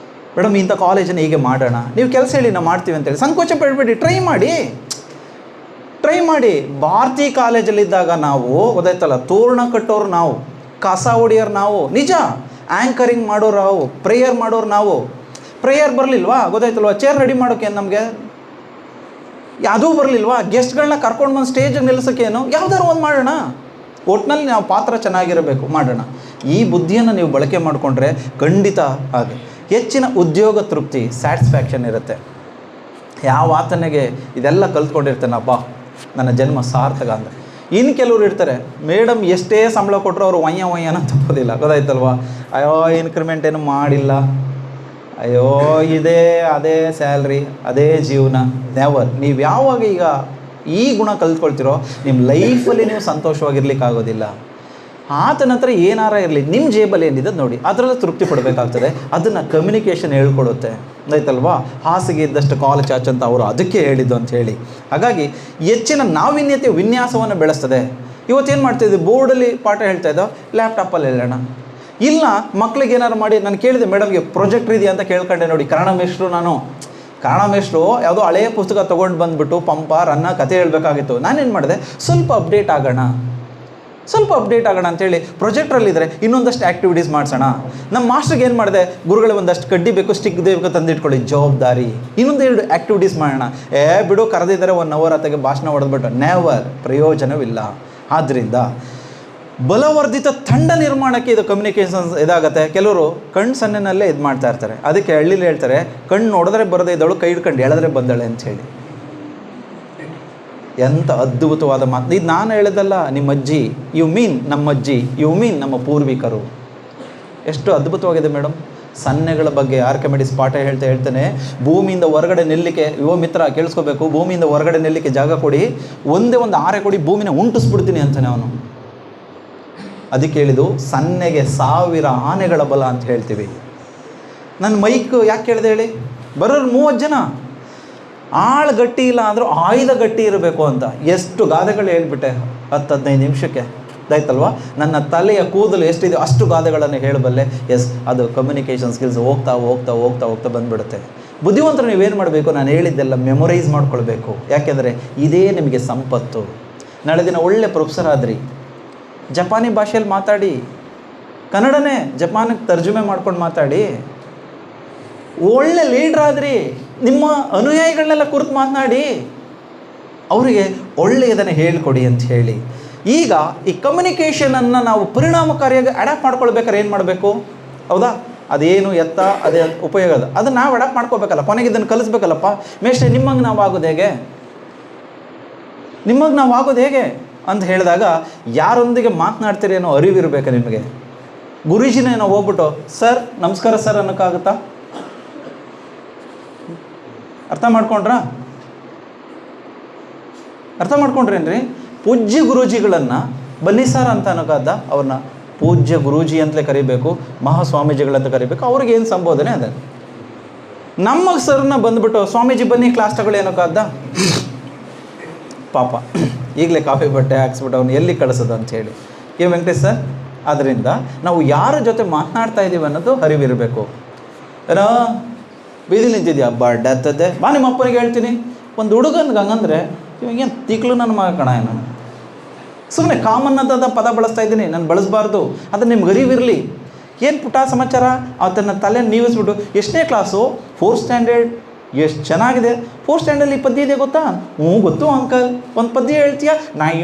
ಮೇಡಮ್ ಇಂಥ ಕಾಲೇಜನ್ನು ಹೀಗೆ ಮಾಡೋಣ, ನೀವು ಕೆಲಸ ಹೇಳಿ ನಾವು ಮಾಡ್ತೀವಿ ಅಂತೇಳಿ ಸಂಕೋಚ ಪಡಬೇಡಿ, ಟ್ರೈ ಮಾಡಿ. ಭಾರತಿ ಕಾಲೇಜಲ್ಲಿದ್ದಾಗ ನಾವು ಗೊತ್ತಾಯ್ತಲ್ಲ, ತೋರಣ ಕಟ್ಟೋರು ನಾವು, ಕಸ ಹೊಡಿಯೋರು ನಾವು, ನಿಜ, ಆ್ಯಂಕರಿಂಗ್ ಮಾಡೋರು ನಾವು, ಪ್ರೇಯರ್ ಮಾಡೋರು ನಾವು. ಪ್ರೇಯರ್ ಬರಲಿಲ್ವಾ, ಗೊತ್ತಾಯ್ತಲ್ವ, ಚೇರ್ ರೆಡಿ ಮಾಡೋಕೆ ನಮಗೆ ಯಾವುದೂ ಬರಲಿಲ್ವಾ, ಗೆಸ್ಟ್ಗಳನ್ನ ಕರ್ಕೊಂಡು ಬಂದು ಸ್ಟೇಜಿಗೆ ನಿಲ್ಲಿಸೋಕ್ಕೇನು, ಯಾವುದಾದ್ರು ಒಂದು ಮಾಡೋಣ, ಒಟ್ಟಿನಲ್ಲಿ ನಾವು ಪಾತ್ರ ಚೆನ್ನಾಗಿರಬೇಕು, ಮಾಡೋಣ. ಈ ಬುದ್ಧಿಯನ್ನು ನೀವು ಬಳಕೆ ಮಾಡಿಕೊಂಡ್ರೆ ಖಂಡಿತ ಹಾಗೆ ಹೆಚ್ಚಿನ ಉದ್ಯೋಗ ತೃಪ್ತಿ, ಸ್ಯಾಟಿಸ್ಫ್ಯಾಕ್ಷನ್ ಇರುತ್ತೆ. ಯಾವ ಆತನಿಗೆ ಇದೆಲ್ಲ ಕಲ್ತ್ಕೊಂಡಿರ್ತಾನಪ್ಪ, ನನ್ನ ಜನ್ಮ ಸಾರ್ಥಕ ಅಂತ. ಇನ್ನು ಕೆಲವರು ಇರ್ತಾರೆ, ಮೇಡಮ್ ಎಷ್ಟೇ ಸಂಬಳ ಕೊಟ್ಟರು ಅವರು ಒಯ್ಯನ ತಪ್ಪೋದಿಲ್ಲ, ಗೊತ್ತಾಯ್ತಲ್ವ, ಅಯ್ಯೋ ಇನ್ಕ್ರಿಮೆಂಟ್ ಏನು ಮಾಡಿಲ್ಲ, ಅಯ್ಯೋ ಅದೇ ಸ್ಯಾಲ್ರಿ, ಅದೇ ಜೀವನ. ನೆವರ್. ನೀವು ಯಾವಾಗ ಈಗ ಈ ಗುಣ ಕಲ್ತ್ಕೊಳ್ತಿರೋ ನಿಮ್ಮ ಲೈಫಲ್ಲಿ ನೀವು ಸಂತೋಷವಾಗಿರ್ಲಿಕ್ಕಾಗೋದಿಲ್ಲ. ಆತನ ಹತ್ರ ಏನಾರ ಇರಲಿ, ನಿಮ್ಮ ಜೇಬಲ್ಲಿ ಏನಿದೆ ನೋಡಿ, ಅದರಲ್ಲೂ ತೃಪ್ತಿ ಪಡಬೇಕಾಗ್ತದೆ. ಅದನ್ನು ಕಮ್ಯುನಿಕೇಷನ್ ಹೇಳ್ಕೊಡುತ್ತೆ, ಆಯ್ತಲ್ವಾ. ಹಾಸಿಗೆ ಇದ್ದಷ್ಟು ಕಾಲು ಚಾಚು ಅಂತ ಅವರು ಅದಕ್ಕೆ ಹೇಳಿದ್ದು ಅಂತ ಹೇಳಿ. ಹಾಗಾಗಿ ಹೆಚ್ಚಿನ ನಾವೀನ್ಯತೆ ವಿನ್ಯಾಸವನ್ನು ಬೆಳೆಸ್ತದೆ. ಇವತ್ತೇನು ಮಾಡ್ತಾಯಿದ್ವಿ, ಬೋರ್ಡಲ್ಲಿ ಪಾಠ ಹೇಳ್ತಾ ಇದ್ದೋ, ಲ್ಯಾಪ್ಟಾಪಲ್ಲಿ ಹೇಳೋಣ. ಇಲ್ಲ, ಮಕ್ಳಿಗೆ ಏನಾರು ಮಾಡಿ, ನಾನು ಕೇಳಿದೆ ಮೇಡಮ್ಗೆ ಪ್ರೊಜೆಕ್ಟ್ರ್ ಇದೆಯಾ ಅಂತ ಕೇಳ್ಕೊಂಡೆ ನೋಡಿ. ಕನ್ನಡ ಮೇಷ್ಟ್ರು ಯಾವುದೋ ಹಳೆಯ ಪುಸ್ತಕ ತೊಗೊಂಡು ಬಂದುಬಿಟ್ಟು ಪಂಪ ರನ್ನ ಕತೆ ಹೇಳಬೇಕಾಗಿತ್ತು. ನಾನೇನು ಮಾಡಿದೆ, ಸ್ವಲ್ಪ ಅಪ್ಡೇಟ್ ಆಗೋಣ ಅಂತೇಳಿ ಪ್ರೊಜೆಕ್ಟ್ರಲ್ಲಿದ್ದರೆ ಇನ್ನೊಂದಷ್ಟು ಆ್ಯಕ್ಟಿವಿಟೀಸ್ ಮಾಡಿಸೋಣ. ನಮ್ಮ ಮಾಸ್ಟ್ರಿಗೆ ಏನು ಮಾಡಿದೆ, ಗುರುಗಳೇ ಒಂದಷ್ಟು ಕಡ್ಡಿ ಬೇಕು, ಸ್ಟಿಕ್ ಬೇಕು ತಂದಿಟ್ಕೊಳ್ಳಿ, ಜವಾಬ್ದಾರಿ. ಇನ್ನೊಂದೆರಡು ಆ್ಯಕ್ಟಿವಿಟೀಸ್ ಮಾಡೋಣ. ಬಿಡು, ಕರೆದಿದ್ದಾರೆ 1 ಅವರ್ ಆತಗೆ ಭಾಷಣ ಹೊಡೆದ್ಬಿಟ್ಟು, ನೆವರ್, ಪ್ರಯೋಜನವಿಲ್ಲ. ಆದ್ದರಿಂದ ಬಲವರ್ಧಿತ ತಂಡ ನಿರ್ಮಾಣಕ್ಕೆ ಇದು ಕಮ್ಯುನಿಕೇಷನ್ಸ್ ಇದಾಗುತ್ತೆ. ಕೆಲವರು ಕಣ್ಣು ಸನ್ನೆನಲ್ಲೇ ಇದು ಮಾಡ್ತಾ ಇರ್ತಾರೆ. ಅದಕ್ಕೆ ಹಳ್ಳಿಲಿ ಹೇಳ್ತಾರೆ, ಕಣ್ಣು ನೋಡಿದ್ರೆ ಬರದೇ ಇದ್ದವಳು ಕೈ ಹಿಡ್ಕೊಂಡು ಎಳೆದ್ರೆ ಬಂದಳೆ ಅಂತ ಹೇಳಿ. ಎಂಥ ಅದ್ಭುತವಾದ ಮಾತು ಇದು. ನಾನು ಹೇಳೋದಲ್ಲ, ನಿಮ್ಮ ಅಜ್ಜಿ, ನಮ್ಮ ಅಜ್ಜಿ, ನಮ್ಮ ಪೂರ್ವಿಕರು. ಎಷ್ಟು ಅದ್ಭುತವಾಗಿದೆ ಮೇಡಮ್. ಸನ್ನೆಗಳ ಬಗ್ಗೆ ಆರ್ಕಿಮಿಡೀಸ್ ಪಾಠ ಹೇಳ್ತಾನೆ, ಭೂಮಿಯಿಂದ ಹೊರಗಡೆ ನಿಲ್ಲಕ್ಕೆ, ಯುವ ಮಿತ್ರ ಕೇಳಿಸ್ಕೋಬೇಕು, ಭೂಮಿಯಿಂದ ಹೊರಗಡೆ ನಿಲ್ಲಕ್ಕೆ ಜಾಗ ಕೊಡಿ, ಒಂದೇ ಒಂದು ಆರೆ ಕೊಡಿ, ಭೂಮಿನ ಉಂಟಿಸ್ಬಿಡ್ತೀನಿ ಅಂತಾನೆ ಅವನು. ಅದಕ್ಕೆ ಹೇಳಿದ್ದು, ಸನ್ನೆಗೆ 1000 ಆನೆಗಳ ಬಲ ಅಂತ ಹೇಳ್ತೀವಿ. ನನ್ನ ಮೈಕ್ ಯಾಕೆ ಕೇಳಿದೆ ಹೇಳಿ, ಬರೋರು 30 ಜನ, ಆಳು ಗಟ್ಟಿ ಇಲ್ಲ ಅಂದರೂ ಆಯುಧ ಗಟ್ಟಿ ಇರಬೇಕು ಅಂತ. ಎಷ್ಟು ಗಾದೆಗಳು ಹೇಳ್ಬಿಟ್ಟೆ 10-15 ನಿಮಿಷಕ್ಕೆ, ಆಯ್ತಲ್ವ. ನನ್ನ ತಲೆಯ ಕೂದಲು ಎಷ್ಟಿದೆ ಅಷ್ಟು ಗಾದೆಗಳನ್ನು ಹೇಳಬಲ್ಲೆ. ಎಸ್, ಅದು ಕಮ್ಯುನಿಕೇಷನ್ ಸ್ಕಿಲ್ಸ್ ಹೋಗ್ತಾ ಬಂದುಬಿಡುತ್ತೆ. ಬುದ್ಧಿವಂತರು ನೀವೇನು ಮಾಡಬೇಕು, ನಾನು ಹೇಳಿದ್ದೆಲ್ಲ ಮೆಮೊರೈಸ್ ಮಾಡ್ಕೊಳ್ಬೇಕು. ಯಾಕೆಂದರೆ ಇದೇ ನಿಮಗೆ ಸಂಪತ್ತು. ನಾಳೆ ದಿನ ಒಳ್ಳೆ ಪ್ರೊಫೆಸರ್ ಆದ್ರಿ, ಜಪಾನಿ ಭಾಷೆಯಲ್ಲಿ ಮಾತಾಡಿ, ಕನ್ನಡನೇ ಜಪಾನಿಗೆ ತರ್ಜುಮೆ ಮಾಡ್ಕೊಂಡು ಮಾತಾಡಿ. ಒಳ್ಳೆ ಲೀಡ್ರ್ ಆದ್ರಿ, ನಿಮ್ಮ ಅನುಯಾಯಿಗಳನ್ನೆಲ್ಲ ಕುರಿತು ಮಾತನಾಡಿ. ಅವರಿಗೆ ಒಳ್ಳೆಯದನ್ನು ಹೇಳಿಕೊಡಿ ಅಂತ ಹೇಳಿ. ಈಗ ಈ ಕಮ್ಯುನಿಕೇಷನನ್ನು ನಾವು ಪರಿಣಾಮಕಾರಿಯಾಗಿ ಅಡ್ಯಾಪ್ಟ್ ಮಾಡ್ಕೊಳ್ಬೇಕಾದ್ರೆ ಏನು ಮಾಡಬೇಕು? ಹೌದಾ? ಅದೇನು ಎತ್ತ ಅದೇ ಉಪಯೋಗ ಅದನ್ನು ನಾವು ಅಡ್ಯಾಪ್ಟ್ ಮಾಡ್ಕೋಬೇಕಲ್ಲ, ಕೊನೆಗೆ ಇದನ್ನು ಕಲಿಸ್ಬೇಕಲ್ಲಪ್ಪ. ಮೇಷ್ಟ್ರೆ ನಿಮ್ಮಂಗೆ ನಾವು ಆಗೋದು ಹೇಗೆ, ನಿಮಗೆ ನಾವು ಆಗೋದು ಹೇಗೆ ಅಂತ ಹೇಳಿದಾಗ ಯಾರೊಂದಿಗೆ ಮಾತನಾಡ್ತೀರಿ ಅನ್ನೋ ಅರಿವಿರಬೇಕು ನಿಮಗೆ. ಗುರೂಜಿನೇ ನಾವು ಹೋಗ್ಬಿಟ್ಟು ಸರ್ ನಮಸ್ಕಾರ ಸರ್ ಅನ್ನೋಕ್ಕಾಗುತ್ತಾ? ಅರ್ಥ ಮಾಡ್ಕೊಂಡ್ರೇನ್ರಿ? ಪೂಜ್ಯ ಗುರೂಜಿಗಳನ್ನು ಬನ್ನಿ ಸರ್ ಅಂತ ಅನ್ನೋಕ್ಕಾದ? ಅವ್ರನ್ನ ಪೂಜ್ಯ ಗುರೂಜಿ ಅಂತಲೇ ಕರಿಬೇಕು, ಮಹಾಸ್ವಾಮೀಜಿಗಳಂತ ಕರಿಬೇಕು. ಅವ್ರಿಗೆ ಏನು ಸಂಬೋಧನೆ ಅದ? ನಮ್ಮ ಸರ್ನ ಬಂದುಬಿಟ್ಟು ಸ್ವಾಮೀಜಿ ಬನ್ನಿ ಕ್ಲಾಸ್ ತಗೊಳ್ಳಿ ಅನ್ನೋಕ್ಕಾದ? ಪಾಪ ಈಗಲೇ ಕಾಫಿ ಬಟ್ಟೆ ಹಾಕ್ಸ್ಬಿಟ್ಟು ಅವ್ನು ಎಲ್ಲಿ ಕಳಿಸೋದು ಅಂಥೇಳಿ. ವೆಂಕಟೇಶ್ ಸರ್, ಆದ್ದರಿಂದ ನಾವು ಯಾರ ಜೊತೆ ಮಾತನಾಡ್ತಾ ಇದ್ದೀವಿ ಅನ್ನೋದು ಅರಿವಿರಬೇಕು. ಏನೋ ಬೀದಿ ನಿಂತಿದ್ಯಾ ಬಡ್ಡೆ ಹತ್ತದೆ, ಬಾ ನಿಮ್ಮ ಅಪ್ಪನಿಗೆ ಹೇಳ್ತೀನಿ. ಒಂದು ಹುಡುಗನ್ಗೆ ಹಂಗಂದ್ರೆ ಇವಾಗೇನು ತಿಕ್ಲು ನನ್ನ ಮಗ ಕಣ, ನಾನು ಸುಮ್ಮನೆ ಕಾಮನ್ ಅಂತ ಪದ ಬಳಸ್ತಾ ಇದ್ದೀನಿ, ನಾನು ಬಳಸಬಾರ್ದು. ಅದು ನಿಮ್ಗೆ ಅರಿವಿರಲಿ. ಏನು ಪುಟ್ಟ ಸಮಾಚಾರ ಅವತ್ತನ್ನ ತಲೆ ನೀವಿಸ್ಬಿಟ್ಟು ಎಷ್ಟನೇ ಕ್ಲಾಸು? 4th standard. ಎಷ್ಟು ಚೆನ್ನಾಗಿದೆ. 4th ಸ್ಟ್ಯಾಂಡರ್ಡಲ್ಲಿ ಈ ಪದ್ಯ ಇದೆ ಗೊತ್ತಾ? ಹ್ಞೂ ಗೊತ್ತು ಅಂಕಲ್. ಒಂದು ಪದ್ಯ ಹೇಳ್ತೀಯಾ? ನಾಯಿ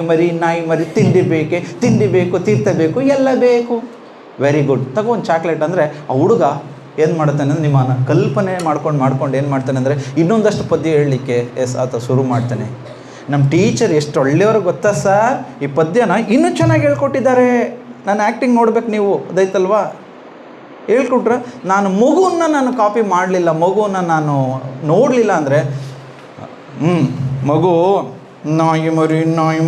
ಮರಿ ತಿಂಡಿ ಬೇಕು ತೀರ್ಥ ಬೇಕು ಎಲ್ಲ ಬೇಕು. ವೆರಿ ಗುಡ್, ತಗೋ ಒಂದು ಚಾಕ್ಲೇಟ್. ಅಂದರೆ ಆ ಹುಡುಗ ಏನು ಮಾಡ್ತಾನೆ ಅಂದರೆ ನಿಮ್ಮನ್ನು ಕಲ್ಪನೆ ಮಾಡ್ಕೊಂಡು ಏನು ಮಾಡ್ತಾನೆ ಅಂದರೆ ಇನ್ನೊಂದಷ್ಟು ಪದ್ಯ ಹೇಳಲಿಕ್ಕೆ ಆತ ಶುರು ಮಾಡ್ತಾನೆ. ನಮ್ಮ ಟೀಚರ್ ಎಷ್ಟು ಒಳ್ಳೆಯವ್ರಿಗೆ ಗೊತ್ತಾ ಸರ್, ಈ ಪದ್ಯನ ಇನ್ನೂ ಚೆನ್ನಾಗಿ ಹೇಳ್ಕೊಟ್ಟಿದ್ದಾರೆ. ನಾನು ಆ್ಯಕ್ಟಿಂಗ್ ನೋಡ್ಬೇಕು ನೀವು, ಅದೈತಲ್ವಾ? ಹೇಳ್ಕೊಟ್ರೆ ನಾನು ಕಾಪಿ ಮಾಡಲಿಲ್ಲ, ಮಗುವನ್ನು ನಾನು ನೋಡಲಿಲ್ಲ ಅಂದರೆ ಮಗು ನಾಯಿ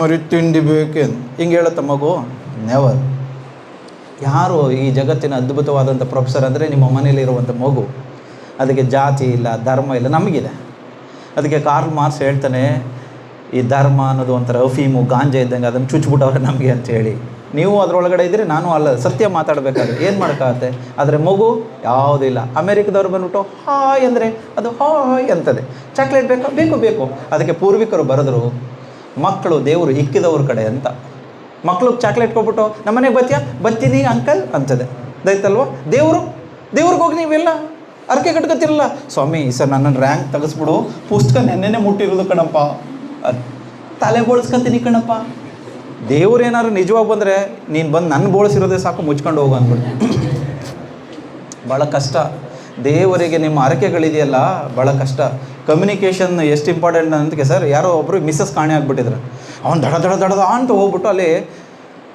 ಮರಿ ತಿಂಡಿ ಬೇಕೆ ಹಿಂಗೆ ಹೇಳುತ್ತೆ ಮಗು? ನೆವರ್. ಯಾರು ಈ ಜಗತ್ತಿನ ಅದ್ಭುತವಾದಂಥ ಪ್ರೊಫೆಸರ್ ಅಂದರೆ ನಿಮ್ಮ ಮನೇಲಿರುವಂಥ ಮಗು. ಅದಕ್ಕೆ ಜಾತಿ ಇಲ್ಲ, ಧರ್ಮ ಇಲ್ಲ, ನಮಗಿದೆ. ಅದಕ್ಕೆ ಕಾರ್ಲ್ ಮಾರ್ಕ್ಸ್ ಹೇಳ್ತಾನೆ, ಈ ಧರ್ಮ ಅನ್ನೋದು ಒಂಥರ ಅಫೀಮು ಗಾಂಜಾ ಇದ್ದಂಗೆ, ಅದನ್ನು ಚುಚ್ಚಿಬಿಟ್ಟವ್ರೆ ನಮಗೆ ಅಂಥೇಳಿ. ನೀವು ಅದರೊಳಗಡೆ ಇದ್ದರೆ ನಾನು ಅಲ್ಲ, ಸತ್ಯ ಮಾತಾಡಬೇಕಾದ್ರೆ ಏನು ಮಾಡೋಕ್ಕಾಗತ್ತೆ? ಆದರೆ ಮಗು ಯಾವುದೂ ಇಲ್ಲ. ಅಮೇರಿಕದವ್ರು ಬಂದ್ಬಿಟ್ಟು ಹಾಯ್ ಅಂದರೆ ಅದು ಹಾಯ್ ಅಂತದೆ. ಚಾಕ್ಲೇಟ್ ಬೇಕು. ಅದಕ್ಕೆ ಪೂರ್ವಿಕರು ಬರೆದ್ರು, ಮಕ್ಕಳು ದೇವರು ಇಕ್ಕಿದವ್ರ ಕಡೆ ಅಂತ. ಮಕ್ಕಳು ಚಾಕ್ಲೇಟ್ ಕೊಟ್ಬಿಟ್ಟು ನಮ್ಮನೆಗೆ ಬರ್ತೀನಿ ಅಂಕಲ್ ಅಂತದೆ. ಅದೈತಲ್ವ? ದೇವ್ರಿಗೆ ಹೋಗಿ ನೀವೆಲ್ಲ ಅರ್ಕೆ ಕಟ್ಕೊತಿರಲ್ಲ, ಸ್ವಾಮಿ ಸರ್ ನನ್ನನ್ನು ರ್ಯಾಂಕ್ ತೆಗೆಸ್ಬಿಡು, ಪುಸ್ತಕ ನೆನ್ನೆನೆ ಮುಟ್ಟಿರೋದು ಕಣಪ್ಪ, ತಲೆ ಬೋಳ್ಸ್ಕೊತೀನಿ ಕಣಪ್ಪ. ದೇವ್ರು ಏನಾದ್ರು ನಿಜವಾಗಿ ಬಂದರೆ ನೀನು ಬಂದು ನನ್ನ ಬೋಳಿಸಿರೋದೇ ಸಾಕು, ಮುಚ್ಕೊಂಡು ಹೋಗು ಅಂದ್ಬಿಟ್ಟು. ಭಾಳ ಕಷ್ಟ. ದೇವರಿಗೆ ನಿಮ್ಮ ಅರಕೆಗಳಿದೆಯಲ್ಲ ಭಾಳ ಕಷ್ಟ. ಕಮ್ಯುನಿಕೇಷನ್ ಎಷ್ಟು ಇಂಪಾರ್ಟೆಂಟ್ ಅಂತಕ್ಕೆ ಸರ್, ಯಾರೋ ಒಬ್ಬರು ಮಿಸ್ಸಸ್ ಕಾಣೆ ಆಗಿಬಿಟ್ಟಿದ್ರು. ಅವ್ನು ದಡ ಅಂತ ಹೋಗ್ಬಿಟ್ಟು ಅಲ್ಲಿ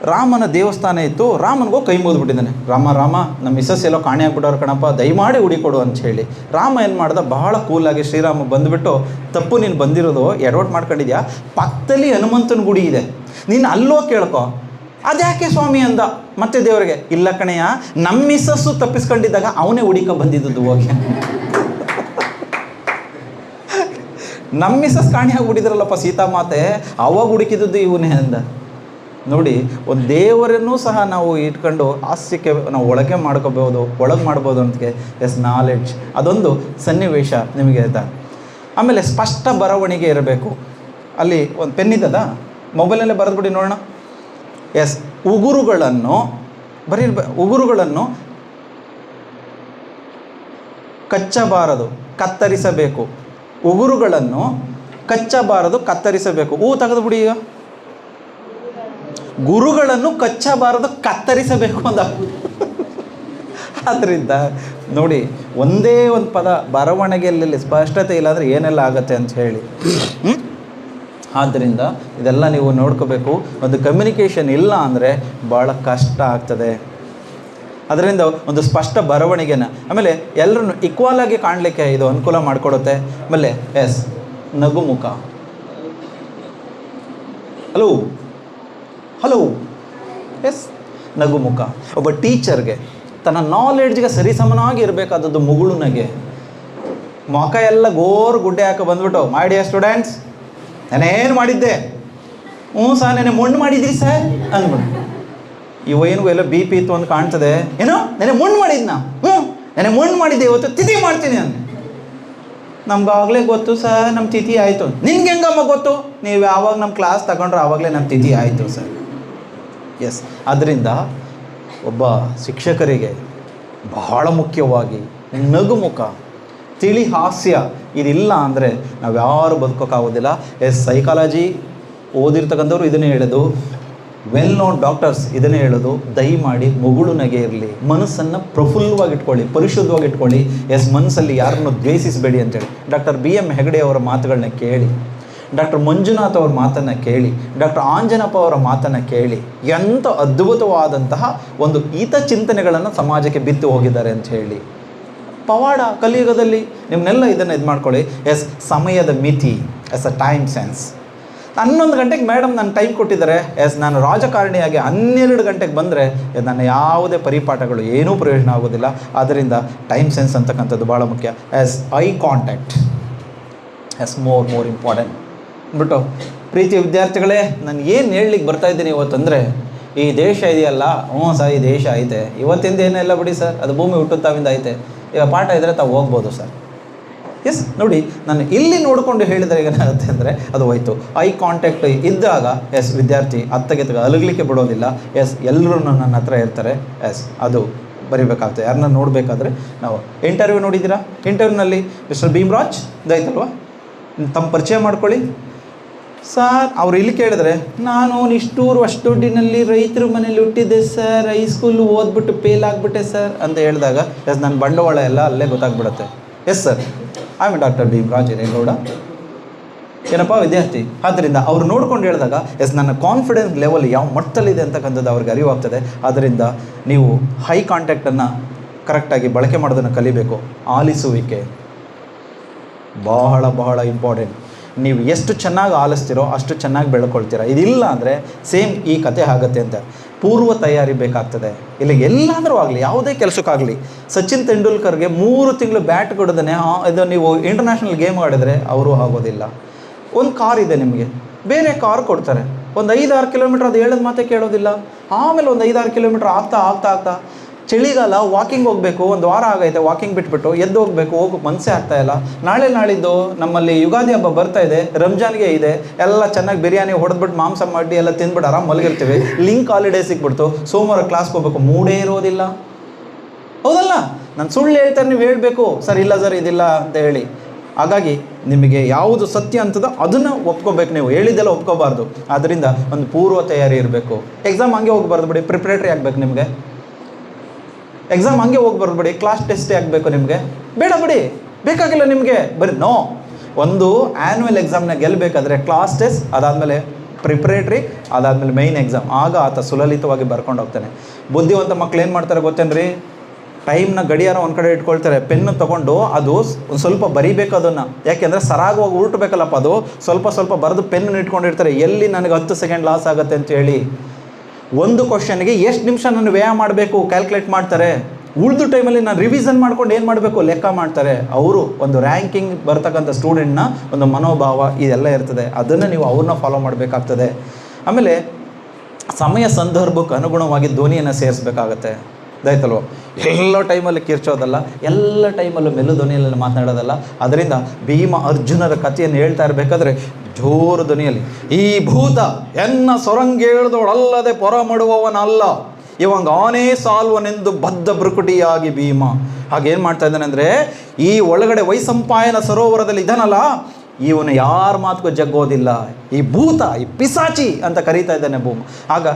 ರಾಮನ ದೇವಸ್ಥಾನ ಇತ್ತು, ರಾಮನಿಗೂ ಕೈ ಮುಗಿದ್ಬಿಟ್ಟಿದ್ದಾನೆ. ರಾಮ ನಮ್ಮ ಮಿಸ್ಸಸ್ ಎಲ್ಲೋ ಕಾಣೆ ಆಗ್ಬಿಟ್ಟವ್ರು ಕಣಪ್ಪ, ದಯಮಾಡಿ ಹುಡಿಕೊಡು ಅಂತ ಹೇಳಿ. ರಾಮ ಏನು ಮಾಡ್ದ, ಬಹಳ ಕೂಲಾಗಿ ಶ್ರೀರಾಮ ಬಂದುಬಿಟ್ಟು, ತಪ್ಪು ನೀನು ಬಂದಿರೋದು ಎಡವಟ್ ಮಾಡ್ಕೊಂಡಿದ್ಯಾ, ಪಕ್ಕದಲ್ಲಿ ಹನುಮಂತನ ಗುಡಿ ಇದೆ, ನೀನು ಅಲ್ಲೋ ಕೇಳ್ಕೊ. ಅದ್ಯಾಕೆ ಸ್ವಾಮಿ ಅಂದ. ಮತ್ತೆ ದೇವರಿಗೆ, ಇಲ್ಲ ಕಣೆಯ, ನಮ್ಮ ಮಿಸ್ಸಸ್ಸು ತಪ್ಪಿಸ್ಕೊಂಡಿದ್ದಾಗ ಅವನೇ ಹುಡಿಕ ಬಂದಿದ್ದು ಹೋಗಿ. ನಮ್ಮ ಮಿಸ್ಸಸ್ ಕಾಣಿ ಹುಡಿದ್ರಲ್ಲಪ್ಪ ಸೀತಾಮಾತೆ, ಅವಾಗ ಹುಡುಕಿದ್ದು ಇವನೇ ಅಂದ. ನೋಡಿ, ಒಂದು ದೇವರನ್ನೂ ಸಹ ನಾವು ಇಟ್ಕೊಂಡು ಹಾಸ್ಯಕ್ಕೆ ನಾವು ಒಳಗೆ ಮಾಡ್ಬೋದು ಅಂತಕ್ಕೆ. ನಾಲೆಡ್ಜ್ ಅದೊಂದು ಸನ್ನಿವೇಶ ನಿಮಗೆ ಆಯ್ತಾ. ಆಮೇಲೆ ಸ್ಪಷ್ಟ ಬರವಣಿಗೆ ಇರಬೇಕು. ಅಲ್ಲಿ ಒಂದು ಪೆನ್ ಇದ್ದದ, ಮೊಬೈಲಲ್ಲೇ ಬರೆದ್ಬಿಡಿ ನೋಡೋಣ. ಉಗುರುಗಳನ್ನು ಕಚ್ಚಬಾರದು, ಕತ್ತರಿಸಬೇಕು. ಉಗುರುಗಳನ್ನು ಕಚ್ಚಬಾರದು, ಕತ್ತರಿಸಬೇಕು. ತೆಗೆದುಬಿಡಿ. ಈಗ ಗುರುಗಳನ್ನು ಕಚ್ಚಬಾರದು, ಕತ್ತರಿಸಬೇಕು ಅಂದ. ಆದ್ದರಿಂದ ನೋಡಿ, ಒಂದೇ ಒಂದು ಪದ ಬರವಣಿಗೆಯಲ್ಲಿ ಸ್ಪಷ್ಟತೆ ಇಲ್ಲಾಂದರೆ ಏನೆಲ್ಲ ಆಗತ್ತೆ ಅಂತ ಹೇಳಿ. ಆದ್ದರಿಂದ ಇದೆಲ್ಲ ನೀವು ನೋಡ್ಕೋಬೇಕು. ಒಂದು ಕಮ್ಯುನಿಕೇಷನ್ ಇಲ್ಲ ಅಂದರೆ ಭಾಳ ಕಷ್ಟ ಆಗ್ತದೆ. ಅದರಿಂದ ಒಂದು ಸ್ಪಷ್ಟ ಬರವಣಿಗೆನ, ಆಮೇಲೆ ಎಲ್ಲರನ್ನು ಈಕ್ವಲ್ ಆಗಿ ಕಾಣಲಿಕ್ಕೆ ಇದು ಅನುಕೂಲ ಮಾಡಿಕೊಡುತ್ತೆ. ಆಮೇಲೆ ನಗುಮುಖ. ಹಲೋ ನಗುಮುಖ. ಒಬ್ಬ ಟೀಚರ್ಗೆ ತನ್ನ ನಾಲೆಡ್ಜ್ಗೆ ಸರಿಸಮನಾಗಿ ಇರಬೇಕಾದದ್ದು ಮುಗುಳುನಗೆ. ಮುಖ ಎಲ್ಲ ಗುಡ್ಡೆ ಹಾಕಿ ಬಂದ್ಬಿಟ್ಟು, ಮೈ ಡಿಯರ್ ಸ್ಟೂಡೆಂಟ್ಸ್, ನಾನೇನು ಮಾಡಿದ್ದೆ? ಸರ್ ನೆನೆ ಮಣ್ಣು ಮಾಡಿದ್ರಿ ಸರ್ ಅಂದ್ಬಿಟ್ಟು. ಏನು ಎಲ್ಲ BP ಇತ್ತು ಅಂತ ಕಾಣ್ತದೆ. ಏನೋ ನೆನೆ ಮಣ್ಣು ಮಾಡಿದ್ನ? ನೆನೆ ಮಣ್ಣು ಮಾಡಿದ್ದೆ, ಇವತ್ತು ತಿಥಿ ಮಾಡ್ತೀನಿ ಅಂದೆ. ನಮ್ಗಾಗಲೇ ಗೊತ್ತು ಸರ್, ನಮ್ಮ ತಿಥಿ ಆಯಿತು. ನಿನ್ಗೆ ಹೆಂಗಮ್ಮ ಗೊತ್ತು? ನೀವು ಯಾವಾಗ ನಮ್ಮ ಕ್ಲಾಸ್ ತಗೊಂಡ್ರೆ ಆವಾಗಲೇ ನಮ್ಮ ತಿಥಿ ಆಯಿತು ಸರ್. ಆದ್ದರಿಂದ ಒಬ್ಬ ಶಿಕ್ಷಕರಿಗೆ ಬಹಳ ಮುಖ್ಯವಾಗಿ ನಗುಮುಖ, ತಿಳಿ ಹಾಸ್ಯ ಇದಿಲ್ಲ ಅಂದರೆ ನಾವು ಯಾರು ಬದುಕೋಕ್ಕಾಗೋದಿಲ್ಲ. ಸೈಕಾಲಜಿ ಓದಿರ್ತಕ್ಕಂಥವ್ರು ಇದನ್ನೇ ಹೇಳೋದು, ವೆಲ್ ನೋನ್ ಡಾಕ್ಟರ್ಸ್ ಇದನ್ನೇ ಹೇಳೋದು, ದಯಮಾಡಿ ಮಗುಳು ನಗೆ ಇರಲಿ, ಮನಸ್ಸನ್ನು ಪ್ರಫುಲ್ಲವಾಗಿಟ್ಕೊಳ್ಳಿ, ಪರಿಶುದ್ಧವಾಗಿಟ್ಕೊಳ್ಳಿ. ಮನಸ್ಸಲ್ಲಿ ಯಾರನ್ನು ದ್ವೇಷಿಸಬೇಡಿ ಅಂತೇಳಿ ಡಾಕ್ಟರ್ BM ಹೆಗಡೆ ಅವರ ಮಾತುಗಳನ್ನ ಕೇಳಿ, ಡಾಕ್ಟರ್ ಮಂಜುನಾಥ್ ಅವ್ರ ಮಾತನ್ನು ಕೇಳಿ, ಡಾಕ್ಟರ್ ಆಂಜನಪ್ಪ ಅವರ ಮಾತನ್ನು ಕೇಳಿ, ಎಂಥ ಅದ್ಭುತವಾದಂತಹ ಒಂದು ಹಿತಚಿಂತನೆಗಳನ್ನು ಸಮಾಜಕ್ಕೆ ಬಿತ್ತು ಹೋಗಿದ್ದಾರೆ ಅಂತ ಹೇಳಿ. ಪವಾಡ ಕಲಿಯುಗದಲ್ಲಿ ನಿಮ್ಮನ್ನೆಲ್ಲ ಇದನ್ನು ಇದು ಮಾಡ್ಕೊಳ್ಳಿ. ಸಮಯದ ಮಿತಿ, ಅ ಟೈಮ್ ಸೆನ್ಸ್. 11 ಗಂಟೆಗೆ ಮೇಡಮ್ ನಾನು ಟೈಮ್ ಕೊಟ್ಟಿದ್ದಾರೆ, ನಾನು ರಾಜಕಾರಣಿಯಾಗಿ 12 ಗಂಟೆಗೆ ಬಂದರೆ ನನ್ನ ಯಾವುದೇ ಪರಿಪಾಠಗಳು ಏನೂ ಪ್ರಯೋಜನ ಆಗೋದಿಲ್ಲ. ಆದ್ದರಿಂದ ಟೈಮ್ ಸೆನ್ಸ್ ಅಂತಕ್ಕಂಥದ್ದು ಭಾಳ ಮುಖ್ಯ. ಐ ಕಾಂಟ್ಯಾಕ್ಟ್ ಮೋರ್ ಇಂಪಾರ್ಟೆಂಟ್ ಅಂದ್ಬಿಟ್ಟು, ಪ್ರೀತಿಯ ವಿದ್ಯಾರ್ಥಿಗಳೇ, ನಾನು ಏನು ಹೇಳಲಿಕ್ಕೆ ಬರ್ತಾಯಿದ್ದೀನಿ ಇವತ್ತಂದರೆ, ಈ ದೇಶ ಇದೆಯಲ್ಲ, ಸರ್ ಈ ದೇಶ ಐತೆ, ಇವತ್ತಿಂದ ಏನೆಲ್ಲ ಬಿಡಿ ಸರ್, ಅದು ಭೂಮಿ ಹುಟ್ಟುತ್ತಾವಿಂದ ಐತೆ, ಈಗ ಪಾಠ ಇದ್ದರೆ ತಾವು ಹೋಗ್ಬೋದು ಸರ್. ನೋಡಿ, ನಾನು ಇಲ್ಲಿ ನೋಡಿಕೊಂಡು ಹೇಳಿದರೆ ಏನಾಗುತ್ತೆ ಅಂದರೆ ಅದು ಹೋಯ್ತು. ಐ ಕಾಂಟ್ಯಾಕ್ಟ್ ಇದ್ದಾಗ ವಿದ್ಯಾರ್ಥಿ ಅತ್ತಗೆತ್ತಗೆ ಅಲಗಲಿಕ್ಕೆ ಬಿಡೋದಿಲ್ಲ. ಎಲ್ಲರೂ ನನ್ನ ಹತ್ರ ಇರ್ತಾರೆ. ಅದು ಬರಿಬೇಕಾಗ್ತದೆ. ಯಾರನ್ನ ನೋಡಬೇಕಾದ್ರೆ ನಾವು ಇಂಟರ್ವ್ಯೂ ನೋಡಿದ್ದೀರಾ, ಇಂಟರ್ವ್ಯೂನಲ್ಲಿ ಮಿಸ್ಟರ್ ಭೀಮರಾಜ್ ಇದಾಯ್ತಲ್ವ, ತಮ್ಮ ಪರಿಚಯ ಮಾಡ್ಕೊಳ್ಳಿ ಸರ್. ಅವ್ರು ಇಲ್ಲಿ ಕೇಳಿದ್ರೆ, ನಾನು ನಿಷ್ಠೂರು ಅಷ್ಟು ದುಡ್ಡಿನಲ್ಲಿ ರೈತರ ಮನೇಲಿ ಹುಟ್ಟಿದ್ದೆ ಸರ್, ಹೈಸ್ಕೂಲ್ ಓದ್ಬಿಟ್ಟು ಫೇಲ್ ಆಗಿಬಿಟ್ಟೆ ಸರ್ ಅಂತ ಹೇಳಿದಾಗ ನನ್ನ ಬಂಡವಾಳ ಎಲ್ಲ ಅಲ್ಲೇ ಗೊತ್ತಾಗ್ಬಿಡುತ್ತೆ. Sir, I am doctor Bhimraj Hiregowda. ಏನಪ್ಪ ವಿದ್ಯಾರ್ಥಿ? ಆದ್ದರಿಂದ ಅವ್ರು ನೋಡ್ಕೊಂಡು ಹೇಳಿದಾಗ ನನ್ನ ಕಾನ್ಫಿಡೆನ್ಸ್ ಲೆವೆಲ್ ಯಾವ ಮಟ್ಟದಲ್ಲಿದೆ ಅಂತಕ್ಕಂಥದ್ದು ಅವ್ರಿಗೆ ಅರಿವಾಗ್ತದೆ. ಆದ್ದರಿಂದ ನೀವು ಹೈ ಕಾಂಟ್ಯಾಕ್ಟನ್ನು ಕರೆಕ್ಟಾಗಿ ಬಳಕೆ ಮಾಡೋದನ್ನು ಕಲಿಬೇಕು. ಆಲಿಸುವಿಕೆ ಬಹಳ ಬಹಳ ಇಂಪಾರ್ಟೆಂಟ್. ನೀವು ಎಷ್ಟು ಚೆನ್ನಾಗಿ ಆಲಿಸ್ತೀರೋ ಅಷ್ಟು ಚೆನ್ನಾಗಿ ಬೆಳ್ಕೊಳ್ತೀರ. ಇದಿಲ್ಲ ಅಂದರೆ ಸೇಮ್ ಈ ಕತೆ ಆಗುತ್ತೆ ಅಂತ ಪೂರ್ವ ತಯಾರಿ ಬೇಕಾಗ್ತದೆ. ಇಲ್ಲಿ ಎಲ್ಲಾದರೂ ಆಗಲಿ, ಯಾವುದೇ ಕೆಲಸಕ್ಕಾಗಲಿ, ಸಚಿನ್ ತೆಂಡೂಲ್ಕರ್ಗೆ 3 ತಿಂಗಳು ಬ್ಯಾಟ್ ಕೊಡೋದೇ ಇದು ನೀವು ಇಂಟರ್ನ್ಯಾಷನಲ್ ಗೇಮ್ ಆಡಿದ್ರೆ ಅವರು ಆಗೋದಿಲ್ಲ. ಒಂದು ಕಾರ್ ಇದೆ ನಿಮಗೆ, ಬೇರೆ ಕಾರ್ ಕೊಡ್ತಾರೆ, ಒಂದು 5-6 ಕಿಲೋಮೀಟ್ರ್ ಅದು ಹೇಳೋದು ಮಾತೇ ಕೇಳೋದಿಲ್ಲ. ಆಮೇಲೆ ಒಂದು 5-6 ಕಿಲೋಮೀಟ್ರ್ ಆಗ್ತಾ ಚಳಿಗಾಲ ವಾಕಿಂಗ್ ಹೋಗಬೇಕು, ಒಂದು ವಾರ ಆಗೈತೆ ವಾಕಿಂಗ್ ಬಿಟ್ಬಿಟ್ಟು ಎದ್ದು ಹೋಗೋಕ್ಕೆ ಮನಸ್ಸೇ ಆಗ್ತಾಯಿಲ್ಲ. ನಾಳಿದ್ದು ನಮ್ಮಲ್ಲಿ ಯುಗಾದಿ ಹಬ್ಬ ಬರ್ತಾ ಇದೆ, ರಂಜಾನ್ಗೆ ಇದೆ, ಎಲ್ಲ ಚೆನ್ನಾಗಿ ಬಿರಿಯಾನಿ ಹೊಡೆದ್ಬಿಟ್ಟು ಮಾಂಸ ಮಾಡಿ ಎಲ್ಲ ತಿಂದ್ಬಿಟ್ಟು ಆರಾಮ್ ಮಲಗಿರ್ತೀವಿ. ಲಿಂಕ್ ಹಾಲಿಡೇ ಸಿಕ್ಬಿಡ್ತು, ಸೋಮವಾರ ಕ್ಲಾಸ್ಗೆ ಹೋಗ್ಬೇಕು, ಮೂಡೇ ಇರೋದಿಲ್ಲ. ಹೌದಲ್ಲ? ನಾನು ಸುಳ್ಳು ಹೇಳ್ತಾರೆ, ನೀವು ಹೇಳಬೇಕು ಸರ್ ಇಲ್ಲ ಸರ್ ಇದಿಲ್ಲ ಅಂತ ಹೇಳಿ. ಹಾಗಾಗಿ ನಿಮಗೆ ಯಾವುದು ಸತ್ಯ ಅಂತದೋ ಅದನ್ನು ಒಪ್ಕೋಬೇಕು, ನೀವು ಹೇಳಿದ್ದೆಲ್ಲ ಒಪ್ಕೋಬಾರ್ದು. ಆದ್ದರಿಂದ ಒಂದು ಪೂರ್ವ ತಯಾರಿ ಇರಬೇಕು. ಎಕ್ಸಾಮ್ ಹಂಗೆ ಹೋಗ್ಬಾರ್ದು ಬಿಡಿ, ಪ್ರಿಪ್ರೇಟ್ರಿ ಆಗಬೇಕು ನಿಮಗೆ. ಎಕ್ಸಾಮ್ ಹಂಗೆ ಹೋಗ್ಬಾರ್ದು ಬಿಡಿ, ಕ್ಲಾಸ್ ಟೆಸ್ಟೇ ಆಗಬೇಕು ನಿಮಗೆ, ಬೇಡ ಬಿಡಿ, ಬೇಕಾಗಿಲ್ಲ ನಿಮಗೆ. ಬರೀ ಒಂದು ಆ್ಯನ್ಯುವಲ್ ಎಕ್ಸಾಮ್ನ ಗೆಲ್ಲಬೇಕಾದ್ರೆ ಕ್ಲಾಸ್ ಟೆಸ್ಟ್, ಅದಾದಮೇಲೆ ಪ್ರಿಪ್ರೇಟ್ರಿ, ಅದಾದಮೇಲೆ ಮೈನ್ ಎಕ್ಸಾಮ್, ಆಗ ಆತ ಸುಲಲಿತವಾಗಿ ಬರ್ಕೊಂಡು ಹೋಗ್ತಾನೆ. ಬುದ್ಧಿವಂತ ಮಕ್ಳು ಏನು ಮಾಡ್ತಾರೆ ಗೊತ್ತೇನ್ರಿ? ಟೈಮ್ನ ಗಡಿಯಾರ ಒಂದು ಕಡೆ ಇಟ್ಕೊಳ್ತಾರೆ, ಪೆನ್ನು ತೊಗೊಂಡು ಅದು ಒಂದು ಸ್ವಲ್ಪ ಬರಿಬೇಕು ಅದನ್ನು. ಯಾಕೆಂದರೆ ಸರಾಗಿ ಹೋಗಿ ಉರುಟಬೇಕಲ್ಲಪ್ಪ, ಅದು ಸ್ವಲ್ಪ ಬರೆದು ಪೆನ್ನು ಇಟ್ಕೊಂಡಿರ್ತಾರೆ. ಎಲ್ಲಿ ನನಗೆ 10 ಸೆಕೆಂಡ್ ಲಾಸ್ ಆಗುತ್ತೆ ಅಂತೇಳಿ ಒಂದು ಕ್ವಶನ್ಗೆ ಎಷ್ಟು ನಿಮಿಷ ನಾನು ವ್ಯಯ ಮಾಡಬೇಕು ಕ್ಯಾಲ್ಕುಲೇಟ್ ಮಾಡ್ತಾರೆ. ಉಳಿದು ಟೈಮಲ್ಲಿ ನಾನು ರಿವಿಷನ್ ಮಾಡ್ಕೊಂಡು ಏನು ಮಾಡಬೇಕು ಲೆಕ್ಕ ಮಾಡ್ತಾರೆ. ಅವರು ಒಂದು ರ್ಯಾಂಕಿಂಗ್ ಬರ್ತಕ್ಕಂಥ ಸ್ಟೂಡೆಂಟ್ನ ಒಂದು ಮನೋಭಾವ ಇದೆಲ್ಲ ಇರ್ತದೆ, ಅದನ್ನು ನೀವು ಅವ್ರನ್ನ ಫಾಲೋ ಮಾಡಬೇಕಾಗ್ತದೆ. ಆಮೇಲೆ ಸಮಯ ಸಂದರ್ಭಕ್ಕೆ ಅನುಗುಣವಾಗಿ ಧ್ವನಿಯನ್ನು ಸೇರಿಸ್ಬೇಕಾಗತ್ತೆ. ಇದಾಯ್ತಲ್ವ? ಎಲ್ಲ ಟೈಮಲ್ಲಿ ಕಿರ್ಚೋದಲ್ಲ, ಎಲ್ಲ ಟೈಮಲ್ಲೂ ಮೆಲ್ಲು ಧ್ವನಿಯಲ್ಲಿ ಮಾತನಾಡೋದಲ್ಲ. ಅದರಿಂದ ಭೀಮ ಅರ್ಜುನರ ಕಥೆಯನ್ನು ಹೇಳ್ತಾ ಇರಬೇಕಾದ್ರೆ ಜೋರು ಧ್ವನಿಯಲ್ಲಿ, ಈ ಭೂತ ಎನ್ನ ಸೊರಂಗೇಳ್ದೋಳಲ್ಲದೆ ಪೊರ ಮಾಡುವವನಲ್ಲ, ಇವಂಗ ಆನೇ ಸಾಲ್ವನೆಂದು ಬದ್ಧ ಬೃಕುಟಿಯಾಗಿ ಭೀಮ. ಹಾಗೇನು ಮಾಡ್ತಾ ಇದ್ದಾನೆ ಅಂದರೆ, ಈ ಒಳಗಡೆ ವೈಸಂಪಾಯನ ಸರೋವರದಲ್ಲಿ ಇದ್ದಾನಲ್ಲ, ಇವನು ಯಾರ ಮಾತುಗೂ ಜಗ್ಗೋದಿಲ್ಲ, ಈ ಭೂತ, ಈ ಪಿಸಾಚಿ ಅಂತ ಕರೀತಾ ಇದ್ದಾನೆ ಭೂಮ. ಆಗ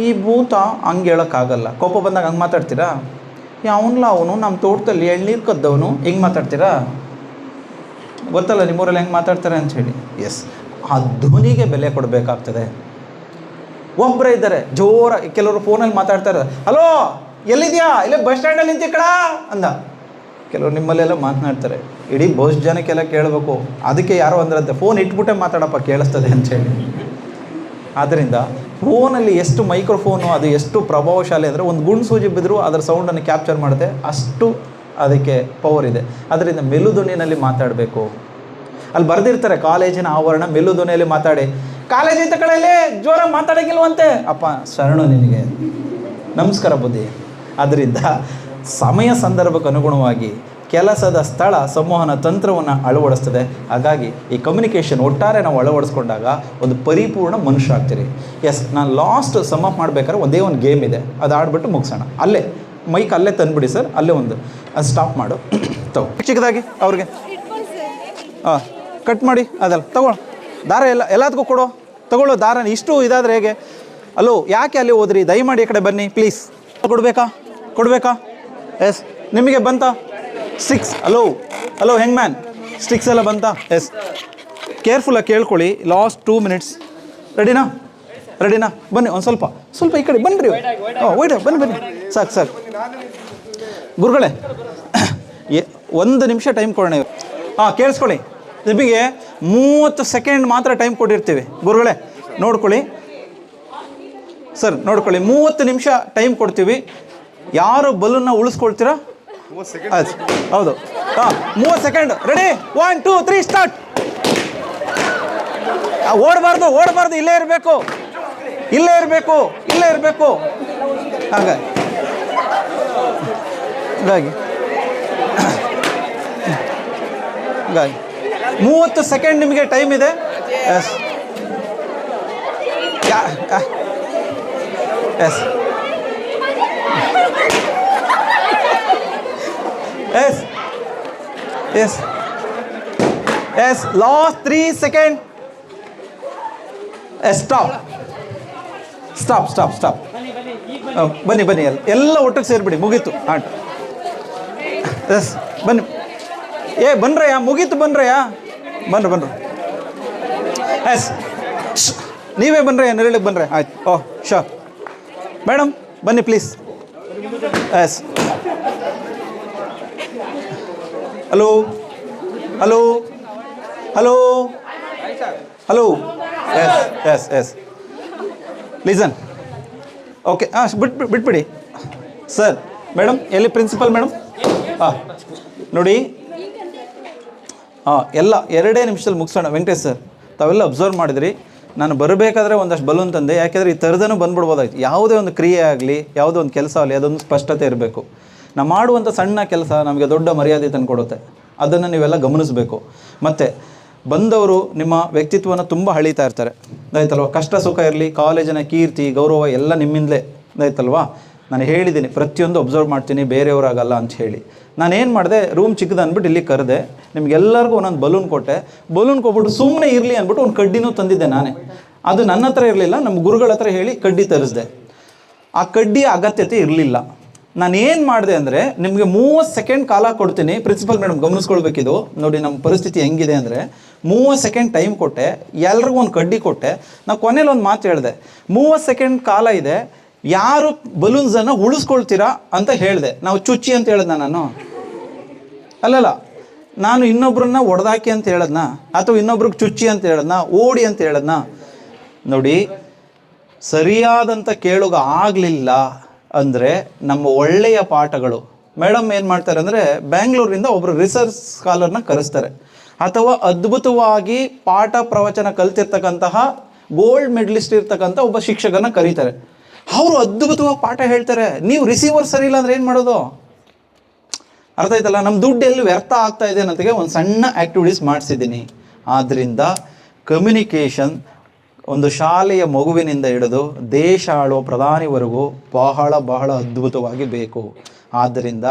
ಈ ಭೂತ ಹಂಗೆ ಹೇಳೋಕ್ಕಾಗಲ್ಲ. ಕೋಪ ಬಂದಾಗ ಹಂಗೆ ಮಾತಾಡ್ತೀರಾ? ಅವನಲ್ಲ ಅವನು ನಮ್ಮ ತೋಟದಲ್ಲಿ ಎಳ್ನೀರು ಕದ್ದವನು, ಹಿಂಗೆ ಮಾತಾಡ್ತೀರಾ? ಗೊತ್ತಲ್ಲ ನಿಮ್ಮೂರಲ್ಲಿ ಹೆಂಗೆ ಮಾತಾಡ್ತಾರೆ ಅಂಥೇಳಿ. ಆ ಧ್ವನಿಗೆ ಬೆಲೆ ಕೊಡಬೇಕಾಗ್ತದೆ. ಒಬ್ಬರೇ ಇದ್ದಾರೆ ಜೋರ, ಕೆಲವರು ಫೋನಲ್ಲಿ ಮಾತಾಡ್ತಾರೆ, ಹಲೋ ಎಲ್ಲಿದೆಯಾ, ಇಲ್ಲೇ ಬಸ್ ಸ್ಟ್ಯಾಂಡಲ್ಲಿ ನಿಂತಿ ಕಡ ಅಂದ. ಕೆಲವರು ನಿಮ್ಮಲ್ಲೆಲ್ಲ ಮಾತನಾಡ್ತಾರೆ, ಇಡೀ ಬಸ್ ಜನಕ್ಕೆಲ್ಲ ಕೇಳಬೇಕು. ಅದಕ್ಕೆ ಯಾರೋ ಅಂದ್ರಂತೆ, ಫೋನ್ ಇಟ್ಬಿಟ್ಟೆ ಮಾತಾಡಪ್ಪ ಕೇಳಿಸ್ತದೆ ಅಂಥೇಳಿ. ಆದ್ದರಿಂದ ಫೋನಲ್ಲಿ ಎಷ್ಟು ಮೈಕ್ರೋಫೋನು ಅದು ಎಷ್ಟು ಪ್ರಭಾವಶಾಲಿ ಅಂದರೆ, ಒಂದು ಗುಂಡು ಸೂಜಿ ಬಿದ್ದರೂ ಅದರ ಸೌಂಡನ್ನು ಕ್ಯಾಪ್ಚರ್ ಮಾಡುತ್ತೆ, ಅಷ್ಟು ಅದಕ್ಕೆ ಪವರ್ ಇದೆ. ಅದರಿಂದ ಮೆಲುಧ್ವನಿಯಲ್ಲಿ ಮಾತಾಡಬೇಕು. ಅಲ್ಲಿ ಬರೆದಿರ್ತಾರೆ, ಕಾಲೇಜಿನ ಆವರಣ ಮೆಲುಧ್ವನಿಯಲ್ಲಿ ಮಾತಾಡಿ. ಕಾಲೇಜ್ ಐತ ಕಡೆಯಲ್ಲಿ ಜೋರ ಮಾತಾಡೋಂಗಿಲ್ವಂತೆ. ಅಪ್ಪ ಶರಣು ನಿನಗೆ, ನಮಸ್ಕಾರ ಬುದ್ಧಿ. ಆದ್ದರಿಂದ ಸಮಯ ಸಂದರ್ಭಕ್ಕೆ ಅನುಗುಣವಾಗಿ ಕೆಲಸದ ಸ್ಥಳ ಸಂವಹನ ತಂತ್ರವನ್ನು ಅಳವಡಿಸ್ತದೆ. ಹಾಗಾಗಿ ಈ ಕಮ್ಯುನಿಕೇಷನ್ ಒಟ್ಟಾರೆ ನಾವು ಅಳವಡಿಸ್ಕೊಂಡಾಗ ಒಂದು ಪರಿಪೂರ್ಣ ಮನುಷ್ಯ ಆಗ್ತೀರಿ. ನಾನು ಲಾಸ್ಟ್ ಸಮ್ ಅಪ್ ಮಾಡ್ಬೇಕಾದ್ರೆ ಒಂದೇ ಒಂದು ಗೇಮ್ ಇದೆ, ಅದು ಆಡ್ಬಿಟ್ಟು ಮುಗಿಸೋಣ. ಅಲ್ಲೇ ಮೈಕ್ ಅಲ್ಲೇ ತಂದುಬಿಡಿ ಸರ್, ಅಲ್ಲೇ ಒಂದು ಅದು ಸ್ಟಾಪ್ ಮಾಡು. ತಗೋ ಚಿಕ್ಕದಾಗಿ ಅವ್ರಿಗೆ ಹಾಂ ಕಟ್ ಮಾಡಿ ಅದಲ್ಲ ತಗೊಳ್ಳೋ ದಾರ ಎಲ್ಲದಕ್ಕೂ ಕೊಡೋ ತಗೊಳ್ಳೋ ದಾರ ಇಷ್ಟು ಇದಾದರೆ ಹೇಗೆ. ಅಲೋ ಯಾಕೆ ಅಲ್ಲಿ ಹೋದ್ರಿ, ದಯಮಾಡಿ ಈ ಕಡೆ ಬನ್ನಿ ಪ್ಲೀಸ್. ಕೊಡಬೇಕಾ ಎಸ್ ನಿಮಗೆ ಬಂತಾ ಸ್ಟಿಕ್ಸ್? ಹಲೋ ಹೆಂಗ್ ಮ್ಯಾನ್ ಸ್ಟಿಕ್ಸ್ ಎಲ್ಲ ಬಂತಾ? ಎಸ್ ಕೇರ್ಫುಲ್ಲಾಗಿ ಕೇಳ್ಕೊಳ್ಳಿ. Last 2 minutes. ರೆಡಿನಾ ಬನ್ನಿ ಒಂದು ಸ್ವಲ್ಪ ಈ ಕಡೆ ಬನ್ನಿರಿ. ವೈಟ್ ಬನ್ನಿ ಸಾಕು ಗುರುಗಳೇ 1 ನಿಮಿಷ ಟೈಮ್ ಕೊಡೋಣ. ಕೇಳಿಸ್ಕೊಳ್ಳಿ, ನಿಮಗೆ 30 ಸೆಕೆಂಡ್ ಮಾತ್ರ ಟೈಮ್ ಕೊಟ್ಟಿರ್ತೀವಿ. ಗುರುಗಳೇ ನೋಡ್ಕೊಳ್ಳಿ ಸರ್, ನೋಡ್ಕೊಳ್ಳಿ 30 ನಿಮಿಷ ಟೈಮ್ ಕೊಡ್ತೀವಿ. ಯಾರು ಬಲೂನ್ನ ಉಳಿಸ್ಕೊಳ್ತೀರಾ? ಹೌದು 30 ಸೆಕೆಂಡ್. Ready 1 2 3 start. ಓಡಬಾರ್ದು, ಇಲ್ಲೇ ಇರಬೇಕು ಹಾಗಾಗಿ 30 ಸೆಕೆಂಡ್ ನಿಮಗೆ ಟೈಮ್ ಇದೆ. Yes last 3 second. ಸ್ಟಾಪ್. ಬನ್ನಿ ಎಲ್ಲ ಒಟ್ಟಿಗೆ ಸೇರಿಬಿಡಿ, ಮುಗೀತು ಆಟ. ಎಸ್ ಬನ್ನಿ. ಬನ್ರಯ್ಯ, ಮುಗೀತು ಬನ್ರಯ್ಯ. ಬನ್ರಿ ಎಸ್ ನೀವೇ ಬನ್ರಯ್ಯ, ನೆರಳಿಗೆ ಬನ್ರಿ. ಆಯ್ತು. ಓಹ್ ಶೋರ್ ಮೇಡಮ್ ಬನ್ನಿ please. Yes hello yes listen. Okay ಬಿಟ್ಬಿಡಿ ಸರ್. ಮೇಡಮ್ ಎಲ್ಲಿ ಪ್ರಿನ್ಸಿಪಲ್ ಮೇಡಮ್? ನೋಡಿ ಎಲ್ಲ 2 ನಿಮಿಷದಲ್ಲಿ ಮುಗಿಸೋಣ. ವೆಂಕಟೇಶ್ ಸರ್ ತಾವೆಲ್ಲ ಅಬ್ಸರ್ವ್ ಮಾಡಿದ್ರಿ. ನಾನು ಬರಬೇಕಾದ್ರೆ ಒಂದಷ್ಟು ಬಲೂನ್ ತಂದೆ, ಯಾಕೆಂದರೆ ಈ ಥರದೂ ಬಂದ್ಬಿಡ್ಬೋದಾಯ್ತು. ಯಾವುದೇ ಒಂದು ಕ್ರಿಯೆ ಆಗಲಿ, ಯಾವುದೇ ಒಂದು ಕೆಲಸ ಆಗಲಿ, ಅದೊಂದು ಸ್ಪಷ್ಟತೆ ಇರಬೇಕು. ನಾವು ಮಾಡುವಂಥ ಸಣ್ಣ ಕೆಲಸ ನಮಗೆ ದೊಡ್ಡ ಮರ್ಯಾದೆ ತಂದು ಕೊಡುತ್ತೆ. ಅದನ್ನು ನೀವೆಲ್ಲ ಗಮನಿಸಬೇಕು. ಮತ್ತು ಬಂದವರು ನಿಮ್ಮ ವ್ಯಕ್ತಿತ್ವನ ತುಂಬ ಹಳೀತಾ ಇರ್ತಾರೆ, ಆಯ್ತಲ್ವ. ಕಷ್ಟ ಸುಖ ಇರಲಿ, ಕಾಲೇಜಿನ ಕೀರ್ತಿ ಗೌರವ ಎಲ್ಲ ನಿಮ್ಮಿಂದಲೇ, ಆಯ್ತಲ್ವಾ. ನಾನು ಹೇಳಿದ್ದೀನಿ, ಪ್ರತಿಯೊಂದು ಅಬ್ಸರ್ವ್ ಮಾಡ್ತೀನಿ, ಬೇರೆಯವರಾಗಲ್ಲ ಅಂತ ಹೇಳಿ. ನಾನೇನು ಮಾಡಿದೆ, ರೂಮ್ ಚಿಕ್ಕದು ಅಂದ್ಬಿಟ್ಟು ಇಲ್ಲಿ ಕರೆದೆ, ನಿಮ್ಗೆಲ್ಲರಿಗೂ ಒಂದೊಂದು ಬಲೂನ್ ಕೊಟ್ಟೆ. ಬಲೂನ್ ಕೊಟ್ಬಿಟ್ಟು ಸುಮ್ಮನೆ ಇರಲಿ ಅಂದ್ಬಿಟ್ಟು ಒಂದು ಕಡ್ಡಿನೂ ತಂದಿದ್ದೆ ನಾನೇ. ಅದು ನನ್ನ ಹತ್ರ ಇರಲಿಲ್ಲ, ನಮ್ಮ ಗುರುಗಳ ಹತ್ರ ಹೇಳಿ ಕಡ್ಡಿ ತರಿಸಿದೆ. ಆ ಕಡ್ಡಿಯ ಅಗತ್ಯತೆ ಇರಲಿಲ್ಲ. ನಾನೇನು ಮಾಡಿದೆ ಅಂದರೆ, ನಿಮಗೆ 30 ಸೆಕೆಂಡ್ ಕಾಲ ಕೊಡ್ತೀನಿ. ಪ್ರಿನ್ಸಿಪಲ್ ಮೇಡಮ್ ಗಮನಿಸ್ಕೊಳ್ಬೇಕಿದು. ನೋಡಿ ನಮ್ಮ ಪರಿಸ್ಥಿತಿ ಹೆಂಗಿದೆ ಅಂದರೆ, 30 ಸೆಕೆಂಡ್ ಟೈಮ್ ಕೊಟ್ಟೆ, ಎಲ್ರಿಗೂ ಒಂದು ಕಡ್ಡಿ ಕೊಟ್ಟೆ. ನಾವು ಕೊನೆಯಲ್ಲಿ ಒಂದು ಮಾತು ಹೇಳಿದೆ, 30 ಸೆಕೆಂಡ್ ಕಾಲ ಇದೆ, ಯಾರು ಬಲೂನ್ಸನ್ನು ಉಳಿಸ್ಕೊಳ್ತೀರಾ ಅಂತ ಹೇಳಿದೆ. ನಾವು ಚುಚ್ಚಿ ಅಂತ ಹೇಳಿದ್ನ ನಾನು? ಅಲ್ಲಲ್ಲ, ನಾನು ಇನ್ನೊಬ್ರನ್ನ ಒಡೆದಾಕಿ ಅಂತ ಹೇಳದ್ನ, ಅಥವಾ ಇನ್ನೊಬ್ರಿಗೆ ಚುಚ್ಚಿ ಅಂತ ಹೇಳದ್ನ, ಓಡಿ ಅಂತ ಹೇಳದ್ನ? ನೋಡಿ, ಸರಿಯಾದಂಥ ಕೇಳುಗ ಆಗಲಿಲ್ಲ ಅಂದರೆ ನಮ್ಮ ಒಳ್ಳೆಯ ಪಾಠಗಳು. ಮೇಡಮ್ ಏನು ಮಾಡ್ತಾರೆ ಅಂದರೆ, ಬ್ಯಾಂಗ್ಳೂರಿಂದ ಒಬ್ಬರು ರಿಸರ್ಚ್ ಸ್ಕಾಲರ್ನ ಕರೆಸ್ತಾರೆ, ಅಥವಾ ಅದ್ಭುತವಾಗಿ ಪಾಠ ಪ್ರವಚನ ಕಲ್ತಿರ್ತಕ್ಕಂತಹ ಗೋಲ್ಡ್ ಮೆಡಲಿಸ್ಟ್ ಇರ್ತಕ್ಕಂಥ ಒಬ್ಬ ಶಿಕ್ಷಕನ ಕರೀತಾರೆ. ಅವರು ಅದ್ಭುತವಾಗಿ ಪಾಠ ಹೇಳ್ತಾರೆ. ನೀವು ರಿಸೀವರ್ ಸರಿ ಇಲ್ಲ ಅಂದರೆ ಏನು ಮಾಡೋದು? ಅರ್ಥ ಆಯ್ತಲ್ಲ. ನಮ್ಮ ದುಡ್ಡು ಎಲ್ಲಿ ವ್ಯರ್ಥ ಆಗ್ತಾ ಇದೆ ಅನ್ನೋದಕ್ಕೆ ಒಂದು ಸಣ್ಣ ಆ್ಯಕ್ಟಿವಿಟೀಸ್ ಮಾಡಿಸಿದ್ದೀನಿ. ಆದ್ದರಿಂದ ಕಮ್ಯುನಿಕೇಷನ್ ಒಂದು ಶಾಲೆಯ ಮಗುವಿನಿಂದ ಹಿಡಿದು ದೇಶ ಆಳುವ ಪ್ರಧಾನಿವರೆಗೂ ಬಹಳ ಅದ್ಭುತವಾಗಿ ಬೇಕು. ಆದ್ದರಿಂದ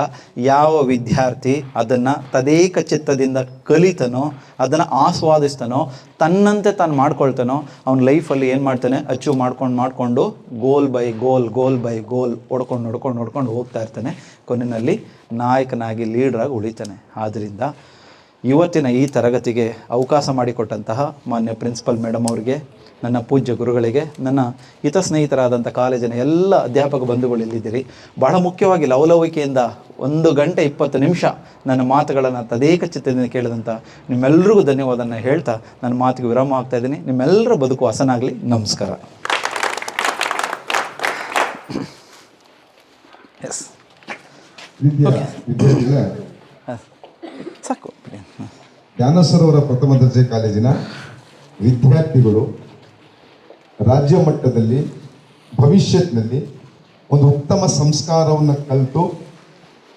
ಯಾವ ವಿದ್ಯಾರ್ಥಿ ಅದನ್ನು ತದೇಕ ಚಿತ್ತದಿಂದ ಕಲಿತಾನೋ, ಅದನ್ನು ಆಸ್ವಾದಿಸ್ತಾನೋ, ತನ್ನಂತೆ ತಾನು ಮಾಡ್ಕೊಳ್ತಾನೋ, ಅವನ ಲೈಫಲ್ಲಿ ಏನು ಮಾಡ್ತಾನೆ, ಅಚೀವ್ ಮಾಡ್ಕೊಂಡು ಗೋಲ್ ಬೈ ಗೋಲ್ ಹೊಡ್ಕೊಂಡು ಹೋಗ್ತಾ ಇರ್ತಾನೆ. ಕೊನೆಯಲ್ಲಿ ನಾಯಕನಾಗಿ, ಲೀಡ್ರಾಗಿ ಉಳಿತಾನೆ. ಆದ್ದರಿಂದ ಇವತ್ತಿನ ಈ ತರಗತಿಗೆ ಅವಕಾಶ ಮಾಡಿಕೊಟ್ಟಂತಹ ಮಾನ್ಯ ಪ್ರಿನ್ಸಿಪಲ್ ಮೇಡಮ್ ಅವರಿಗೆ, ನನ್ನ ಪೂಜ್ಯ ಗುರುಗಳಿಗೆ, ನನ್ನ ಹಿತ ಸ್ನೇಹಿತರಾದಂಥ ಕಾಲೇಜಿನ ಎಲ್ಲ ಅಧ್ಯಾಪಕ ಬಂಧುಗಳು ಇಲ್ಲಿದ್ದೀರಿ. ಬಹಳ ಮುಖ್ಯವಾಗಿ ಲವಲವಿಕೆಯಿಂದ 1 ಗಂಟೆ 20 ನಿಮಿಷ ನನ್ನ ಮಾತುಗಳನ್ನು ತದೇಕ ಚಿತ್ತದಿಂದ ಕೇಳಿದಂಥ ನಿಮ್ಮೆಲ್ಲರಿಗೂ ಧನ್ಯವಾದನ ಹೇಳ್ತಾ ನನ್ನ ಮಾತಿಗೆ ವಿರಾಮ ಆಗ್ತಾ ಇದ್ದೀನಿ. ನಿಮ್ಮೆಲ್ಲರ ಬದುಕು ಹಸನಾಗಲಿ. ನಮಸ್ಕಾರ. ಎಸ್ ಸಾಕು. ಜ್ಞಾನಸರೋವರ ಪ್ರಥಮ ದರ್ಜೆ ಕಾಲೇಜಿನ ವಿದ್ಯಾರ್ಥಿಗಳು ರಾಜ್ಯ ಮಟ್ಟದಲ್ಲಿ ಭವಿಷ್ಯತ್ನಲ್ಲಿ ಒಂದು ಉತ್ತಮ ಸಂಸ್ಕಾರವನ್ನು ಕಲಿತು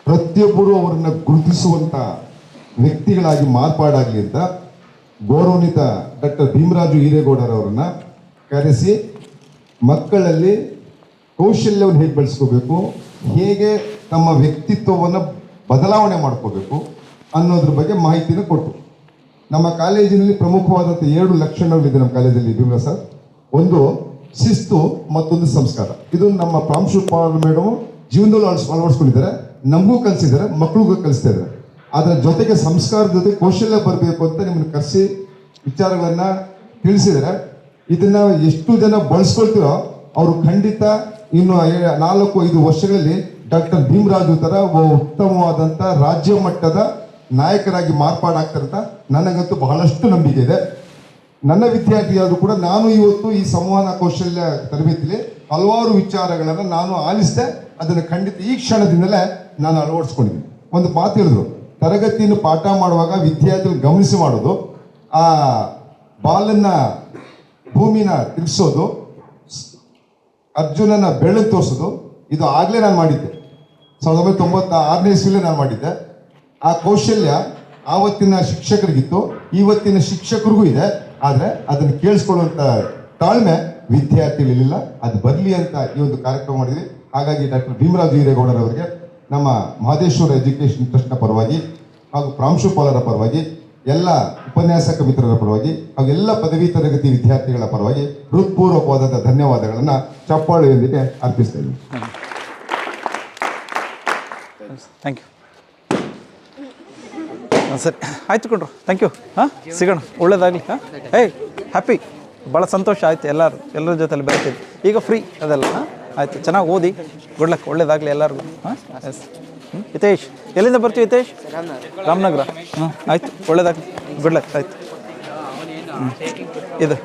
ಪ್ರತಿಯೊಬ್ಬರು ಅವರನ್ನು ಗುರುತಿಸುವಂಥ ವ್ಯಕ್ತಿಗಳಾಗಿ ಮಾರ್ಪಾಡಾಗಲಿ ಅಂತ ಗೌರವಾನ್ವಿತ ಡಾಕ್ಟರ್ ಭೀಮರಾಜು ಹಿರೇಗೌಡರವರನ್ನು ಕರೆಸಿ ಮಕ್ಕಳಲ್ಲಿ ಕೌಶಲ್ಯವನ್ನು ಹೇಗೆ ಬೆಳೆಸ್ಕೋಬೇಕು, ಹೇಗೆ ತಮ್ಮ ವ್ಯಕ್ತಿತ್ವವನ್ನು ಬದಲಾವಣೆ ಮಾಡ್ಕೋಬೇಕು, ಅನ್ನೋದ್ರ ಬಗ್ಗೆ ಮಾಹಿತಿನ ಕೊಟ್ಟು ನಮ್ಮ ಕಾಲೇಜಿನಲ್ಲಿ ಪ್ರಮುಖವಾದಂಥ 2 ಲಕ್ಷಣಗಳಿದೆ ನಮ್ಮ ಕಾಲೇಜಲ್ಲಿ ಭೀಮರಾವ್ ಸರ್. ಒಂದು ಶಿಸ್ತು, ಮತ್ತೊಂದು ಸಂಸ್ಕಾರ. ಇದು ನಮ್ಮ ಪ್ರಾಂಶುಪಾಲ ಮೇಡಮ್ ಜೀವನದಲ್ಲೂ ಅಳವಡಿಸ್ಕೊಂಡಿದ್ದಾರೆ, ನಮಗೂ ಕಲಿಸಿದ್ದಾರೆ, ಮಕ್ಕಳಿಗೂ ಕಲಿಸ್ತಾ ಇದ್ದಾರೆ. ಅದರ ಜೊತೆಗೆ ಸಂಸ್ಕಾರದ ಜೊತೆ ಕೌಶಲ್ಯ ಬರಬೇಕು ಅಂತ ನಿಮ್ಮನ್ನು ಕರೆಸಿ ವಿಚಾರಗಳನ್ನು ತಿಳಿಸಿದ್ದಾರೆ. ಇದನ್ನ ಎಷ್ಟು ಜನ ಬಳಸ್ಕೊಳ್ತೀರೋ ಅವರು ಖಂಡಿತ ಇನ್ನು 4-5 ವರ್ಷಗಳಲ್ಲಿ ಡಾಕ್ಟರ್ ಭೀಮರಾಜು ಥರ ಉತ್ತಮವಾದಂಥ ರಾಜ್ಯ ಮಟ್ಟದ ನಾಯಕರಾಗಿ ಮಾರ್ಪಾಡಾಗ್ತಾರೆ ಅಂತ ನನಗಂತೂ ಬಹಳಷ್ಟು ನಂಬಿಕೆ ಇದೆ. ನನ್ನ ವಿದ್ಯಾರ್ಥಿಯಾದರೂ ಕೂಡ ನಾನು ಇವತ್ತು ಈ ಸಂವಹನ ಕೌಶಲ್ಯ ತರಬೇತಿಲಿ ಹಲವಾರು ವಿಚಾರಗಳನ್ನು ನಾನು ಆಲಿಸಿದೆ. ಅದನ್ನು ಖಂಡಿತ ಈ ಕ್ಷಣದಿಂದಲೇ ನಾನು ಅಳವಡಿಸ್ಕೊಂಡಿದ್ದೀನಿ. ಒಂದು ಮಾತು ಹೇಳಿದ್ರು, ತರಗತಿಯನ್ನು ಪಾಠ ಮಾಡುವಾಗ ವಿದ್ಯಾರ್ಥಿಗಳು ಗಮನಿಸಿ ಮಾಡೋದು, ಆ ಬಾಲನ್ನ ಭೂಮಿನ ತಿರ್ಸೋದು, ಅರ್ಜುನನ ಬೆರಳು ತೋರಿಸೋದು, ಇದು ಆಗಲೇ ನಾನು ಮಾಡಿದ್ದೆ. 1996ನೇ ಇಸ್ವಿಲೇ ನಾನು ಮಾಡಿದ್ದೆ. ಆ ಕೌಶಲ್ಯ ಆವತ್ತಿನ ಶಿಕ್ಷಕರಿಗಿತ್ತು, ಇವತ್ತಿನ ಶಿಕ್ಷಕರಿಗೂ ಇದೆ. ಆದರೆ ಅದನ್ನು ಕೇಳಿಸ್ಕೊಳ್ಳುವಂಥ ತಾಳ್ಮೆ ವಿದ್ಯಾರ್ಥಿಗಳಿಲ್ಲ. ಅದು ಬರಲಿ ಅಂತ ಈ ಒಂದು ಕಾರ್ಯಕ್ರಮ ಮಾಡಿದ್ವಿ. ಹಾಗಾಗಿ ಡಾಕ್ಟರ್ ಭೀಮರಾಜ್ ವೀರೇಗೌಡರವರಿಗೆ ನಮ್ಮ ಮಹದೇಶ್ವರ ಎಜುಕೇಷನ್ ಟ್ರಸ್ಟ್ನ ಪರವಾಗಿ ಹಾಗೂ ಪ್ರಾಂಶುಪಾಲರ ಪರವಾಗಿ, ಎಲ್ಲ ಉಪನ್ಯಾಸಕ ಮಿತ್ರರ ಪರವಾಗಿ ಹಾಗೂ ಎಲ್ಲ ಪದವಿ ತರಗತಿ ವಿದ್ಯಾರ್ಥಿಗಳ ಪರವಾಗಿ ಹೃತ್ಪೂರ್ವಕವಾದ ಧನ್ಯವಾದಗಳನ್ನು ಚಪ್ಪಾಳೆಯೊಂದಿಗೆ ಅರ್ಪಿಸ್ತಾ ಇದ್ದೀನಿ. Thank you. ಸರಿ, ಆಯ್ತು ಕೊಂಡ್ರು, ಥ್ಯಾಂಕ್ ಯು. ಹಾಂ, ಸಿಗೋಣ, ಒಳ್ಳೇದಾಗಲಿ. ಹಾಂ, ಹ್ಯಾಪಿ, ಭಾಳ ಸಂತೋಷ ಆಯಿತು. ಎಲ್ಲರ ಜೊತೆಲಿ ಬೆರ್ತೀವಿ ಈಗ, ಫ್ರೀ ಅದೆಲ್ಲ. ಹಾಂ, ಆಯಿತು, ಚೆನ್ನಾಗಿ ಓದಿ, ಗುಡ್ ಲಕ್, ಒಳ್ಳೇದಾಗಲಿ ಎಲ್ಲರಿಗೂ. ಹಾಂ, ಎಸ್. ಹಿತೇಶ್, ಎಲ್ಲಿಂದ ಬರ್ತೀವಿ ಹಿತೇಶ್? ರಾಮನಗರ. ಹ್ಞೂ, ಆಯಿತು, ಒಳ್ಳೇದಾಗಲಿ, ಗುಡ್ ಲಕ್. ಆಯಿತು, ಇದು